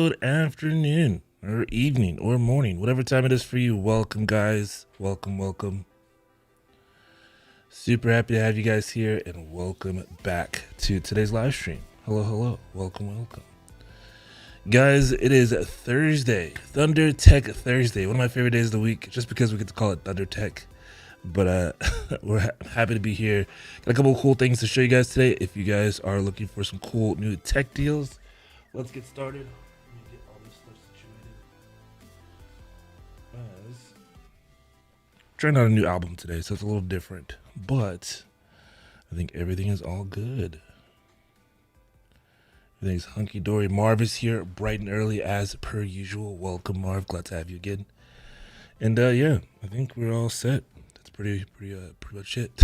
good afternoon or evening or morning, whatever time it is for you. Welcome, guys. Welcome. Super happy to have you guys here and welcome back to today's live stream. Hello. Welcome. Guys, it is Thursday, Thunder Tech Thursday, one of my favorite days of the week, just because we get to call it Thunder Tech. But we're happy to be here. Got a couple of cool things to show you guys today. If you guys are looking for some cool new tech deals, let's get started. Let me get all this stuff situated. As trying out a new album today, so it's a little different, but I think everything is all good. Everything's hunky-dory. Marv is here bright and early as per usual. Welcome, Marv. Glad to have you again. And yeah, I think we're all set. That's pretty much it.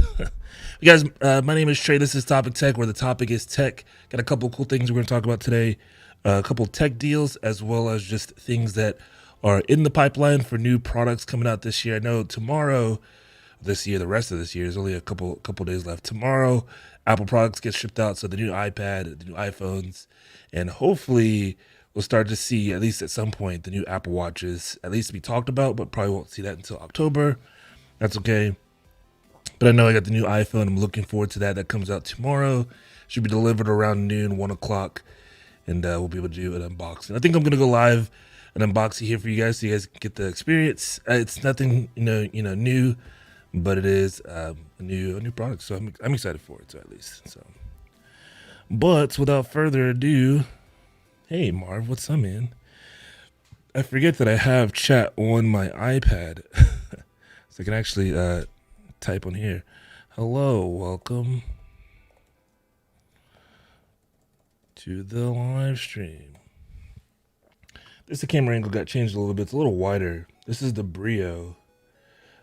You guys, my name is Trey. This is Topic Tech, where the topic is tech. Got a couple cool things we're going to talk about today. A couple tech deals, as well as just things that are in the pipeline for new products coming out this year. I know tomorrow, this year, the rest of this year, there's only a couple days left. Tomorrow, Apple products get shipped out, so the new iPad, the new iPhones, and hopefully we'll start to see, at least at some point, the new Apple Watches at least be talked about, but probably won't see that until October. That's okay. But I know I got the new iPhone. I'm looking forward to that. That comes out tomorrow. Should be delivered around noon, 1 o'clock, and we'll be able to do an unboxing. I think I'm going to go live and unboxing here for you guys so you guys can get the experience. It's nothing new, but it is a new product, so I'm excited for it, so at least. So, but without further ado, hey Marv, what's up, man? I forget that I have chat on my iPad, so I can actually type on here. Hello, welcome to the live stream. The camera angle got changed a little bit. It's a little wider. This is the Brio,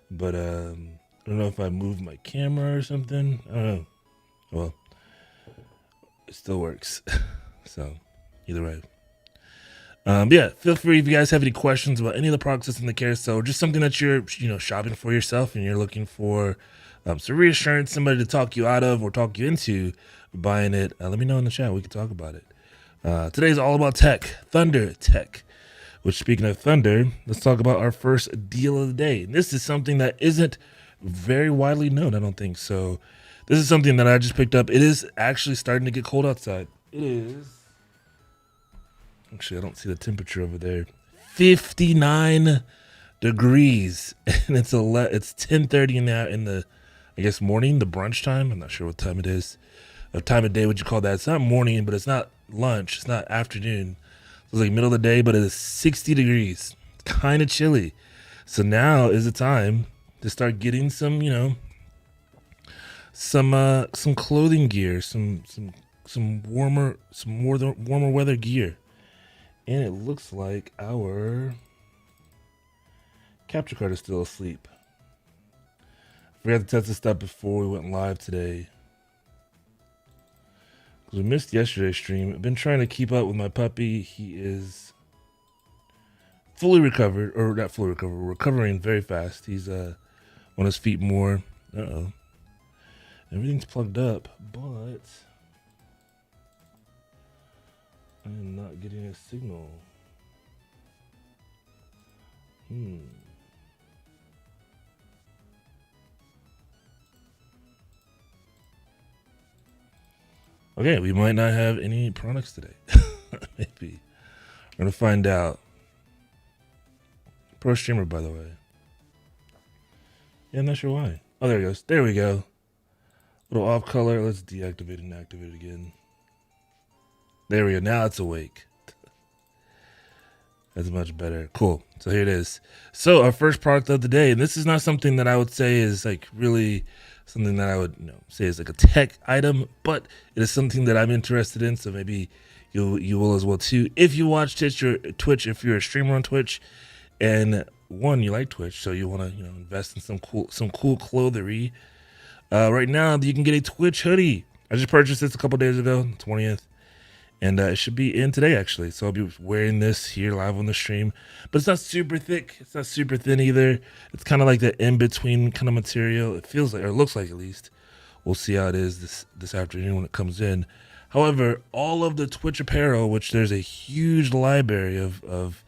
but I don't know if I moved my camera or something. I don't know. Well, it still works. So either way. Yeah, feel free if you guys have any questions about any of the products that's in the carousel, or just something that you're shopping for yourself and you're looking for some reassurance, somebody to talk you out of or talk you into buying it. Let me know in the chat. We can talk about it. Today's all about tech, Thunder Tech. Which, speaking of thunder, let's talk about our first deal of the day. And this is something that isn't very widely known, I don't think. So this is something that I just picked up. It is actually starting to get cold outside. It is. Actually, I don't see the temperature over there. 59 degrees. And it's 10:30 in the I guess morning, the brunch time. I'm not sure what time it is. What time of day would you call that? It's not morning, but it's not lunch. It's not afternoon. It's like middle of the day, but it is 60 degrees. Kind of chilly. So now is the time to start getting some, some clothing gear, some warmer weather gear. And it looks like our capture card is still asleep. Forgot to test this stuff before we went live today. We missed yesterday's stream. I've been trying to keep up with my puppy. He is fully recovered, or not fully recovered, recovering very fast. He's on his feet more. Everything's plugged up, but I am not getting a signal. Okay, we might not have any products today. Maybe. We're going to find out. Pro streamer, by the way. Yeah, I'm not sure why. Oh, there it goes. There we go. Little off color. Let's deactivate and activate it again. There we go. Now it's awake. That's much better. Cool. So here it is. So our first product of the day, and this is not something that I would say is like really something that I would say is like a tech item, but it is something that I'm interested in. So maybe you will as well too. If you watch Twitch, if you're a streamer on Twitch, and you like Twitch, so you want to invest in some cool clothery. Right now you can get a Twitch hoodie. I just purchased this a couple days ago, 20th. And it should be in today, actually. So I'll be wearing this here live on the stream. But it's not super thick. It's not super thin either. It's kind of like the in-between kind of material. It feels like, or it looks like at least. We'll see how it is this afternoon when it comes in. However, all of the Twitch apparel, which there's a huge library of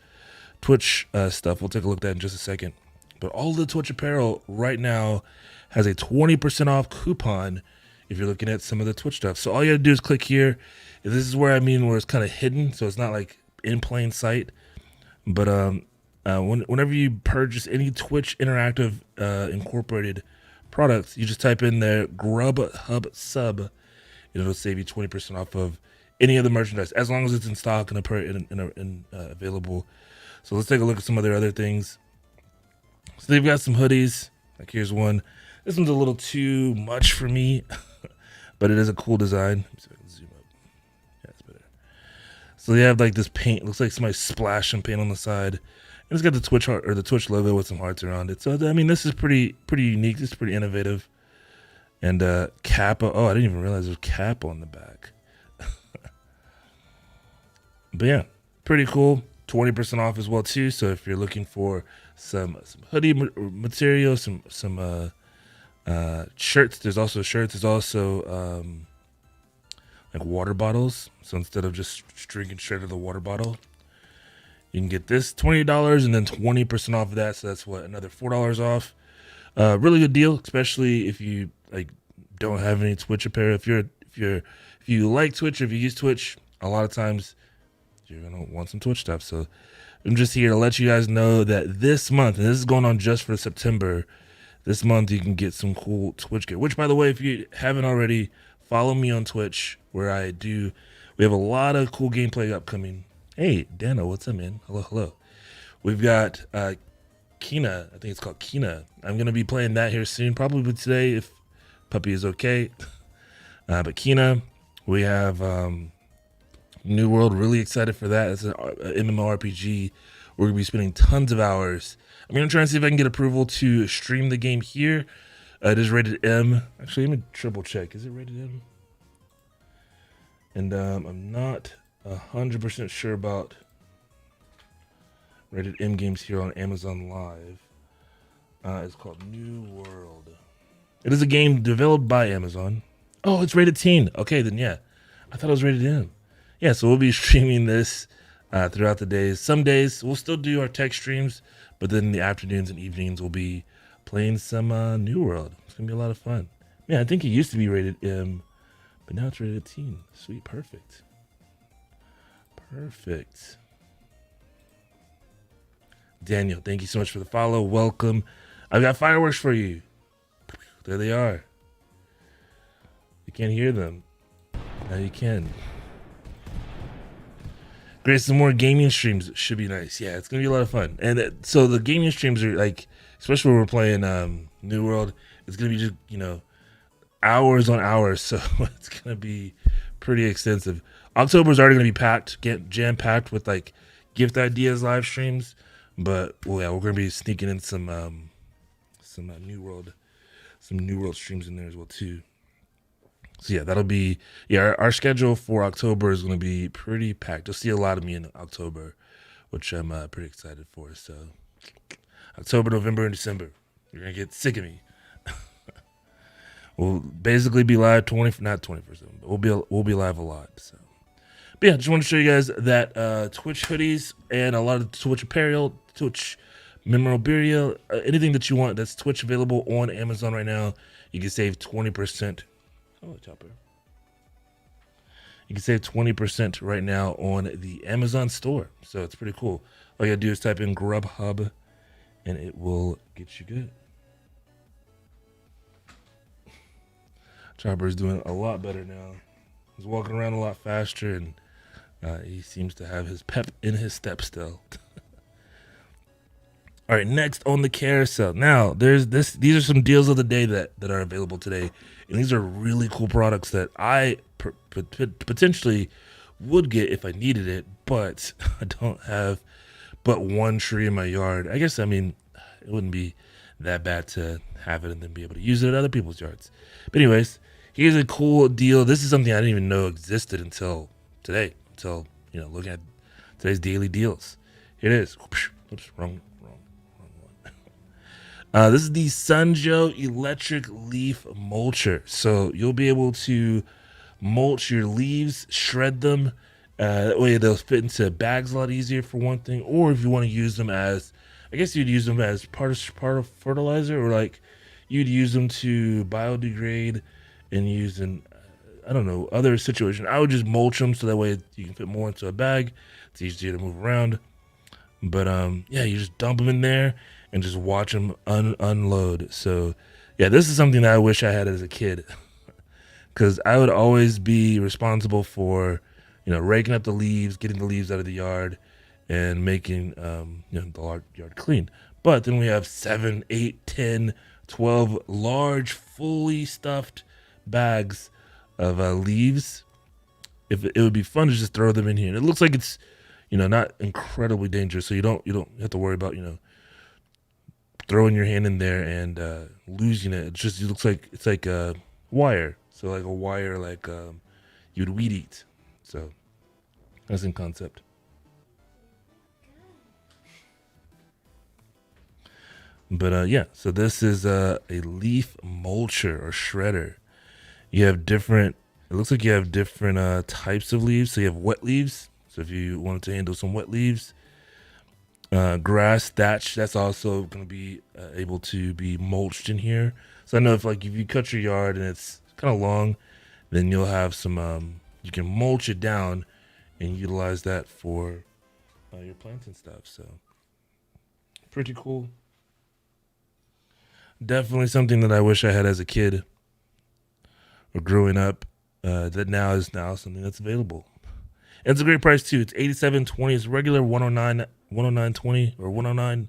Twitch stuff. We'll take a look at that in just a second. But all the Twitch apparel right now has a 20% off coupon if you're looking at some of the Twitch stuff. So all you gotta do is click here. This is where where it's kind of hidden, so it's not like in plain sight. But whenever you purchase any Twitch Interactive Incorporated products, you just type in there Grubhub sub, and it'll save you 20% off of any of the merchandise, as long as it's in stock and available. So let's take a look at some of their other things. So they've got some hoodies. Like here's one. This one's a little too much for me, but it is a cool design. Let me see if I can zoom up. Yeah, it's better. So they have like this paint. It looks like somebody splashed some paint on the side. And it's got the Twitch heart or the Twitch logo with some hearts around it. So I mean, this is pretty unique. This is pretty innovative. And Kappa. Oh, I didn't even realize there was Kappa on the back. But yeah, pretty cool. 20% off as well too. So if you're looking for some hoodie material, some shirts, there's also shirts. There's also like water bottles. So instead of just drinking straight out of the water bottle, you can get this $20 and then 20% off of that. So that's what, another $4 off. Really good deal, especially if you like don't have any Twitch apparel. If you like Twitch, if you use Twitch, a lot of times you're gonna want some Twitch stuff. So I'm just here to let you guys know that this month, and this is going on just for September, this month you can get some cool Twitch gear. Which, by the way, if you haven't already, follow me on Twitch, where we have a lot of cool gameplay upcoming. Hey, Dano, what's up, man? Hello. We've got Kina. I think it's called Kina. I'm gonna be playing that here soon, probably today if Puppy is okay. But Kina, we have New World, really excited for that. It's an MMORPG. We're going to be spending tons of hours. I'm going to try and see if I can get approval to stream the game here. It is rated M. Actually, let me triple check. Is it rated M? And I'm not 100% sure about rated M games here on Amazon Live. It's called New World. It is a game developed by Amazon. Oh, it's rated teen. Okay, then yeah. I thought it was rated M. Yeah, so we'll be streaming this throughout the days. Some days we'll still do our tech streams, but then in the afternoons and evenings we'll be playing some New World. It's gonna be a lot of fun. Yeah, I think it used to be rated M, but now it's rated teen. Sweet, perfect. Daniel, thank you so much for the follow. Welcome. I've got fireworks for you. There they are. You can't hear them. Now you can. Great, some more gaming streams should be nice. Yeah, it's gonna be a lot of fun. And so the gaming streams are like, especially when we're playing New World, it's gonna be just hours on hours. So it's gonna be pretty extensive. October is already gonna be packed, jam packed with like gift ideas, live streams. But well, yeah, we're gonna be sneaking in some New World streams in there as well too. So yeah, that'll be our schedule for October is going to be pretty packed. You'll see a lot of me in October, which I'm pretty excited for. So October, November, and December, you're gonna get sick of me. We'll basically be live not 24/7, but we'll be live a lot. So, but yeah, just want to show you guys that Twitch hoodies and a lot of Twitch apparel, Twitch memorabilia, anything that you want that's Twitch available on Amazon right now. You can save 20%. Oh, Chopper. You can save 20% right now on the Amazon store. So it's pretty cool. All you gotta do is type in Grubhub and it will get you good. Chopper is doing a lot better now. He's walking around a lot faster and he seems to have his pep in his step still. All right, next on the carousel. Now, these are some deals of the day that are available today. And these are really cool products that I potentially would get if I needed it, but I don't have but one tree in my yard. I guess, I mean, it wouldn't be that bad to have it and then be able to use it at other people's yards. But anyways, here's a cool deal. This is something I didn't even know existed until today, looking at today's daily deals. Here it is. Oops, wrong one. This is the Sunjoe Electric Leaf Mulcher. So you'll be able to mulch your leaves, shred them. That way they'll fit into bags a lot easier for one thing. Or if you want to use them as, I guess you'd use them as part of fertilizer, or like you'd use them to biodegrade and use in, I don't know, other situation. I would just mulch them so that way you can fit more into a bag. It's easier to move around. But yeah, you just dump them in there and just watch them unload. So yeah, this is something that I wish I had as a kid, because I would always be responsible for, raking up the leaves, getting the leaves out of the yard, and making the yard clean. But then we have 7, 8, 10, 12 large, fully stuffed bags of leaves. If it would be fun to just throw them in here, and it looks like it's not incredibly dangerous, so you don't have to worry about throwing your hand in there and losing it. It looks like it's like a wire, so like a wire like you'd weed eat. So that's in concept. But yeah, so this is a leaf mulcher or shredder. You have different. It looks like you have different types of leaves. So you have wet leaves. So if you wanted to handle some wet leaves, grass, thatch, that's also going to be able to be mulched in here. So I know if you cut your yard and it's kind of long, then you'll have some. You can mulch it down and utilize that for your plants and stuff. So pretty cool. Definitely something that I wish I had as a kid or growing up. That now is something that's available. And it's a great price too. It's $87.20. It's regular $109.20 or $109.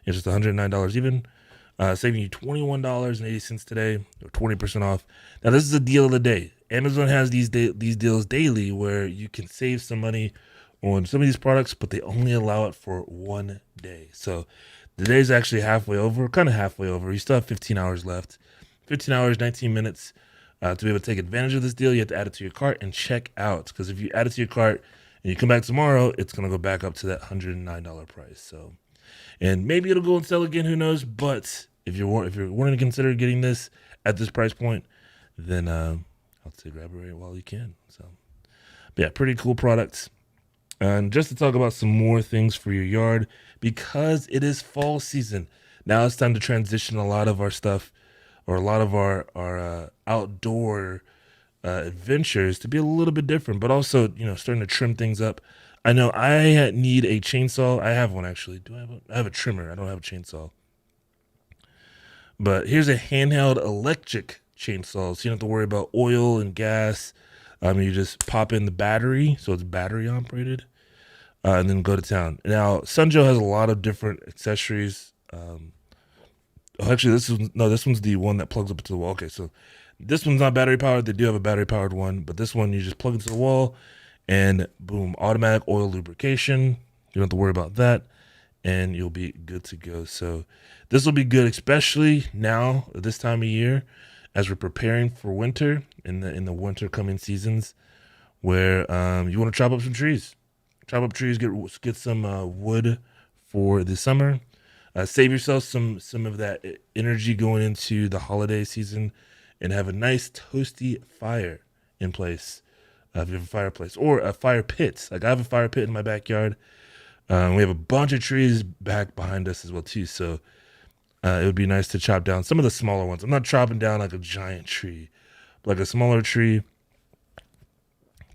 It's just $109 even. Saving you $21.80 today, or 20% off. Now this is a deal of the day. Amazon has these deals daily where you can save some money on some of these products, but they only allow it for one day. So the day's actually halfway over, kind of halfway over. You still have 15 hours left. 15 hours, 19 minutes. To be able to take advantage of this deal, you have to add it to your cart and check out. Because if you add it to your cart and you come back tomorrow, it's going to go back up to that $109 price. So, and maybe it'll go and sell again. Who knows? But if you're wanting to consider getting this at this price point, then I'll say grab it right while you can. So, but yeah, pretty cool products. And just to talk about some more things for your yard, because it is fall season. Now it's time to transition a lot of our stuff, or a lot of our outdoor adventures, to be a little bit different, but also starting to trim things up. I know I need a chainsaw. I have one actually. I have a trimmer. I don't have a chainsaw. But here's a handheld electric chainsaw, so you don't have to worry about oil and gas. You just pop in the battery, so it's battery operated, and then go to town. Now, Sunjoe has a lot of different accessories. Actually, this one's the one that plugs up to the wall. Okay, so this one's not battery powered. They do have a battery powered one, but this one you just plug into the wall, and boom, automatic oil lubrication. You don't have to worry about that, and you'll be good to go. So this will be good, especially now at this time of year, as we're preparing for winter in the winter coming seasons, where you want to chop up some trees, get some wood for the summer. Save yourself some of that energy going into the holiday season, and have a nice toasty fire in place. If you have a fireplace or a fire pit, like I have a fire pit in my backyard. We have a bunch of trees back behind us as well too, so it would be nice to chop down some of the smaller ones. I'm not chopping down like a giant tree, but like a smaller tree.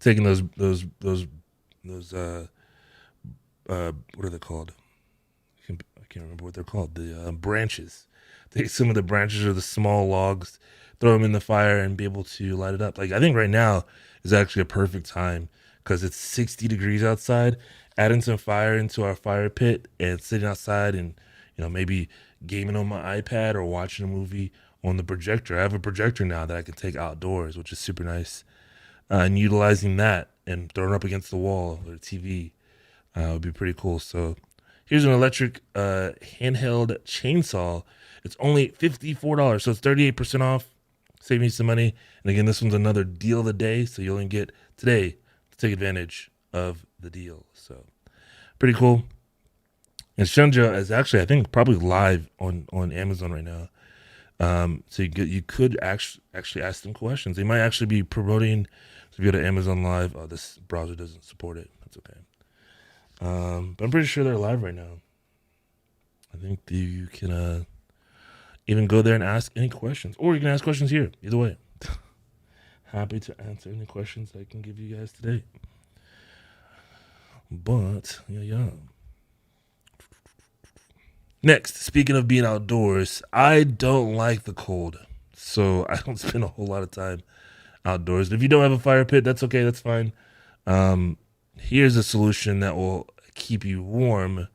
Taking those what are they called? I can't remember what they're called. The branches. Take some of the branches or the small logs, throw them in the fire, and be able to light it up. Like I think right now is actually a perfect time because it's 60 degrees outside. Adding some fire into our fire pit and sitting outside and maybe gaming on my iPad or watching a movie on the projector. I have a projector now that I can take outdoors, which is super nice. And utilizing that and throwing it up against the wall or the TV would be pretty cool. So here's an electric handheld chainsaw. It's only $54, so it's 38% off. Save me some money. And again, this one's another deal of the day, so you only get today to take advantage of the deal. So pretty cool. And Shunja is actually, I think, probably live on Amazon right now. So you could actually ask them questions. They might actually be promoting. So if you go to Amazon Live, this browser doesn't support it. That's okay. But I'm pretty sure they're live right now. I think you can even go there and ask any questions, or you can ask questions here. Either way, happy to answer any questions I can give you guys today. But yeah. Next, speaking of being outdoors, I don't like the cold, so I don't spend a whole lot of time outdoors. And if you don't have a fire pit, that's okay. That's fine. Here's a solution that will keep you warm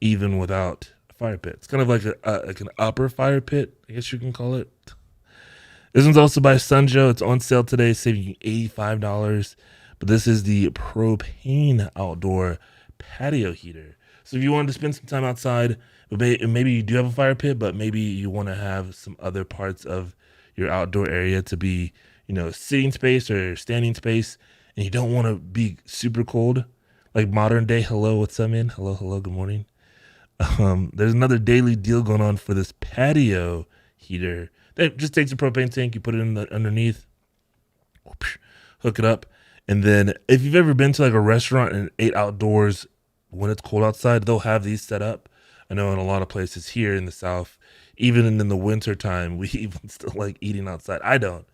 even without a fire pit. It's kind of like like an upper fire pit, I guess you can call it. This one's also by Sunjo. It's on sale today, saving you $85. But this is the propane outdoor patio heater. So if you wanted to spend some time outside, maybe you do have a fire pit, but maybe you want to have some other parts of your outdoor area to be, sitting space or standing space, and you don't want to be super cold, like modern day. Hello, what's up, man? Hello, good morning. There's another daily deal going on for this patio heater. That just takes a propane tank, you put it in the underneath, hook it up, and then if you've ever been to like a restaurant and ate outdoors when it's cold outside, they'll have these set up. I know in a lot of places here in the South, even in the winter time, we even still like eating outside. I don't,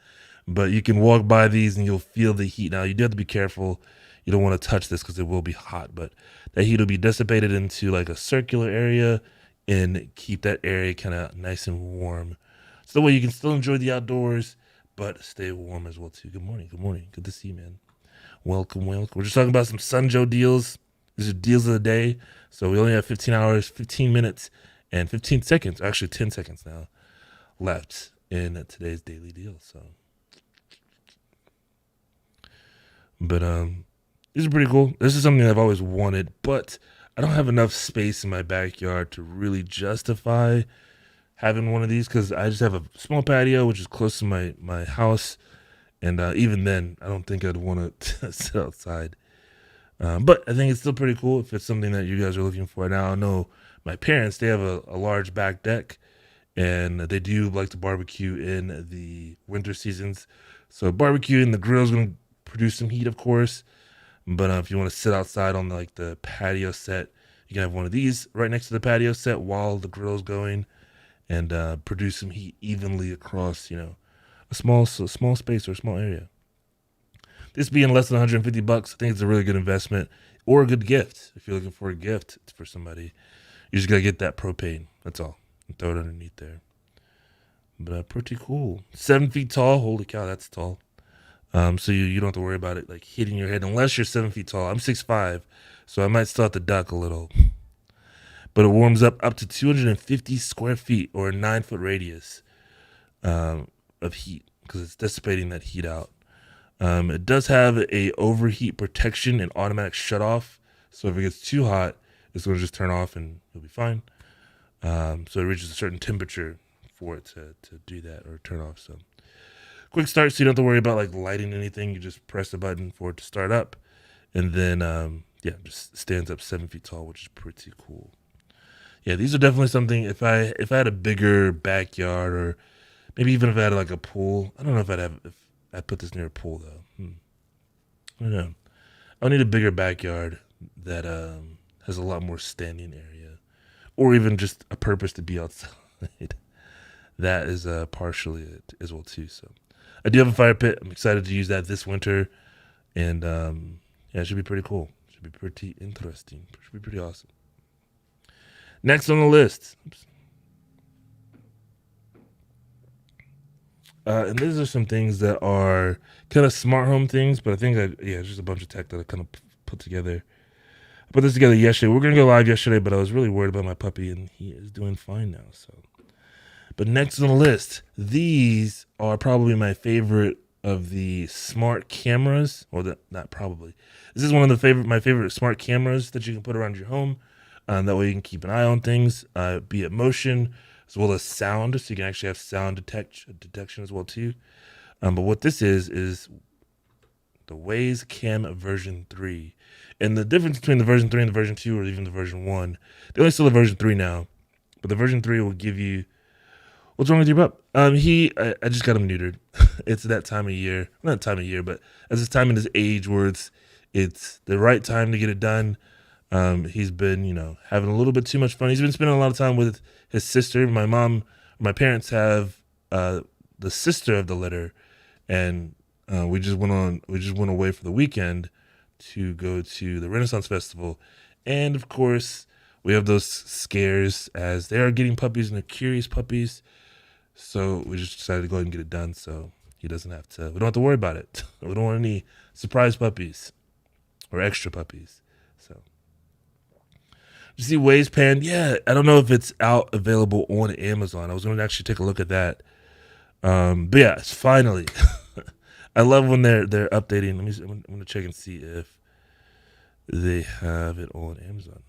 but you can walk by these and you'll feel the heat. Now you do have to be careful. You don't want to touch this because it will be hot, but that heat will be dissipated into like a circular area and keep that area kind of nice and warm. So that way you can still enjoy the outdoors, but stay warm as well too. Good morning. Good to see you, man. Welcome. We're just talking about some Sunjo deals. These are deals of the day. So we only have 15 hours, 15 minutes, and 15 seconds, actually 10 seconds now, left in today's daily deal. So, but these are pretty cool. This is something I've always wanted, but I don't have enough space in my backyard to really justify having one of these because I just have a small patio, which is close to my house. And even then, I don't think I'd want to sit outside. But I think it's still pretty cool if it's something that you guys are looking for. Now, I know my parents, they have a large back deck, and they do like to barbecue in the winter seasons. So barbecuing, the grill's going to produce some heat, of course. But if you want to sit outside on the patio set, you can have one of these right next to the patio set while the grill's going and produce some heat evenly across, a small space or a small area. This being less than $150, I think it's a really good investment or a good gift. If you're looking for a gift for somebody, you just got to get that propane. That's all. And throw it underneath there. But pretty cool. 7 feet tall. Holy cow, that's tall. So you don't have to worry about it like hitting your head unless you're 7 feet tall. I'm 6'5", so I might still have to duck a little. But it warms up to 250 square feet or a 9-foot radius of heat because it's dissipating that heat out. It does have a overheat protection and automatic shut off. So if it gets too hot, it's going to just turn off and you'll be fine. So it reaches a certain temperature for it to do that or turn off. So quick start, so you don't have to worry about like lighting anything. You just press the button for it to start up, and then just stands up 7 feet tall, which is pretty cool. Yeah, these are definitely something. If I had a bigger backyard, or maybe even if I had like a pool, I don't know if I'd put this near a pool though. I don't know. I need a bigger backyard that has a lot more standing area, or even just a purpose to be outside. That is partially it as well too. So I do have a fire pit. I'm excited to use that this winter, and it should be pretty cool. Should be pretty interesting. Should be pretty awesome. Next on the list. And these are some things that are kind of smart home things, but I think it's just a bunch of tech that I kind of put together. I put this together yesterday. We were going to go live yesterday, but I was really worried about my puppy, and he is doing fine now. So, but next on the list, these are probably my favorite of the smart cameras, not probably. This is one of my favorite smart cameras that you can put around your home. That way you can keep an eye on things, be it motion as well as sound, so you can actually have sound detection as well too. But what this is the Waze Cam version 3. And the difference between the version 3 and the version 2, or even the version 1, they only still have version 3 now, but the version 3 will give you What's wrong with your pup? I just got him neutered. It's that time of year, not time of year, but as this time in his age where it's the right time to get it done. He's been, having a little bit too much fun. He's been spending a lot of time with his sister. My parents have the sister of the litter, and we just went away for the weekend to go to the Renaissance Festival, and of course we have those scares as they are getting puppies and they're curious puppies. So we just decided to go ahead and get it done so he doesn't have to. We don't have to worry about it. We don't want any surprise puppies or extra puppies. So. You see Waze Pan? Yeah, I don't know if it's out available on Amazon. I was going to actually take a look at that. But yeah, it's finally. I love when they're updating. I'm going to check and see if they have it on Amazon.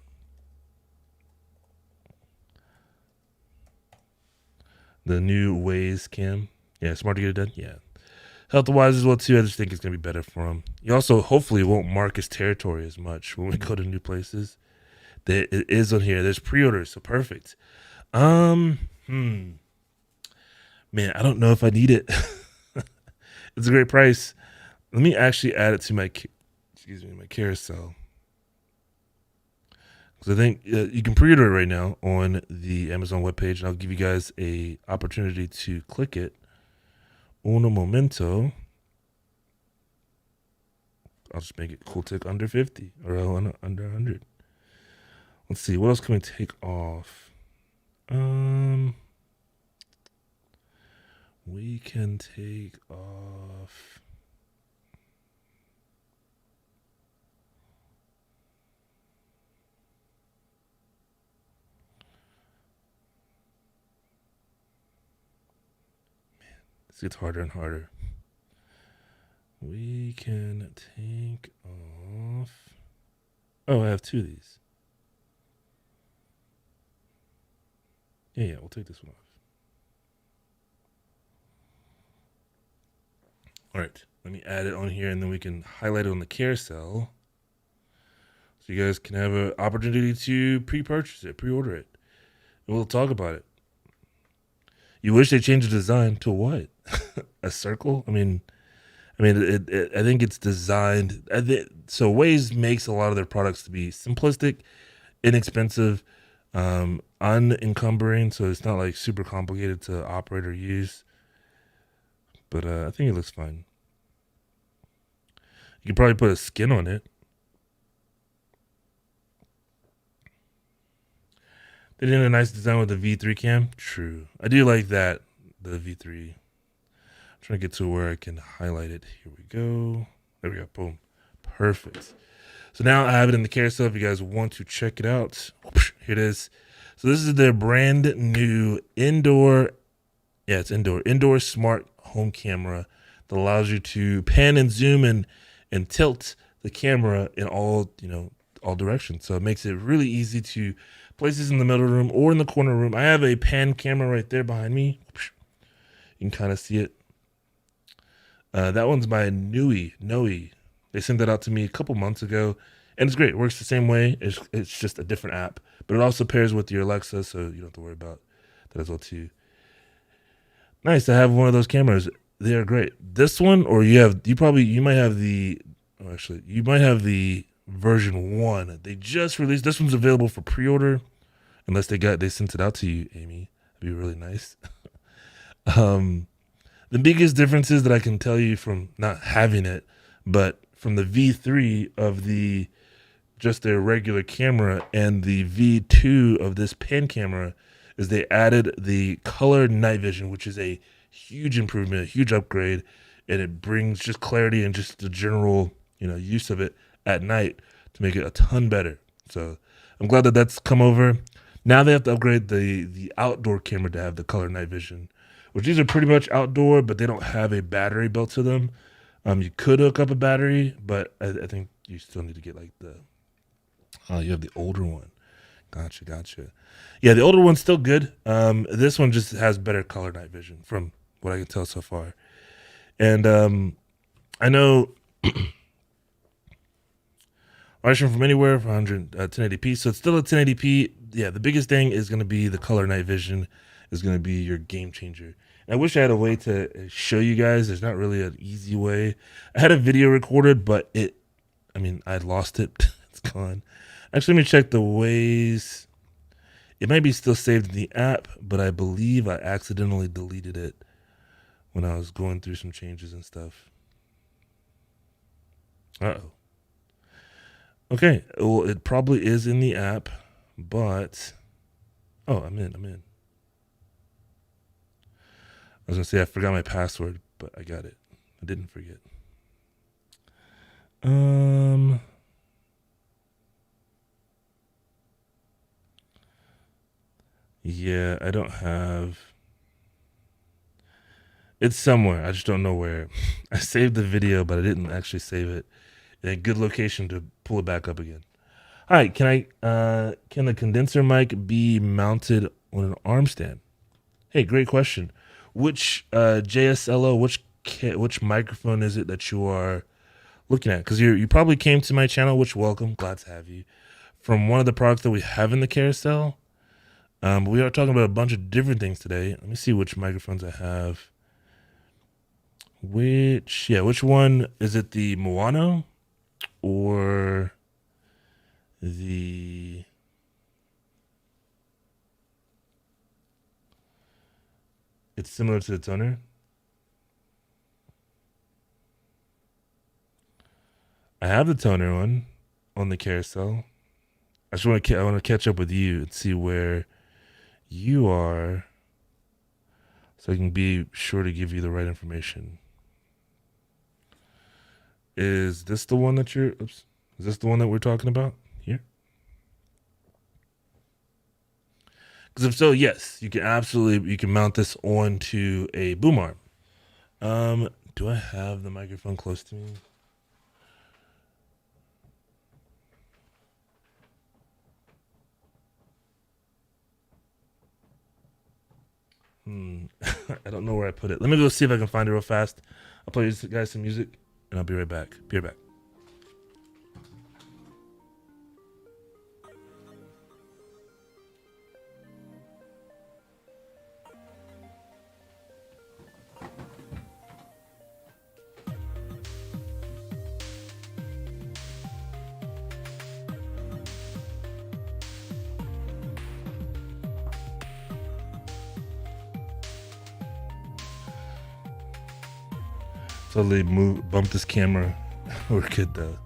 The new Waze Cam. Yeah, smart to get it done. Yeah. Health-wise as well, too. I just think it's going to be better for him. He also hopefully won't mark his territory as much when we go to new places. It is on here. There's pre-orders, so perfect. Man, I don't know if I need it. It's a great price. Let me actually add it to my carousel. Because I think you can pre-order it right now on the Amazon webpage, and I'll give you guys a opportunity to click it. Uno momento. I'll just make it cool tick under 50 or under 100. Let's see, what else can we take off? We can take off. Man, this gets harder and harder. We can take off. Oh, I have two of these. Yeah, we'll take this one off. All right, let me add it on here, and then we can highlight it on the carousel. So you guys can have an opportunity to pre-purchase it, pre-order it. And we'll talk about it. You wish they changed the design to what? A circle? I think it's designed. So Waze makes a lot of their products to be simplistic, inexpensive, unencumbering, so it's not like super complicated to operate or use. But I think it looks fine. You could probably put a skin on it. They did a nice design with the V3 cam. True. I do like that, the V3. I'm trying to get to where I can highlight it. Here we go. There we go. Boom. Perfect. So now I have it in the carousel if you guys want to check it out. Here it is. So this is their brand new indoor smart home camera that allows you to pan and zoom and tilt the camera in all directions. So it makes it really easy to place this in the middle room or in the corner room. I have a pan camera right there behind me. You can kind of see it. That one's by Noe. They sent that out to me a couple months ago, and it's great. It works the same way. It's just a different app, but it also pairs with your Alexa, so you don't have to worry about that as well too. Nice to have one of those cameras. They are great. This one, or you might have the version 1. They just released. This one's available for pre-order, unless they sent it out to you, Amy. That'd be really nice. The biggest differences that I can tell you from not having it, but from the V3 of just their regular camera and the V2 of this pan camera, is they added the color night vision, which is a huge improvement, a huge upgrade, and it brings just clarity and just the general use of it at night to make it a ton better. So I'm glad that that's come over. Now they have to upgrade the outdoor camera to have the color night vision, which these are pretty much outdoor, but they don't have a battery built to them. You could hook up a battery, but I think you still need to get like you have the older one. Gotcha. Yeah, the older one's still good. This one just has better color night vision from what I can tell so far. And I know watching from anywhere for 1080p, so it's still a 1080p. Yeah, the biggest thing is going to be the color night vision is going to be your game changer. And I wish I had a way to show you guys. There's not really an easy way. I had a video recorded, but I lost it. It's gone. Actually, let me check the ways. It might be still saved in the app, but I believe I accidentally deleted it when I was going through some changes and stuff. Uh-oh. Okay, well, it probably is in the app, but... Oh, I'm in. I was going to say I forgot my password, but I got it. I didn't forget. Yeah, I don't have... It's somewhere. I just don't know where. I saved the video, but I didn't actually save it in a good location to pull it back up again. All right, can the condenser mic be mounted on an arm stand? Hey, great question. Which JSLO, which microphone is it that you are looking at? Because you probably came to my channel, which welcome, glad to have you, from one of the products that we have in the carousel. But we are talking about a bunch of different things today. Let me see which microphones I have. Which one? Is it the Moano or the... It's similar to the toner. I have the toner one on the carousel. I want to catch up with you and see where you are, so I can be sure to give you the right information. Is this the one that is this the one that we're talking about here? Because if so, yes, you can mount this onto a boom arm. Do I have the microphone close to me? I don't know where I put it. Let me go see if I can find it real fast. I'll play you guys some music, and I'll be right back. Be right back. Totally bump this camera. We're good though.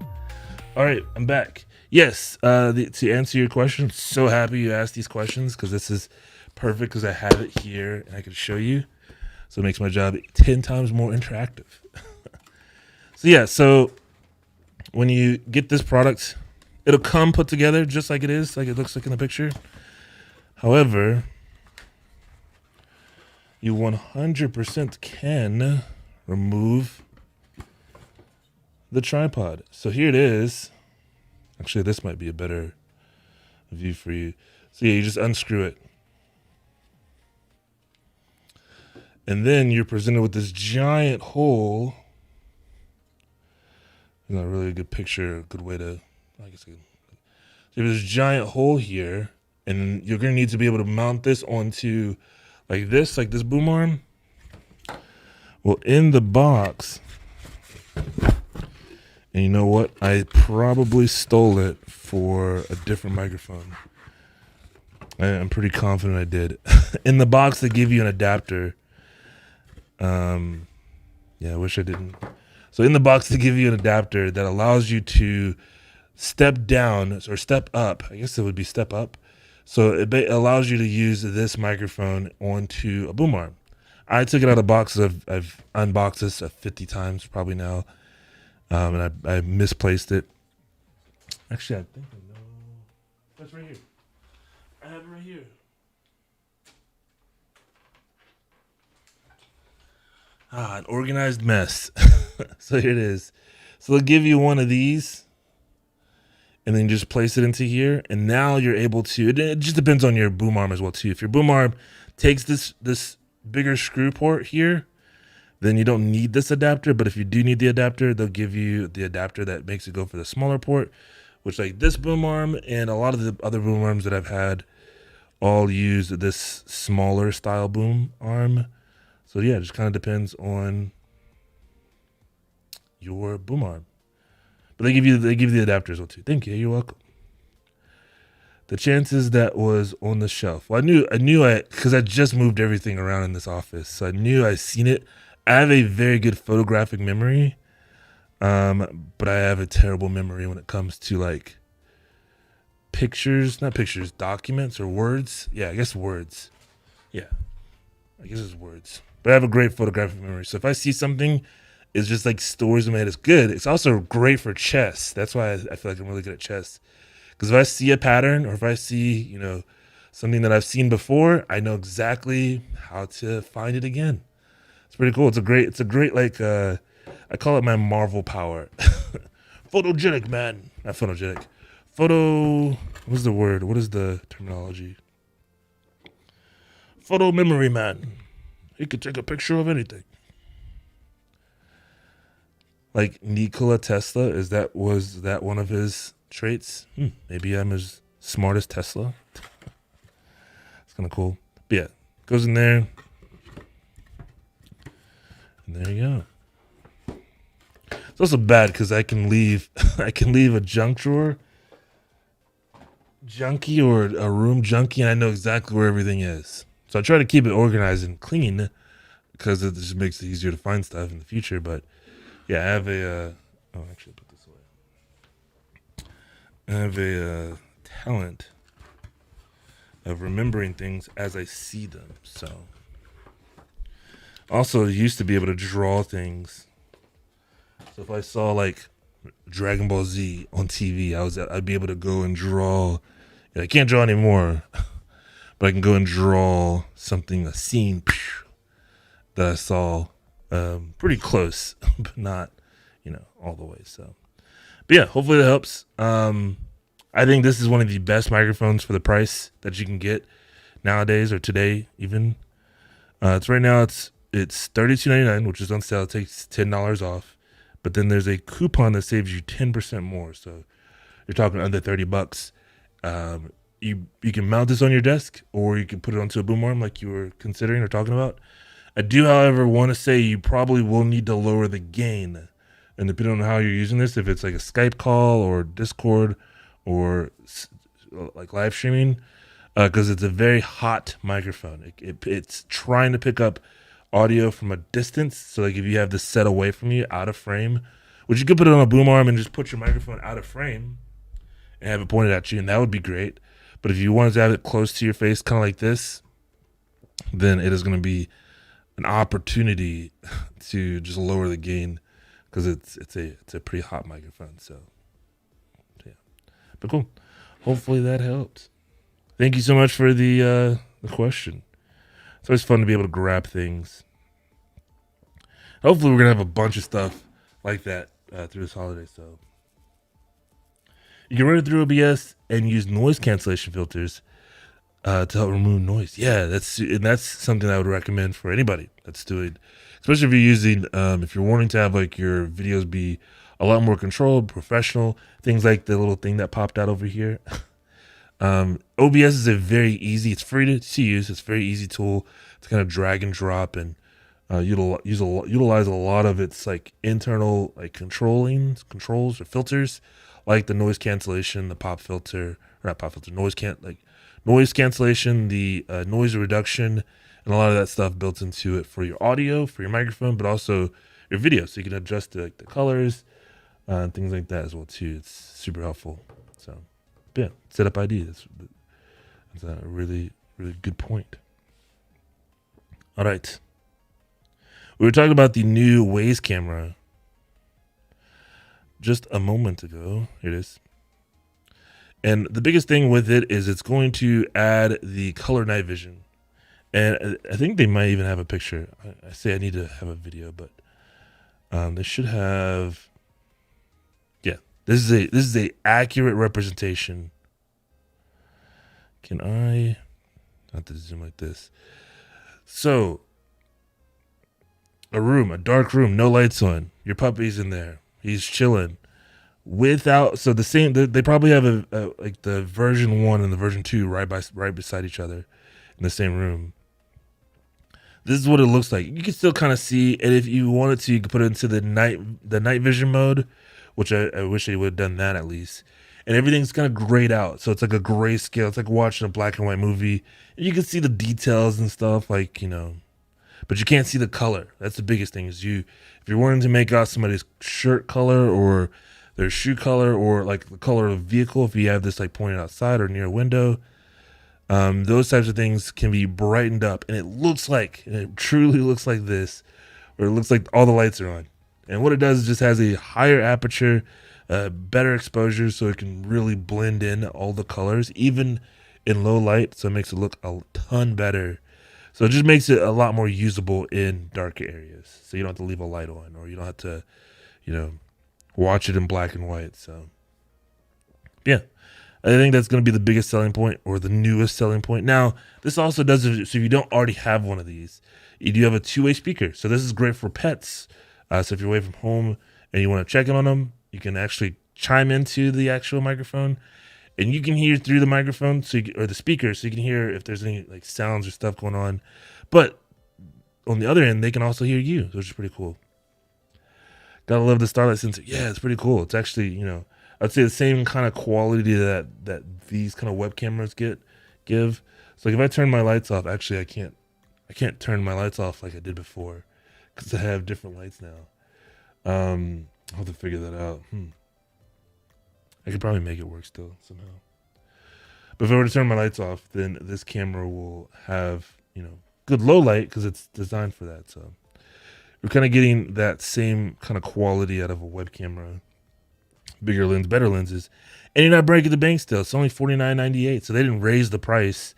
All right, I'm back. Yes, to answer your question, I'm so happy you asked these questions because this is perfect because I have it here and I can show you. So it makes my job 10 times more interactive. So when you get this product, it'll come put together just like it looks like in the picture. However, you 100% can remove the tripod. So here it is. Actually, this might be a better view for you. So yeah, you just unscrew it. And then you're presented with this giant hole. Not really a good picture, a good way to, I guess. So you have this giant hole here, and you're going to need to be able to mount this onto like this boom arm. Well, in the box, and you know what? I probably stole it for a different microphone. I'm pretty confident I did. In the box, they give you an adapter. I wish I didn't. So in the box, they give you an adapter that allows you to step down or step up. I guess it would be step up. So it allows you to use this microphone onto a boom arm. I took it out of the box. I've unboxed this 50 times probably now, and I misplaced it. Actually, I think I know. That's right here. I have it right here. An organized mess. So here it is. So they'll give you one of these, and then just place it into here, and now you're able to. It just depends on your boom arm as well too. If your boom arm takes this bigger screw port here, then you don't need this adapter. But if you do need the adapter, they'll give you the adapter that makes it go for the smaller port, which like this boom arm and a lot of the other boom arms that I've had all use this smaller style boom arm. So yeah, it just kind of depends on your boom arm. But they give you the adapters well too. Thank you. You're welcome. The chances that was on the shelf. Well, I knew because I just moved everything around in this office, so I knew I seen it. I have a very good photographic memory, but I have a terrible memory when it comes to like not pictures, documents or words. Yeah, I guess words. Yeah, I guess it's words. But I have a great photographic memory, so if I see something, it's just like stories in my head. It's good. It's also great for chess. That's why I feel like I'm really good at chess. Because if I see a pattern or if I see, something that I've seen before, I know exactly how to find it again. It's pretty cool. It's a great like I call it my Marvel power. Photogenic, man. Not photogenic. What's the word? What is the terminology? Photo memory, man. He could take a picture of anything. Like Nikola Tesla, was that one of his traits? Maybe I'm as smart as Tesla. It's kind of cool. But yeah, goes in there. And there you go. It's also bad because I can leave a junk drawer junkie or a room junkie, and I know exactly where everything is. So I try to keep it organized and clean because it just makes it easier to find stuff in the future. But yeah, I have actually put this away. I have a talent of remembering things as I see them. So also used to be able to draw things. So if I saw like Dragon Ball Z on TV, I'd be able to go and draw. I can't draw anymore, but I can go and draw a scene that I saw pretty close, but not, all the way. So, but yeah, hopefully that helps. I think this is one of the best microphones for the price that you can get nowadays or today even. It's right now it's $32.99, which is on sale. It takes $10 off, but then there's a coupon that saves you 10% more. So you're talking under $30. You can mount this on your desk, or you can put it onto a boom arm like you were considering or talking about. I do, however, want to say you probably will need to lower the gain, and depending on how you're using this, if it's like a Skype call or Discord or like live streaming, because it's a very hot microphone. It's trying to pick up audio from a distance. So like if you have this set away from you, out of frame, which you could put it on a boom arm and just put your microphone out of frame and have it pointed at you, and that would be great. But if you wanted to have it close to your face, kind of like this, then it is going to be an opportunity to just lower the gain because it's a pretty hot microphone. So yeah, but cool. Hopefully that helps. Thank you so much for the question. It's always fun to be able to grab things. Hopefully we're gonna have a bunch of stuff like that through this holiday. So you can run it through OBS and use noise cancellation filters to help remove noise. Yeah, that's something I would recommend for anybody that's doing, especially if you're using, if you're wanting to have like your videos be a lot more controlled, professional, things like the little thing that popped out over here. OBS is it's free to use. It's a very easy tool to kind of drag and drop and utilize a lot of its like internal like controls or filters, like the noise cancellation, the pop filter, or not pop filter, noise cancellation, the noise reduction, and a lot of that stuff built into it for your audio, for your microphone, but also your video. So you can adjust the colors and things like that as well too. It's super helpful. So yeah, setup ID. That's a really, really good point. All right. We were talking about the new Waze camera just a moment ago. Here it is. And the biggest thing with it is it's going to add the color night vision. And I think they might even have a picture. I say I need to have a video, but they should have. Yeah, this is a accurate representation. Can I not to zoom like this? So a dark room, no lights on. Your puppy's in there. He's chilling. without, so the same, they probably have a like the version 1 and the version 2 right beside each other in the same room. This is what it looks like. You can still kind of see, and if you wanted to, you could put it into the night vision mode, which I wish they would have done that at least. And everything's kind of grayed out, so it's like a gray scale. It's like watching a black and white movie. And you can see the details and stuff, like, but you can't see the color. That's the biggest thing. Is if you're wanting to make out somebody's shirt color or their shoe color or like the color of the vehicle, if you have this like pointed outside or near a window. Those types of things can be brightened up, and it truly looks like this, or it looks like all the lights are on. And what it does is just has a higher aperture, better exposure, so it can really blend in all the colors, even in low light. So it makes it look a ton better. So it just makes it a lot more usable in darker areas. So you don't have to leave a light on, or you don't have to, watch it in black and white. So yeah. I think that's going to be the biggest selling point, or the newest selling point. Now, this also does it, so if you don't already have one of these, you do have a two-way speaker. So this is great for pets. So if you're away from home and you want to check in on them, you can actually chime into the actual microphone, and you can hear through the microphone, or the speaker, so you can hear if there's any like sounds or stuff going on. But on the other end, they can also hear you, which is pretty cool. Gotta love the Starlight sensor. Yeah, it's pretty cool. It's actually, I'd say the same kind of quality that these kind of web cameras give. So like if I turn my lights off, actually I can't turn my lights off like I did before, because I have different lights now. I'll have to figure that out. I could probably make it work still somehow. But if I were to turn my lights off, then this camera will have, good low light, because it's designed for that. So we're kind of getting that same kind of quality out of a web camera. Bigger lens, better lenses, and you're not breaking the bank still. It's only $49.98, so they didn't raise the price.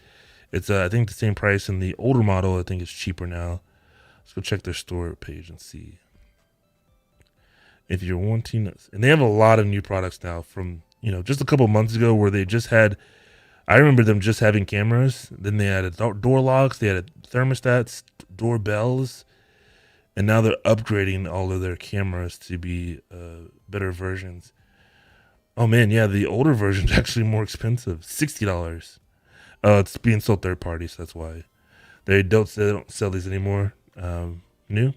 It's I think the same price in the older model. I think it's cheaper now. Let's go check their store page and see if you're wanting. And they have a lot of new products now from just a couple months ago, where they just had. I remember them just having cameras. Then they added door locks, they added thermostats, doorbells, and now they're upgrading all of their cameras to be better versions. Oh man, yeah, the older version's actually more expensive, $60. It's being sold third party, so that's why they don't sell these anymore. New,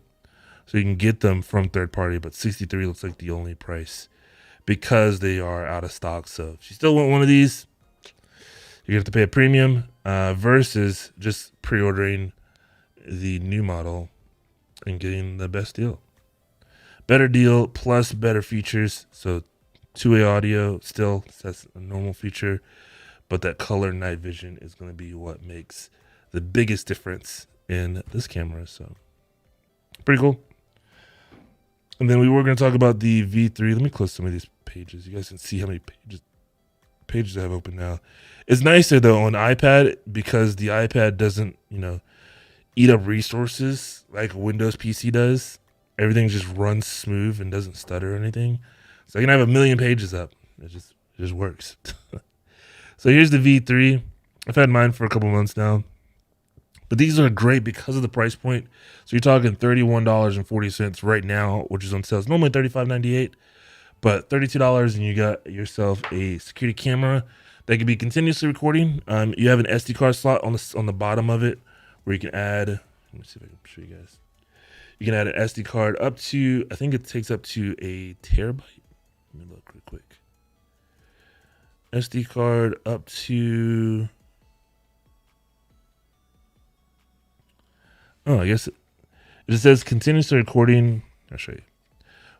so you can get them from third party, but 63 looks like the only price because they are out of stock. So if you still want one of these, you have to pay a premium versus just pre-ordering the new model and getting the best deal. Better deal plus better features. So two-way audio still, that's a normal feature, but that color night vision is going to be what makes the biggest difference in this camera. So pretty cool. And then we were going to talk about the V3. Let me close some of these pages. You guys can see how many pages I have open now. It's nicer though on iPad, because the iPad doesn't, eat up resources like a Windows PC does. Everything just runs smooth and doesn't stutter or anything. So I can have 1 million pages up. It just works. So here's the V3. I've had mine for a couple months now. But these are great because of the price point. So you're talking $31.40 right now, which is on sale. It's normally $35.98, but $32, and you got yourself a security camera that can be continuously recording. You have an SD card slot on the bottom of it where you can add. Let me see if I can show you guys. You can add an SD card up to, I think it takes up to a terabyte. Let me look real quick. SD card up to, I guess it says continuously recording. I'll show you.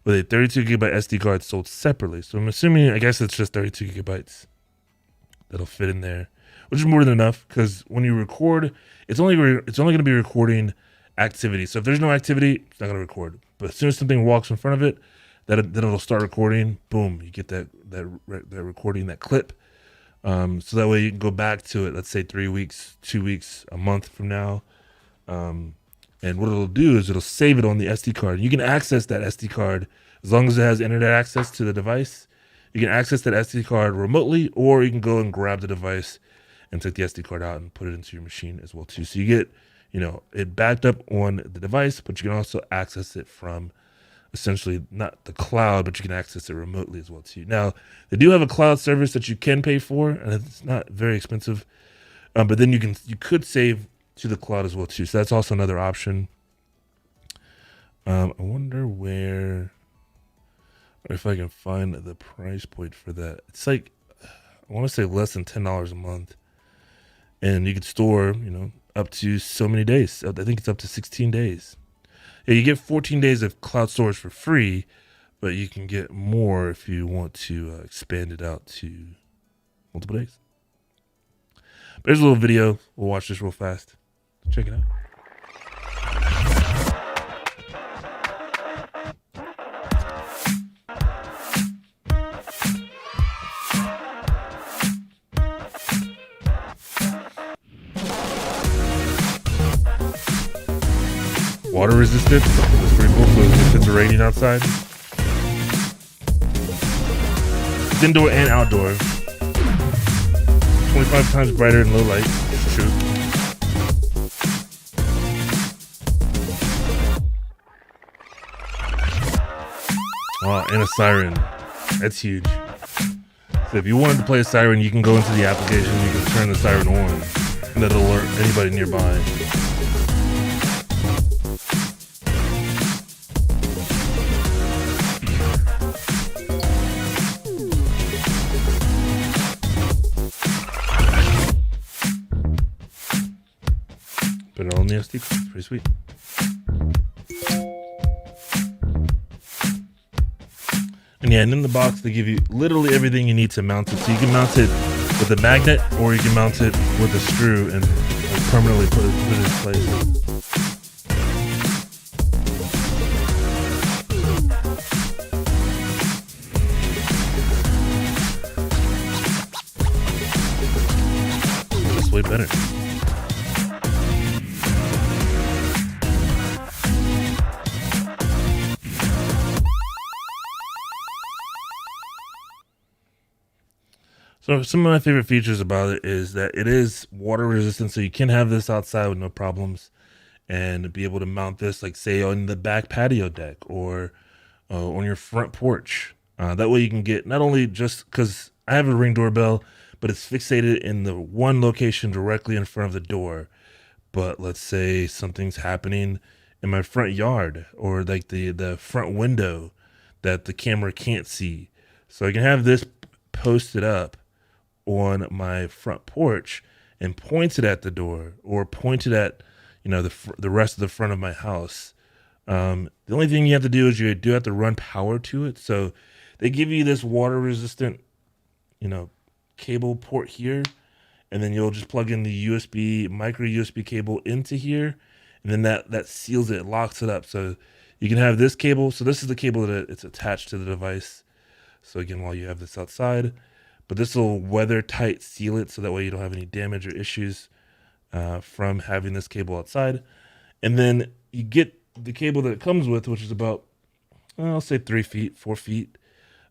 With a 32 gigabyte SD card sold separately. So I'm assuming, I guess it's just 32 gigabytes that'll fit in there, which is more than enough, because when you record, it's only going to be recording activity. So if there's no activity, it's not going to record. But as soon as something walks in front of it, then it'll start recording. Boom, you get that recording, that clip. So that way you can go back to it, let's say 3 weeks, 2 weeks, a month from now. And what it'll do is it'll save it on the SD card. You can access that SD card as long as it has internet access to the device. You can access that SD card remotely, or you can go and grab the device and take the SD card out and put it into your machine as well too. So you get, it backed up on the device, but you can also access it from essentially not the cloud, but you can access it remotely as well too. Now they do have a cloud service that you can pay for, and it's not very expensive. But then you could save to the cloud as well too. So that's also another option. I wonder if I can find the price point for that. It's like, I want to say less than $10 a month, and you could store, up to so many days. I think it's up to 16 days. Yeah, you get 14 days of cloud storage for free, but you can get more if you want to expand it out to multiple days. But there's a little video. We'll watch this real fast. Check it out. Water resistant. That's pretty cool. So if it's raining outside, it's indoor and outdoor. 25 times brighter in low light. It's true. Oh, and a siren. That's huge. So if you wanted to play a siren, you can go into the application. You can turn the siren on, and that'll alert anybody nearby. Put it all in the SD card. Pretty sweet. And yeah, and in the box they give you literally everything you need to mount it. So you can mount it with a magnet, or you can mount it with a screw and permanently put it in place. It's way better. So some of my favorite features about it is that it is water resistant, so you can have this outside with no problems, and be able to mount this, like say on the back patio deck or on your front porch. That way you can get not only just because I have a Ring doorbell, but it's fixated in the one location directly in front of the door. But let's say something's happening in my front yard, or like the front window that the camera can't see. So I can have this posted up on my front porch and pointed at the door, or pointed at the rest of the front of my house. The only thing you have to do is you do have to run power to it. So they give you this water resistant cable port here, and then you'll just plug in the micro USB cable into here, and then that seals it, locks it up. So you can have this cable. So this is the cable that it's attached to the device. So again, while you have this outside, but this will weather tight seal it, so that way you don't have any damage or issues from having this cable outside. And then you get the cable that it comes with, which is about, I'll say 3 feet, 4 feet.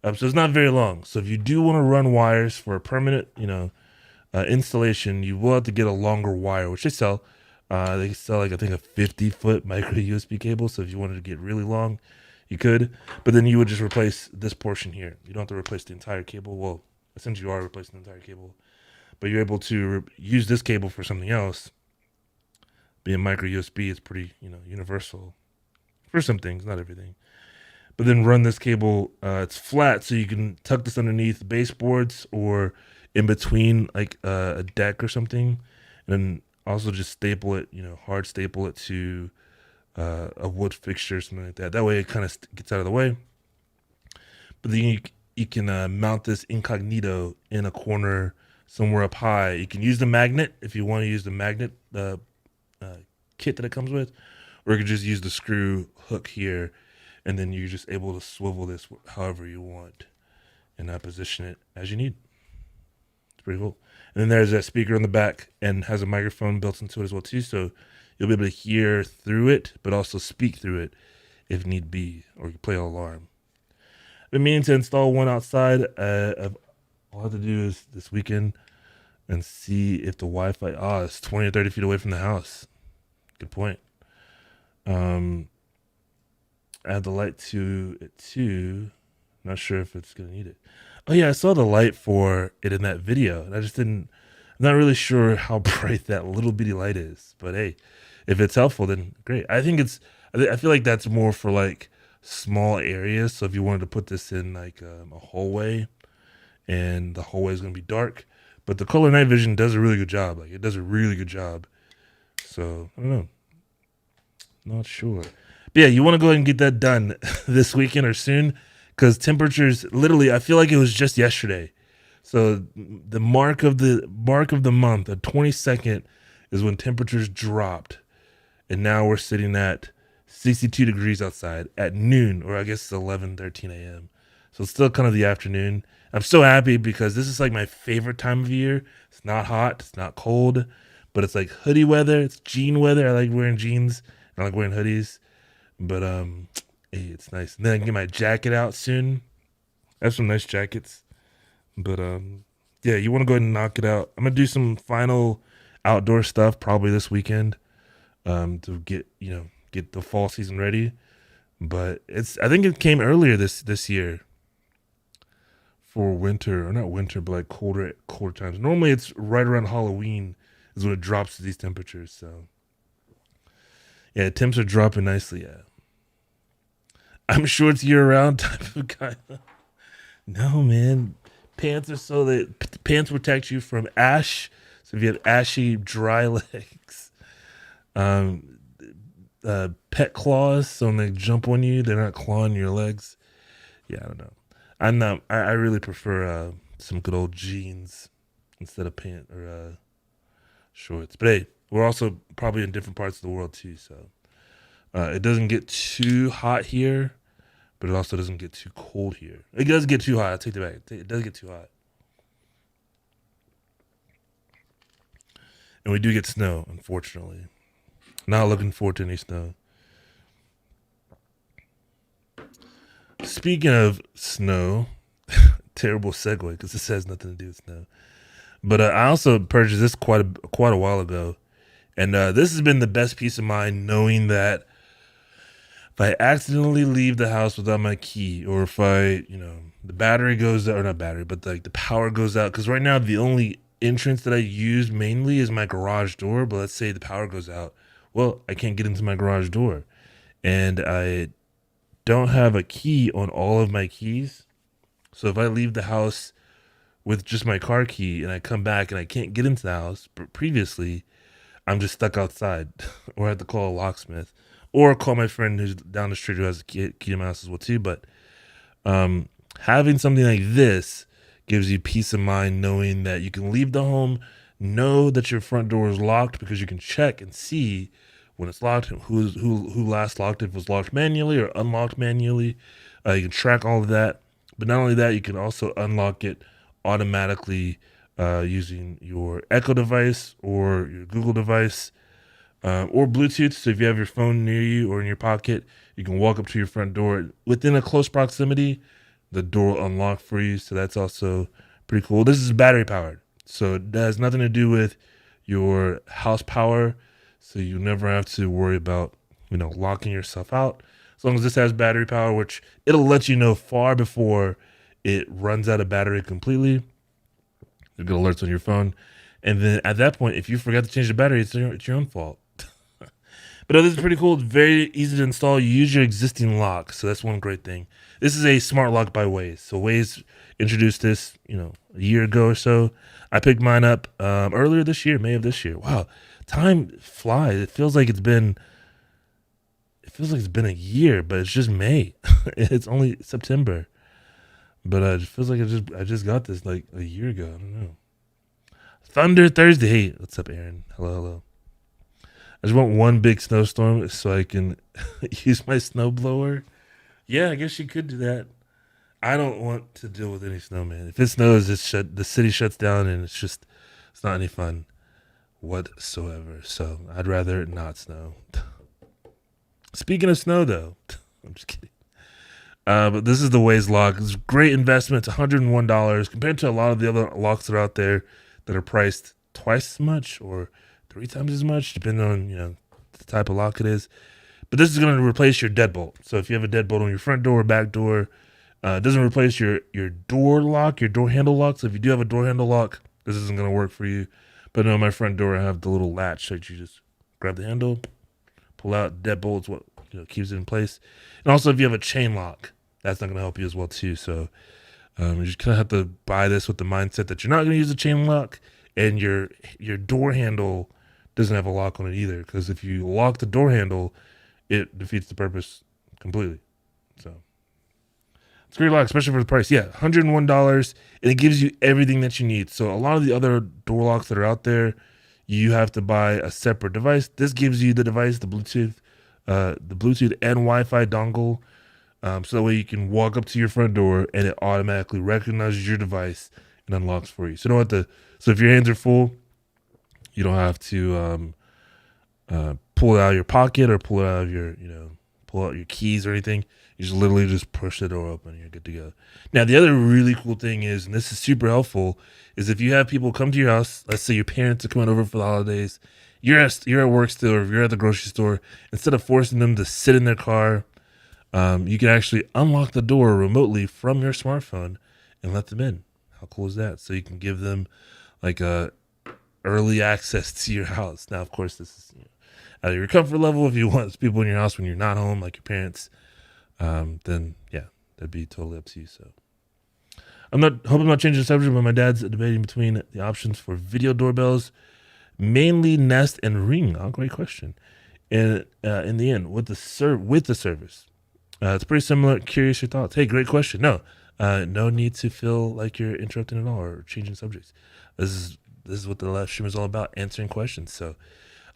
So it's not very long. So if you do want to run wires for a permanent, installation, you will have to get a longer wire, which they sell. They sell like, I think, a 50-foot micro USB cable. So if you wanted to get really long, you could. But then you would just replace this portion here. You don't have to replace the entire cable. Well, essentially you are replacing the entire cable, but you're able to use this cable for something else. Being micro USB, it's pretty, universal for some things, not everything. But then run this cable, it's flat, so you can tuck this underneath baseboards or in between like a deck or something, and then also just staple it, hard staple it to a wood fixture or something like that. That way it kind of gets out of the way. But then you can mount this incognito in a corner somewhere up high. You can use the magnet if you want to use the magnet kit that it comes with, or you can just use the screw hook here, and then you're just able to swivel this however you want and position it as you need. It's pretty cool. And then there's that speaker on the back and has a microphone built into it as well too, so you'll be able to hear through it, but also speak through it if need be, or you can play an alarm. I've been meaning to install one outside. All I have to do is this weekend and see if the Wi-Fi, it's 20 or 30 feet away from the house. Good point. add the light to it too. Not sure if it's gonna need it. Oh yeah, I saw the light for it in that video, and I just didn't. I'm not really sure how bright that little bitty light is, but hey, if it's helpful, then great. I think it's. I feel like that's more for like small areas. So if you wanted to put this in like a hallway, and the hallway is gonna be dark, but the color night vision does a really good job. Like it does a really good job. So I don't know. Not sure. But yeah, you want to go ahead and get that done this weekend or soon, because temperatures literally. I feel like it was just yesterday. So the mark of the month, the 22nd, is when temperatures dropped, and now we're sitting at 62 degrees outside at noon, or I guess it's 11:13 a.m. So it's still kind of the afternoon. I'm so happy because this is like my favorite time of year. It's not hot, it's not cold, but it's like hoodie weather. It's jean weather. I like wearing jeans. I like wearing hoodies, but hey, it's nice. And then I can get my jacket out soon. I have some nice jackets, but yeah, you want to go ahead and knock it out. I'm gonna do some final outdoor stuff probably this weekend, to get the fall season ready. But I think it came earlier this year for winter, or not winter, but like colder times. Normally it's right around Halloween is when it drops to these temperatures. So yeah, temps are dropping nicely. Yeah, I'm sure it's year round type of guy. No, man. Pants protect you from ash. So if you have ashy, dry legs, pet claws, so when they jump on you, they're not clawing your legs. Yeah, I don't know. I really prefer some good old jeans instead of pants or shorts. But hey, we're also probably in different parts of the world too, so it doesn't get too hot here, but it also doesn't get too cold here. It does get too hot. I take that back. It does get too hot. And we do get snow, unfortunately. Not looking forward to any snow. Speaking of snow, terrible segue because this has nothing to do with snow. But I also purchased this quite a while ago, and this has been the best peace of mind knowing that if I accidentally leave the house without my key, or if the battery goes out, or not battery, but like the power goes out, because right now the only entrance that I use mainly is my garage door. But let's say the power goes out, well, I can't get into my garage door, and I don't have a key on all of my keys. So if I leave the house with just my car key and I come back and I can't get into the house, but previously I'm just stuck outside, or I have to call a locksmith, or call my friend who's down the street who has a key to my house as well too. But having something like this gives you peace of mind knowing that you can leave the home, know that your front door is locked, because you can check and see when it's locked, who last locked it, if it was locked manually or unlocked manually. You can track all of that. But not only that, you can also unlock it automatically using your Echo device or your Google device, or Bluetooth. So if you have your phone near you or in your pocket, you can walk up to your front door within a close proximity. The door will unlock for you. So that's also pretty cool. This is battery powered, so it has nothing to do with your house power. So you never have to worry about, locking yourself out. As long as this has battery power, which it'll let you know far before it runs out of battery completely. You'll get alerts on your phone. And then at that point, if you forgot to change the battery, it's your own fault. But this is pretty cool. It's very easy to install. You use your existing lock. So that's one great thing. This is a smart lock by Waze. So Waze introduced this, a year ago or so. I picked mine up earlier this year, May of this year. Wow. Time flies. It feels like it's been a year, but it's just May. It's only September. But it feels like I just got this like a year ago. I don't know. Thunder Thursday. Hey, what's up, Aaron? Hello. I just want one big snowstorm so I can use my snowblower. Yeah, I guess you could do that. I don't want to deal with any snow, man. If it snows, the city shuts down, and it's not any fun whatsoever. So I'd rather it not snow. Speaking of snow, though, I'm just kidding. But this is the Waze lock. It's a great investment. It's $101 compared to a lot of the other locks that are out there that are priced twice as much or 3 times as much, depending on the type of lock it is. But But this is going to replace your deadbolt. So if you have a deadbolt on your front door or back door, it doesn't replace your door lock, your door handle lock. So if you do have a door handle lock, this isn't going to work for you. But no, my front door, I have the little latch that you just grab the handle, pull out. Deadbolt is what keeps it in place. And also, if you have a chain lock, that's not going to help you as well too. So you just kind of have to buy this with the mindset that you're not going to use a chain lock, and your door handle doesn't have a lock on it either. Because if you lock the door handle, it defeats the purpose completely. So it's a great lock, especially for the price. Yeah, $101, and it gives you everything that you need. So a lot of the other door locks that are out there, you have to buy a separate device. This gives you the device, the Bluetooth and Wi-Fi dongle, so that way you can walk up to your front door and it automatically recognizes your device and unlocks for you. So you don't have to. So if your hands are full, you don't have to pull it out of your pocket or pull it out of your pull out your keys or anything. You just literally just push the door open and you're good to go. Now, the other really cool thing is, and this is super helpful, is if you have people come to your house, let's say your parents are coming over for the holidays, you're at work still, or if you're at the grocery store, instead of forcing them to sit in their car, you can actually unlock the door remotely from your smartphone and let them in. How cool is that? So you can give them like early access to your house. Now, of course, this is out of your comfort level. If you want people in your house when you're not home, like your parents, then yeah, that'd be totally up to you. So I'm not changing the subject, but my dad's debating between the options for video doorbells, mainly Nest and Ring. Oh, great question. And in the end, with the service, it's pretty similar. Curious your thoughts. Hey, great question. No need to feel like you're interrupting at all or changing subjects. This is what the live stream is all about, answering questions. So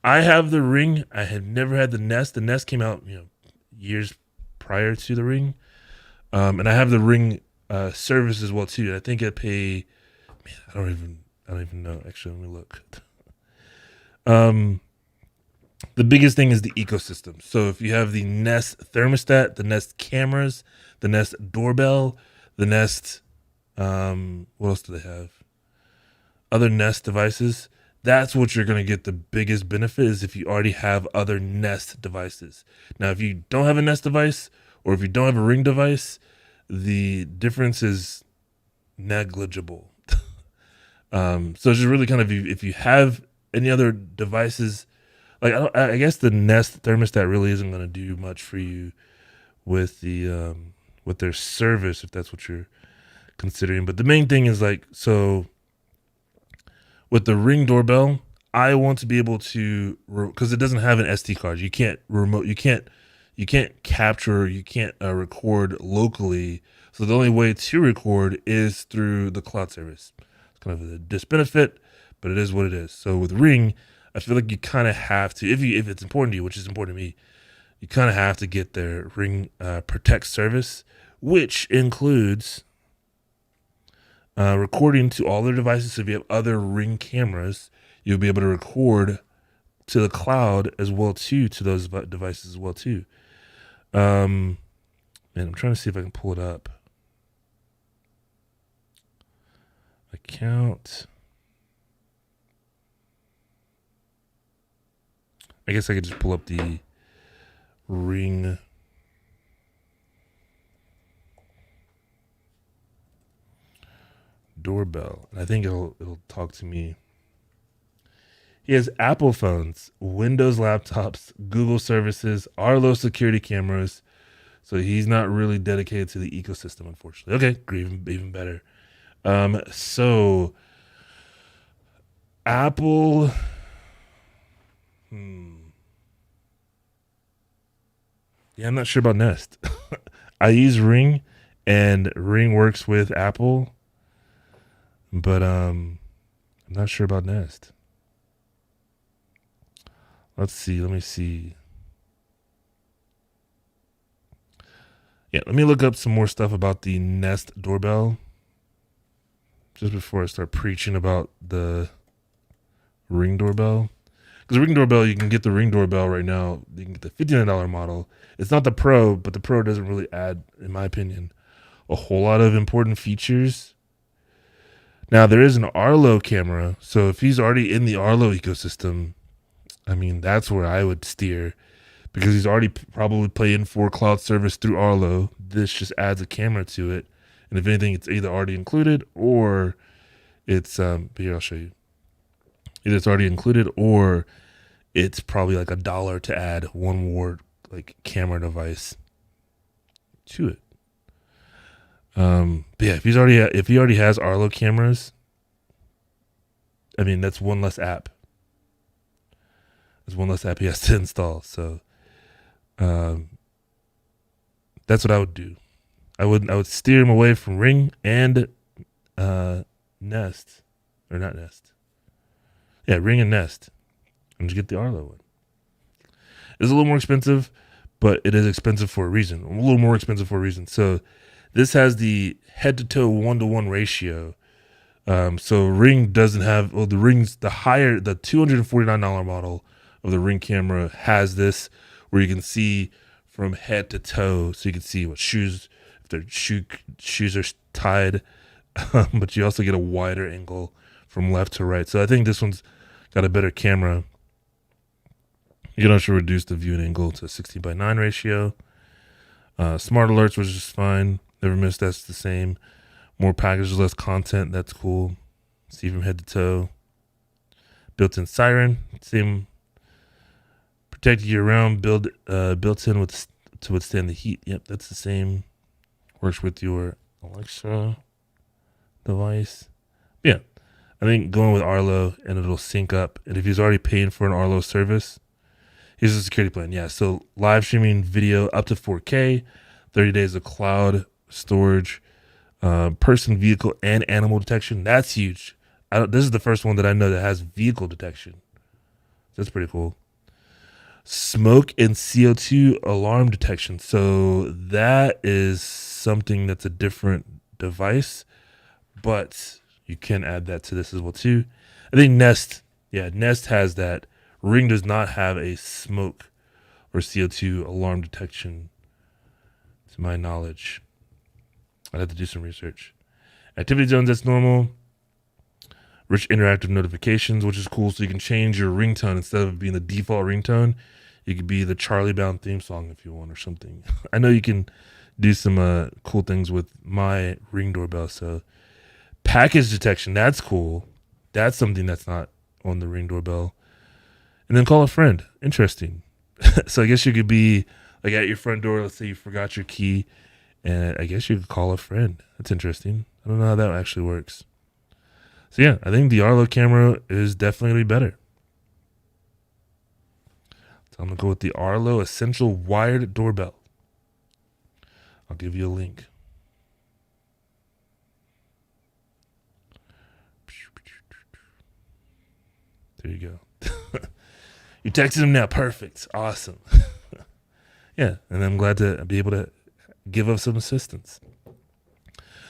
I have the Ring. I had never had the Nest. The Nest came out years prior to the Ring, and I have the Ring service as well too. I think I pay. Man, I don't even know. Actually, let me look. The biggest thing is the ecosystem. So if you have the Nest thermostat, the Nest cameras, the Nest doorbell, the Nest, what else do they have? Other Nest devices. That's what you're going to get the biggest benefit is if you already have other Nest devices. Now, if you don't have a Nest device or if you don't have a Ring device, the difference is negligible. So it's just really kind of if you have any other devices, like I guess the Nest thermostat really isn't going to do much for you with the with their service if that's what you're considering. But the main thing is so with the Ring doorbell, I want to be able to because it doesn't have an SD card. You can't capture, you can't record locally. So the only way to record is through the cloud service. It's kind of a disbenefit, but it is what it is. So with Ring, I feel like you kind of have to, if it's important to you, which is important to me, you kind of have to get their Ring Protect service, which includes recording to all their devices. So if you have other Ring cameras, you'll be able to record to the cloud as well too, to those devices as well too. And I'm trying to see if I can pull it up. Account. I guess I could just pull up the Ring doorbell. And I think it'll talk to me. He has Apple phones, Windows laptops, Google services, Arlo security cameras. So he's not really dedicated to the ecosystem, unfortunately. Okay, even better. So Apple. Yeah, I'm not sure about Nest. I use Ring, and Ring works with Apple, but I'm not sure about Nest. Let's see. Let me see. Yeah, let me look up some more stuff about the Nest doorbell just before I start preaching about the Ring doorbell. Because the Ring doorbell, you can get the Ring doorbell right now. You can get the $59 model. It's not the Pro, but the Pro doesn't really add, in my opinion, a whole lot of important features. Now, there is an Arlo camera. So if he's already in the Arlo ecosystem, I mean, that's where I would steer. because he's already probably paying for cloud service through Arlo. This just adds a camera to it, and if anything, it's either already included or it's here I'll show you. Either it's already included or it's probably like $1 to add one more like camera device to it. But yeah, if he already has Arlo cameras, I mean that's one less app. There's one less app he has to install. So that's what I would do. I would steer him away from Ring and Nest, or not Nest. Yeah, Ring and Nest, and just get the Arlo one. It's a little more expensive, but it is expensive for a reason. A little more expensive for a reason. So this has the head-to-toe 1-to-1 ratio. So Ring doesn't have, well, the $249 model of the Ring camera has this, where you can see from head to toe. So you can see what shoes, if their shoes are tied, but you also get a wider angle from left to right. So I think this one's got a better camera. You can also reduce the viewing angle to a 16:9 ratio. Smart alerts was just fine. Never miss, that's the same. More packages, less content, that's cool. See from head to toe. Built-in siren, same. Protect year round, built-in to withstand the heat. Yep, that's the same. Works with your Alexa device. Yeah, I think going with Arlo and it'll sync up. And if he's already paying for an Arlo service, here's the security plan. Yeah, so live streaming video up to 4K, 30 days of cloud storage, person, vehicle, and animal detection. That's huge. This is the first one that I know that has vehicle detection. That's pretty cool. Smoke and CO2 alarm detection. So that is something that's a different device, but you can add that to this as well too. I think Nest has that. Ring does not have a smoke or CO2 alarm detection, to my knowledge. I'd have to do some research. Activity zones, that's normal. Rich interactive notifications, which is cool. So you can change your ringtone. Instead of being the default ringtone, it could be the Charlie Bound theme song if you want, or something. I know you can do some cool things with my Ring doorbell. So package detection, that's cool. That's something that's not on the Ring doorbell. And then call a friend. Interesting. So I guess you could be like at your front door. Let's say you forgot your key, and I guess you could call a friend. That's interesting. I don't know how that actually works. So yeah, I think the Arlo camera is definitely going to be better. So I'm going to go with the Arlo Essential Wired Doorbell. I'll give you a link. There you go. You texted him now. Perfect. Awesome. Yeah, and I'm glad to be able to give up some assistance.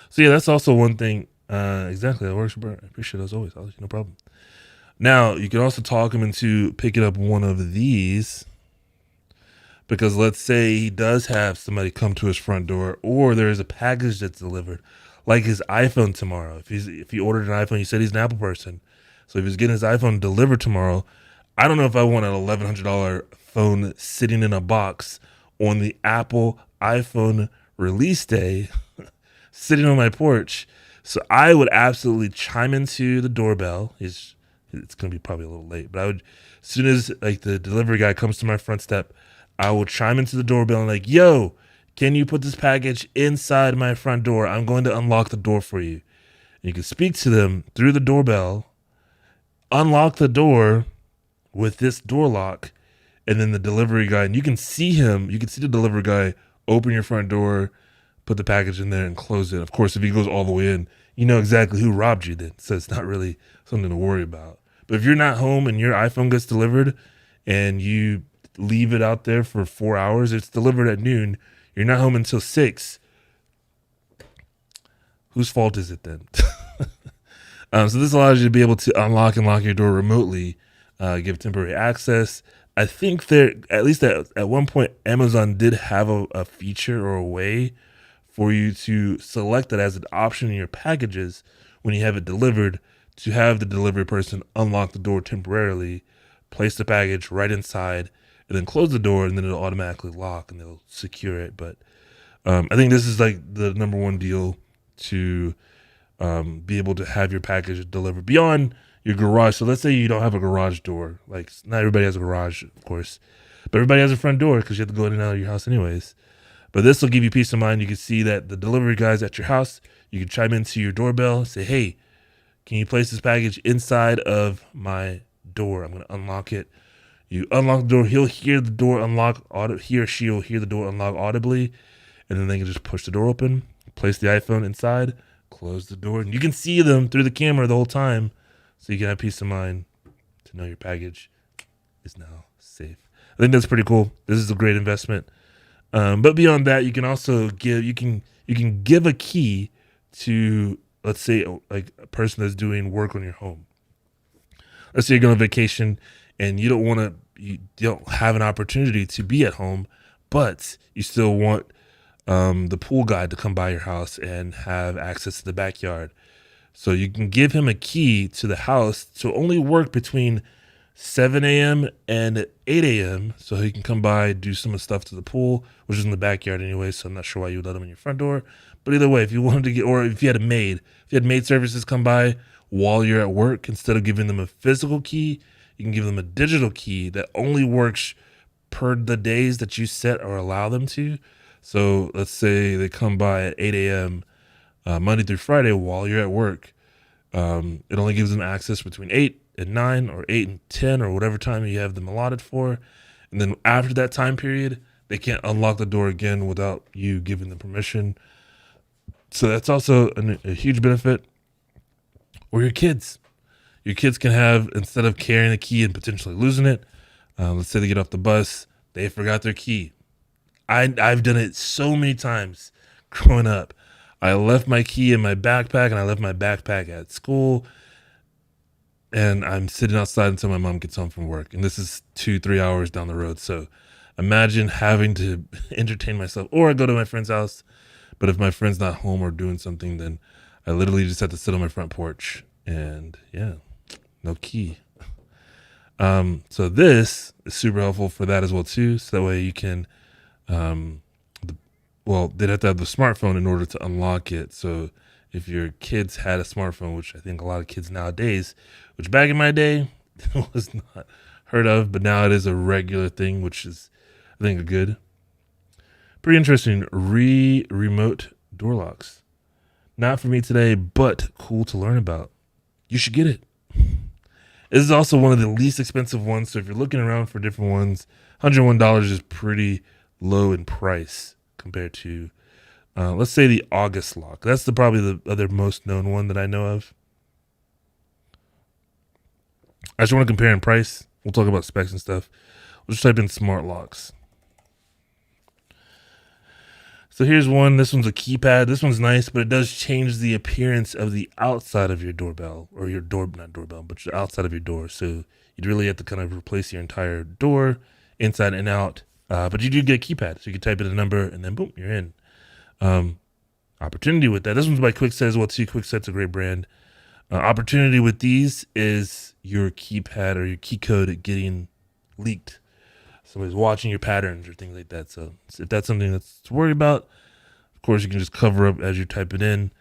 So yeah, that's also one thing. Exactly, that works. I appreciate it as always. No problem. Now, you can also talk him into picking up one of these, because let's say he does have somebody come to his front door, or there is a package that's delivered, like his iPhone tomorrow. If he ordered an iPhone, he said he's an Apple person. So if he's getting his iPhone delivered tomorrow, I don't know if I want an $1,100 phone sitting in a box on the Apple iPhone release day, sitting on my porch. So I would absolutely chime into the doorbell. It's going to be probably a little late, but as soon as like the delivery guy comes to my front step, I will chime into the doorbell and like, yo, can you put this package inside my front door? I'm going to unlock the door for you. And you can speak to them through the doorbell, unlock the door with this door lock, and then the delivery guy, and you can see the delivery guy open your front door, put the package in there, and close it. Of course, if he goes all the way in, you know exactly who robbed you then, so it's not really something to worry about. But if you're not home and your iPhone gets delivered and you leave it out there for 4 hours, it's delivered at noon, you're not home until 6, whose fault is it then? So this allows you to be able to unlock and lock your door remotely, give temporary access. I think at least at one point, Amazon did have a feature or a way for you to select it as an option in your packages when you have it delivered, to have the delivery person unlock the door temporarily, place the package right inside, and then close the door, and then it'll automatically lock and they'll secure it. But I think this is like the number one deal to be able to have your package delivered beyond your garage. So let's say you don't have a garage door. Like, not everybody has a garage, of course, but everybody has a front door because you have to go in and out of your house anyways. But this will give you peace of mind. You can see that the delivery guy's at your house. You can chime into your doorbell, say, hey, can you place this package inside of my door? I'm going to unlock it. You unlock the door. He'll hear the door unlock. He or she will hear the door unlock audibly. And then they can just push the door open, place the iPhone inside, close the door. And you can see them through the camera the whole time. So you can have peace of mind to know your package is now safe. I think that's pretty cool. This is a great investment. But beyond that, you can also give a key to, let's say, like a person that's doing work on your home. Let's say you're going on vacation and you don't have an opportunity to be at home, but you still want the pool guy to come by your house and have access to the backyard. So you can give him a key to the house to only work between 7 a.m. and 8 a.m. so he can come by, do some of the stuff to the pool, which is in the backyard anyway, so I'm not sure why you would let him in your front door. But either way, if you wanted to get, or if you had maid services come by while you're at work, instead of giving them a physical key, you can give them a digital key that only works per the days that you set or allow them to. So let's say they come by at 8 a.m. Monday through Friday while you're at work. It only gives them access between 8 and 9 or 8 and 10 or whatever time you have them allotted for. And then after that time period, they can't unlock the door again without you giving them permission. So that's also a huge benefit. Or your kids. Your kids can have, instead of carrying a key and potentially losing it, let's say they get off the bus, they forgot their key. I've done it so many times growing up. I left my key in my backpack, and I left my backpack at school, and I'm sitting outside until my mom gets home from work. And this is 2-3 hours down the road. So imagine having to entertain myself, or I go to my friend's house. But if my friend's not home or doing something, then I literally just have to sit on my front porch, and yeah, no key. So this is super helpful for that as well too. So that way you can, they'd have to have the smartphone in order to unlock it. So if your kids had a smartphone, which I think a lot of kids nowadays, which back in my day was not heard of, but now it is a regular thing, which is, I think, pretty interesting. Remote door locks. Not for me today, but cool to learn about. You should get it. This is also one of the least expensive ones. So if you're looking around for different ones, $101 is pretty low in price compared to, let's say, the August lock. That's probably the other most known one that I know of. I just want to compare in price. We'll talk about specs and stuff. We'll just type in smart locks. So here's one. This one's a keypad. This one's nice, but it does change the appearance of the outside of your doorbell, or your not doorbell, but the outside of your door. So you'd really have to kind of replace your entire door inside and out. But you do get a keypad. So you can type in a number and then boom, you're in. Opportunity with that. This one's by Kwikset as well too. Kwikset's a great brand. Opportunity with these is your keypad or your key code getting leaked. Somebody's watching your patterns or things like that. So if that's something that's to worry about, of course, you can just cover up as you type it in.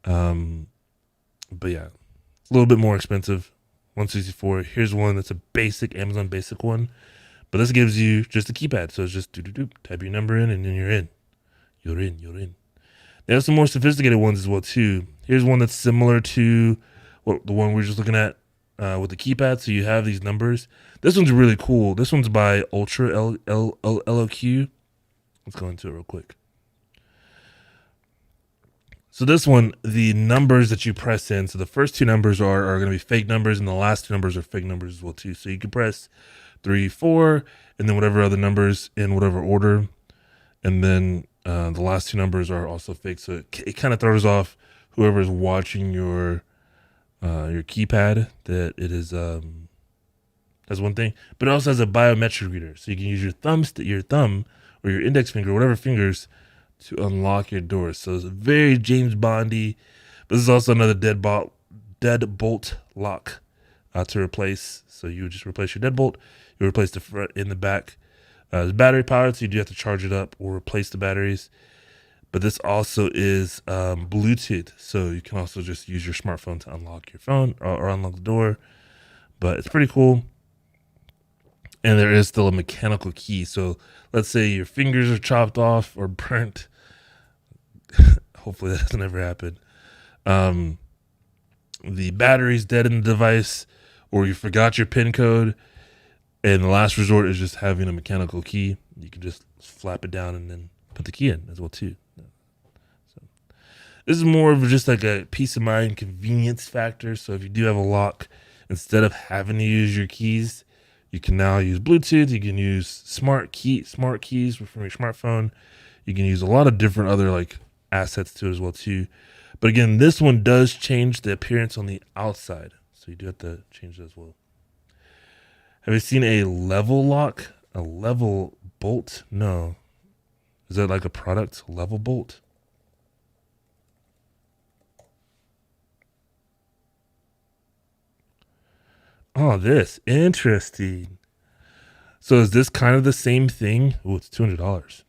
But yeah, it's a little bit more expensive. $164. Here's one that's a basic Amazon basic one, but this gives you just a keypad. So it's just type your number in, and then you're in. You're in. They have some more sophisticated ones as well too. Here's one that's similar to the one we were just looking at with the keypad. So you have these numbers. This one's really cool. This one's by Ultra LOQ. Let's go into it real quick. So this one, the numbers that you press in, so the first two numbers are going to be fake numbers, and the last two numbers are fake numbers as well too. So you can press 3, 4, and then whatever other numbers in whatever order, and then the last two numbers are also fake. So it kind of throws off whoever's watching your keypad that it is that's one thing, but it also has a biometric reader, so you can use your thumb or your index finger, whatever fingers, to unlock your doors. So it's very James Bondy, but this is also another deadbolt lock to replace. So you would just replace your deadbolt, you replace the front and the back, It's battery powered, so you do have to charge it up or replace the batteries. But this also is Bluetooth, so you can also just use your smartphone to unlock your phone or unlock the door. But it's pretty cool. And there is still a mechanical key. So let's say your fingers are chopped off or burnt. Hopefully that doesn't ever happen. The battery's dead in the device, or you forgot your PIN code, and the last resort is just having a mechanical key. You can just flap it down and then put the key in as well too. So this is more of just like a peace of mind convenience factor. So if you do have a lock, instead of having to use your keys, you can now use Bluetooth. You can use smart keys from your smartphone. You can use a lot of different other like assets to it as well too. But again, this one does change the appearance on the outside, so you do have to change that as well. Have you seen a level lock? A level bolt? No. Is that like a product? Level bolt? Oh, this. Interesting. So is this kind of the same thing? Oh, it's $200.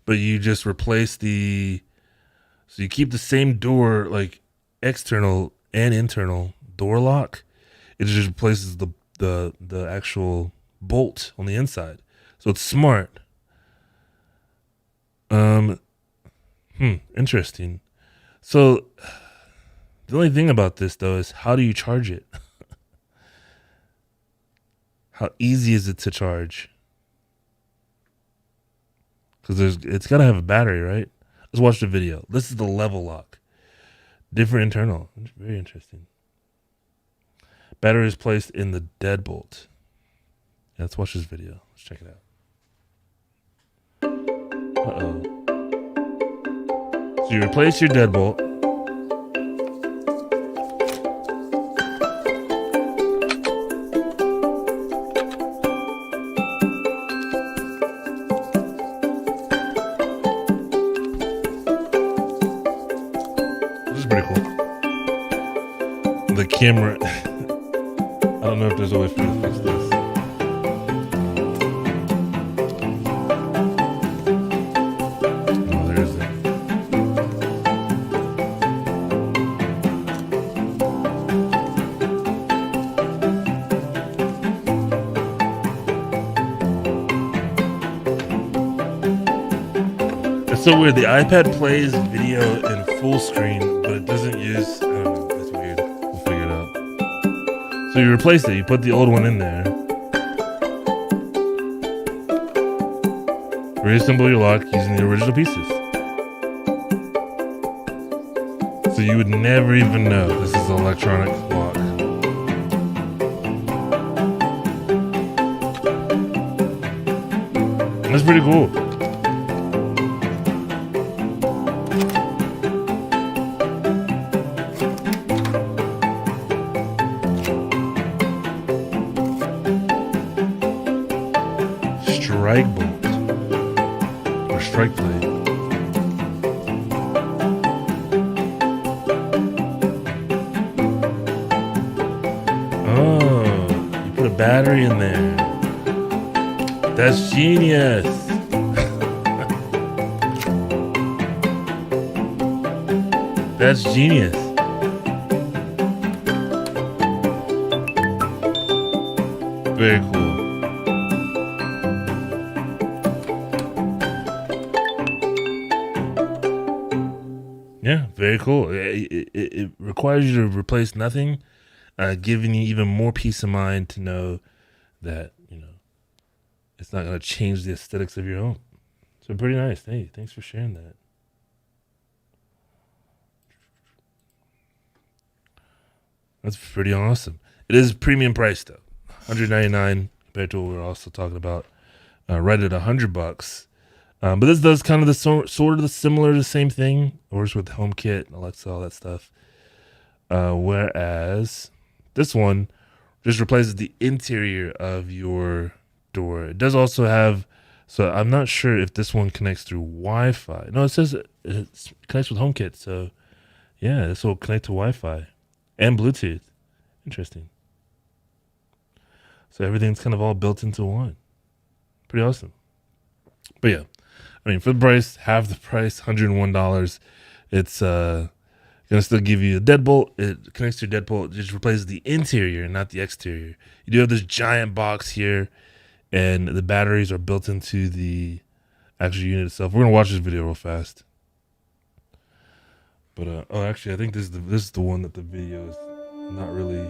But you just replace so you keep the same door, like external and internal door lock. It just replaces the actual bolt on the inside. So it's smart. Interesting. So the only thing about this though is how do you charge it? How easy is it to charge? Because it's got to have a battery, right? Let's watch the video. This is the level lock. Different internal. Very interesting. Battery is placed in the deadbolt. Yeah, let's watch this video. Let's check it out. Uh-oh. So you replace your deadbolt. This is pretty cool. The camera. I don't know if there's a way for me to fix this. Oh, there isn't. It's so weird. The iPad plays video in full screen, but it doesn't use. I don't know. It's weird. We'll figure it out. So you replace it. You put the old one in there. Reassemble your lock using the original pieces. So you would never even know this is an electronic lock. That's pretty cool. Strike bolt or strike blade. Oh, you put a battery in there. That's genius. That's genius. Very cool. Yeah, very cool. It requires you to replace nothing, giving you even more peace of mind to know that, it's not going to change the aesthetics of your home. So pretty nice. Hey, thanks for sharing that. That's pretty awesome. It is premium price though, $199 compared to what we were also talking about, right at $100. But this does kind of the sort of the similar, the same thing. Works with HomeKit, Alexa, all that stuff. Whereas this one just replaces the interior of your door. It does also have, so I'm not sure if this one connects through Wi-Fi. No, it says it connects with HomeKit. So yeah, this will connect to Wi-Fi and Bluetooth. Interesting. So everything's kind of all built into one. Pretty awesome. But yeah, I mean, for the price, half the price, $101. It's gonna still give you a deadbolt. It connects to your deadbolt. It just replaces the interior, not the exterior. You do have this giant box here, and the batteries are built into the actual unit itself. We're gonna watch this video real fast. But actually, I think this is the one that the video is not really.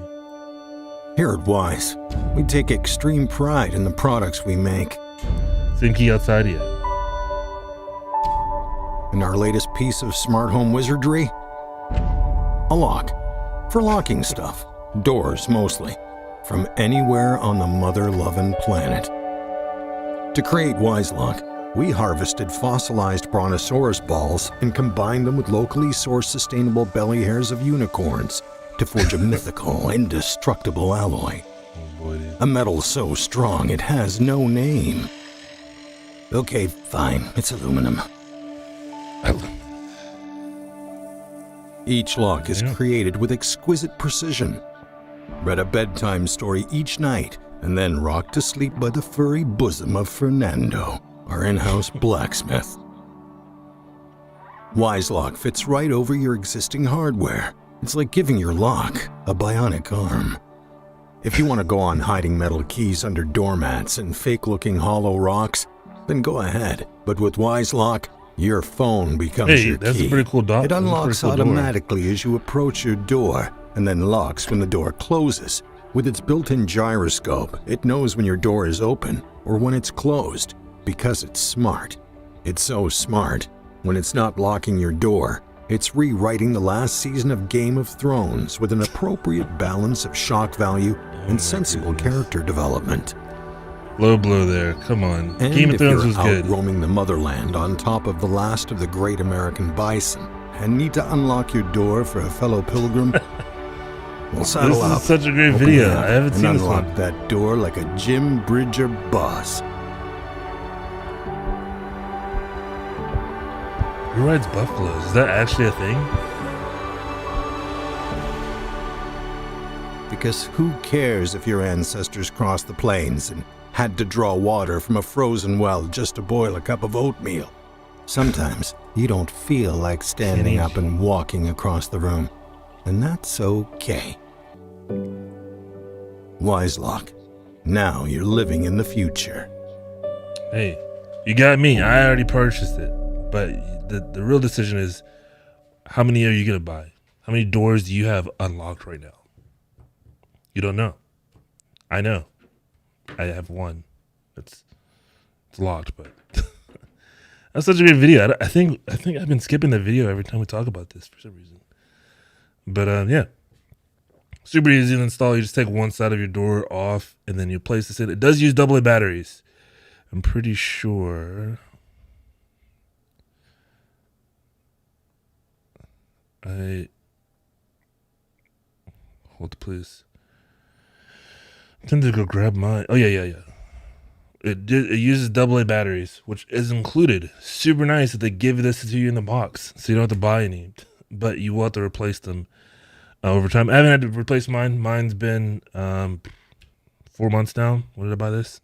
Here at Wise, we take extreme pride in the products we make. Same key outside yet. And our latest piece of smart home wizardry? A lock. For locking stuff. Doors, mostly. From anywhere on the mother-loving planet. To create Wise Lock, we harvested fossilized brontosaurus balls and combined them with locally sourced sustainable belly hairs of unicorns to forge a mythical, indestructible alloy. Oh boy, dude. A metal so strong it has no name. Okay, fine, it's aluminum. Each lock is created with exquisite precision. Read a bedtime story each night and then rocked to sleep by the furry bosom of Fernando, our in-house blacksmith. Wise Lock fits right over your existing hardware. It's like giving your lock a bionic arm. If you want to go on hiding metal keys under doormats and fake-looking hollow rocks, then go ahead. But with Wise Lock, your phone becomes your that's key. a pretty cool dot. It unlocks automatically as you approach your door and then locks when the door closes. With its built-in gyroscope, it knows when your door is open or when it's closed because it's smart. It's so smart, when it's not locking your door, it's rewriting the last season of Game of Thrones with an appropriate balance of shock value and sensible character development. Low blow there. Come on. And Game of if Thrones you're was out good. roaming the motherland on top of the last of the great American bison and need to unlock your door for a fellow pilgrim, well, saddle up. This is such a great open video. it up, I haven't and seen this unlock one. that door like a Jim Bridger boss. Who rides buffaloes? Is that actually a thing? Because who cares if your ancestors crossed the plains and had to draw water from a frozen well just to boil a cup of oatmeal? Sometimes you don't feel like standing up and walking across the room, and that's okay. Wise Lock. Now you're living in the future. Hey, you got me. I already purchased it. But the real decision is, how many are you going to buy? How many doors do you have unlocked right now? You don't know. I know. I have one. It's locked, but that's such a great video. I think I've been skipping the video every time we talk about this for some reason. But yeah, super easy to install. You just take one side of your door off, and then you place this in. It does use AA batteries. I'm pretty sure. Hold please. I'm tempted to go grab mine. Oh yeah. It uses AA batteries, which is included. Super nice that they give this to you in the box, so you don't have to buy any. But you will have to replace them over time. I haven't had to replace mine. Mine's been 4 months now. When did I buy this?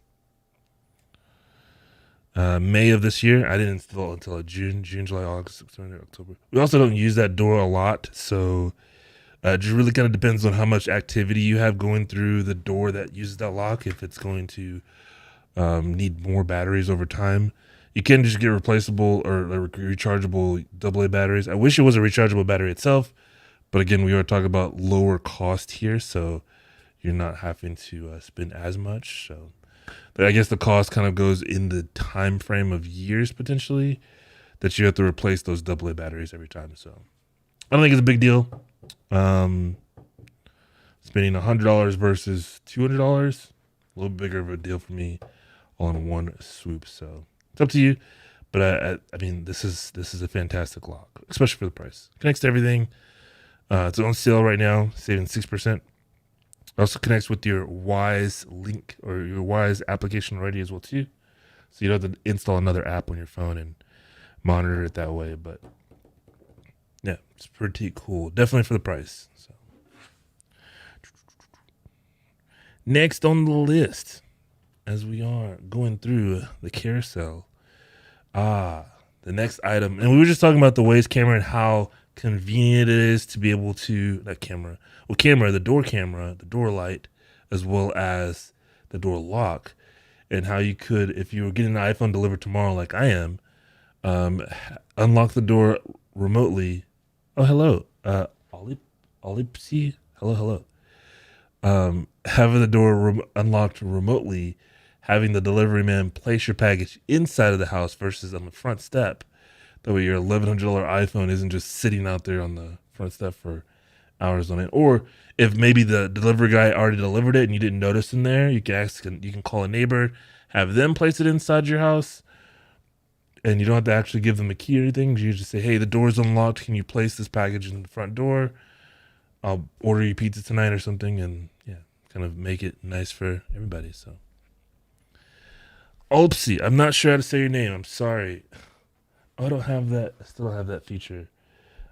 May of this year. I didn't install it until June, July, August, September, October. We also don't use that door a lot, so it just really kind of depends on how much activity you have going through the door that uses that lock. If it's going to need more batteries over time, you can just get replaceable or rechargeable AA batteries. I wish it was a rechargeable battery itself, but again, we are talking about lower cost here, so you're not having to spend as much. So. But I guess the cost kind of goes in the time frame of years potentially that you have to replace those AA batteries every time. So I don't think it's a big deal. Spending $100 versus $200, a little bigger of a deal for me all in one swoop. So it's up to you. But I mean, this is a fantastic lock, especially for the price. Connects to everything. It's on sale right now, saving 6%. Also connects with your Wise link or your Wise application already as well too. So you don't have to install another app on your phone and monitor it that way. But yeah, it's pretty cool. Definitely for the price. So Next on the list, as we are going through the carousel, the next item, and we were just talking about the Waze camera and how convenient it is to be able to the door camera, the door light, as well as the door lock, and how you could, if you were getting an iPhone delivered tomorrow, like I am, unlock the door remotely. Oh, hello, Olipsy. Hello. Having the door unlocked remotely, having the delivery man place your package inside of the house versus on the front step. That way your $1,100 iPhone isn't just sitting out there on the front step for hours on end. Or if maybe the delivery guy already delivered it and you didn't notice in there, you can call a neighbor, have them place it inside your house, and you don't have to actually give them a key or anything. You just say, hey, the door's unlocked. Can you place this package in the front door? I'll order you pizza tonight or something, and kind of make it nice for everybody. So, Olpsy, I'm not sure how to say your name. I'm sorry. Oh, I don't have that. I still don't have that feature.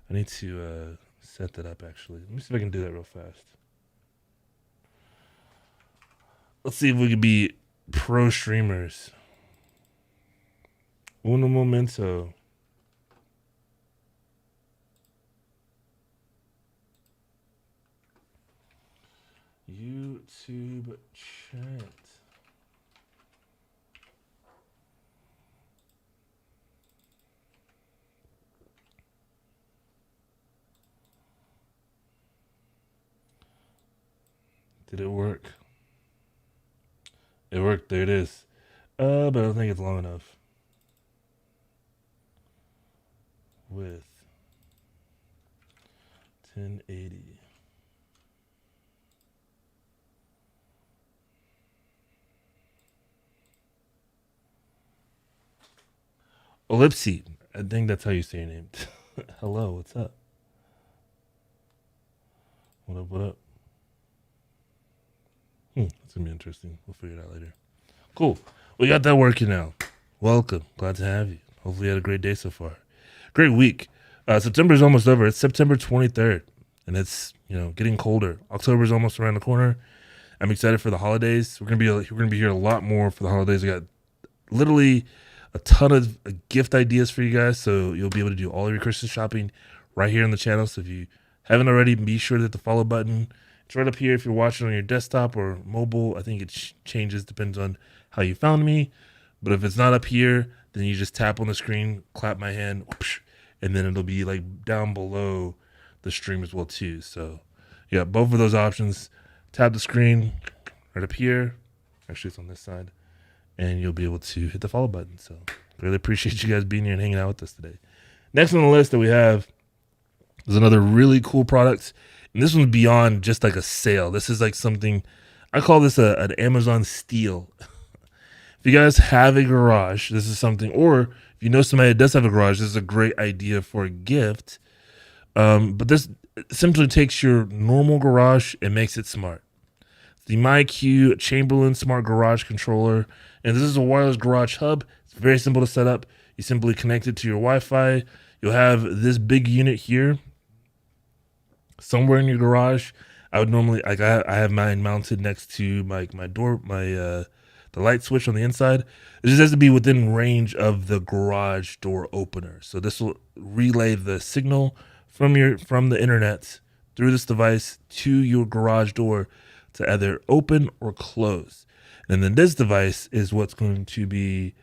I need to set that up, actually. Let me see if I can do that real fast. Let's see if we can be pro streamers. Uno momento. YouTube chat. Did it work? It worked. There it is. But I don't think it's long enough. With 1080. Ellipsy. I think that's how you say your name. Hello, what's up? What up? That's going to be interesting. We'll figure it out later. Cool. We got that working now. Welcome. Glad to have you. Hopefully you had a great day so far. Great week. September's almost over. It's September 23rd, and it's, getting colder. October's almost around the corner. I'm excited for the holidays. We're gonna be here a lot more for the holidays. I got literally a ton of gift ideas for you guys, so you'll be able to do all of your Christmas shopping right here on the channel. So if you haven't already, be sure to hit the follow button. It's right up here if you're watching on your desktop or mobile. I think it changes, depends on how you found me. But if it's not up here, then you just tap on the screen, clap my hand, whoosh, and then it'll be like down below the stream as well too. So yeah, both of those options. Tap the screen right up here. Actually, it's on this side. And you'll be able to hit the follow button. So really appreciate you guys being here and hanging out with us today. Next on the list that we have is another really cool product. And this one's beyond just like a sale. This is like something, I call this an Amazon steal. If you guys have a garage, this is something, or if you know somebody that does have a garage, this is a great idea for a gift. But this simply takes your normal garage and makes it smart. It's the MyQ Chamberlain Smart Garage Controller. And this is a wireless garage hub. It's very simple to set up. You simply connect it to your Wi-Fi. You'll have this big unit here somewhere in your garage. I would normally, I have mine mounted next to my door, the light switch on the inside. It just has to be within range of the garage door opener. So this will relay the signal from the internet through this device to your garage door to either open or close. And then this device is what's going to be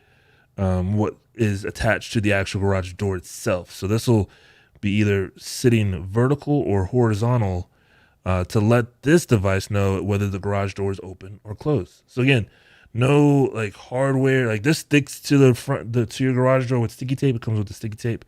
what is attached to the actual garage door itself. So this will be either sitting vertical or horizontal to let this device know whether the garage door is open or closed. So again, no like hardware, like this sticks to the front, to your garage door with sticky tape. It comes with the sticky tape.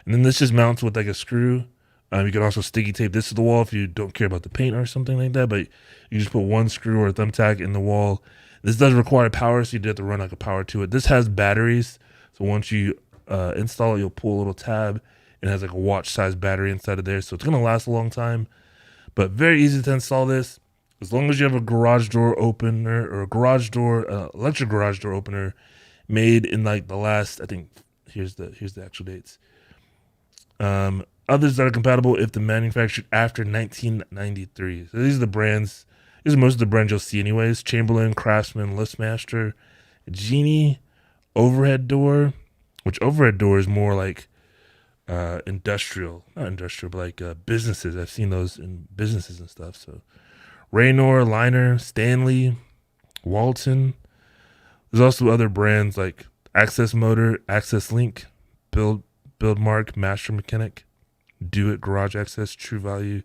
And then this just mounts with like a screw. You can also sticky tape this to the wall if you don't care about the paint or something like that. But you just put one screw or a thumbtack in the wall. This does require power, so you do have to run like a power to it. This has batteries. So once you install it, you'll pull a little tab. It has like a watch-sized battery inside of there. So it's going to last a long time. But very easy to install this. As long as you have a garage door opener or a garage door, electric garage door opener made in like the last, I think, here's the actual dates. Others that are compatible if the manufactured after 1993. So these are the brands. These are most of the brands you'll see anyways. Chamberlain, Craftsman, LiftMaster, Genie, overhead door, which overhead door is more like industrial, not industrial, but like businesses. I've seen those in businesses and stuff. So Raynor, Liner, Stanley, Walton. There's also other brands like Access Motor, Access Link, Buildmark, Master Mechanic, Do It, Garage Access, True Value,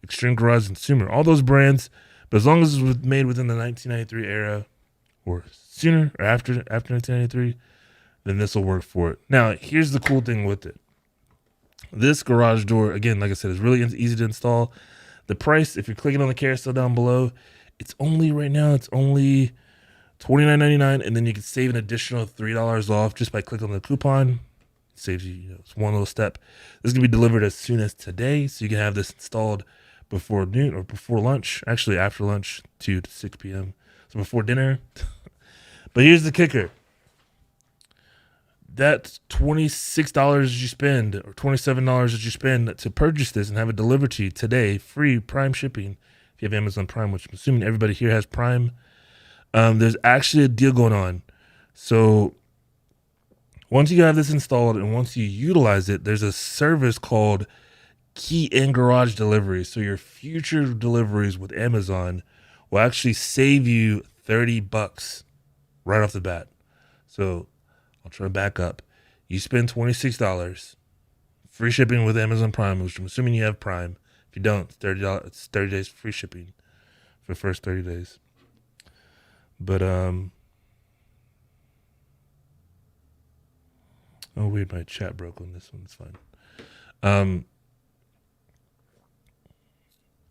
Extreme Garage Consumer. All those brands, but as long as it was made within the 1993 era or sooner or after 1993, then this will work for it. Now, here's the cool thing with it. This garage door, again, like I said, is really easy to install. The price, if you're clicking on the carousel down below, it's only right now, it's only $29.99, and then you can save an additional $3 off just by clicking on the coupon. It saves you, it's one little step. This is going to be delivered as soon as today, so you can have this installed before noon or before lunch, actually after lunch, 2 to 6 p.m. So before dinner. But here's the kicker. That $26 that you spend or $27 that you spend to purchase this and have it delivered to you today, free Prime shipping, if you have Amazon Prime, which I'm assuming everybody here has Prime, there's actually a deal going on. So once you have this installed and once you utilize it, there's a service called Key in Garage Delivery. So your future deliveries with Amazon will actually save you $30 right off the bat. So I'll try to back up. You spend $26, free shipping with Amazon Prime, which I'm assuming you have Prime. If you don't, it's $30. It's 30 days free shipping for the first 30 days. But oh weird, my chat broke on this one. It's fine.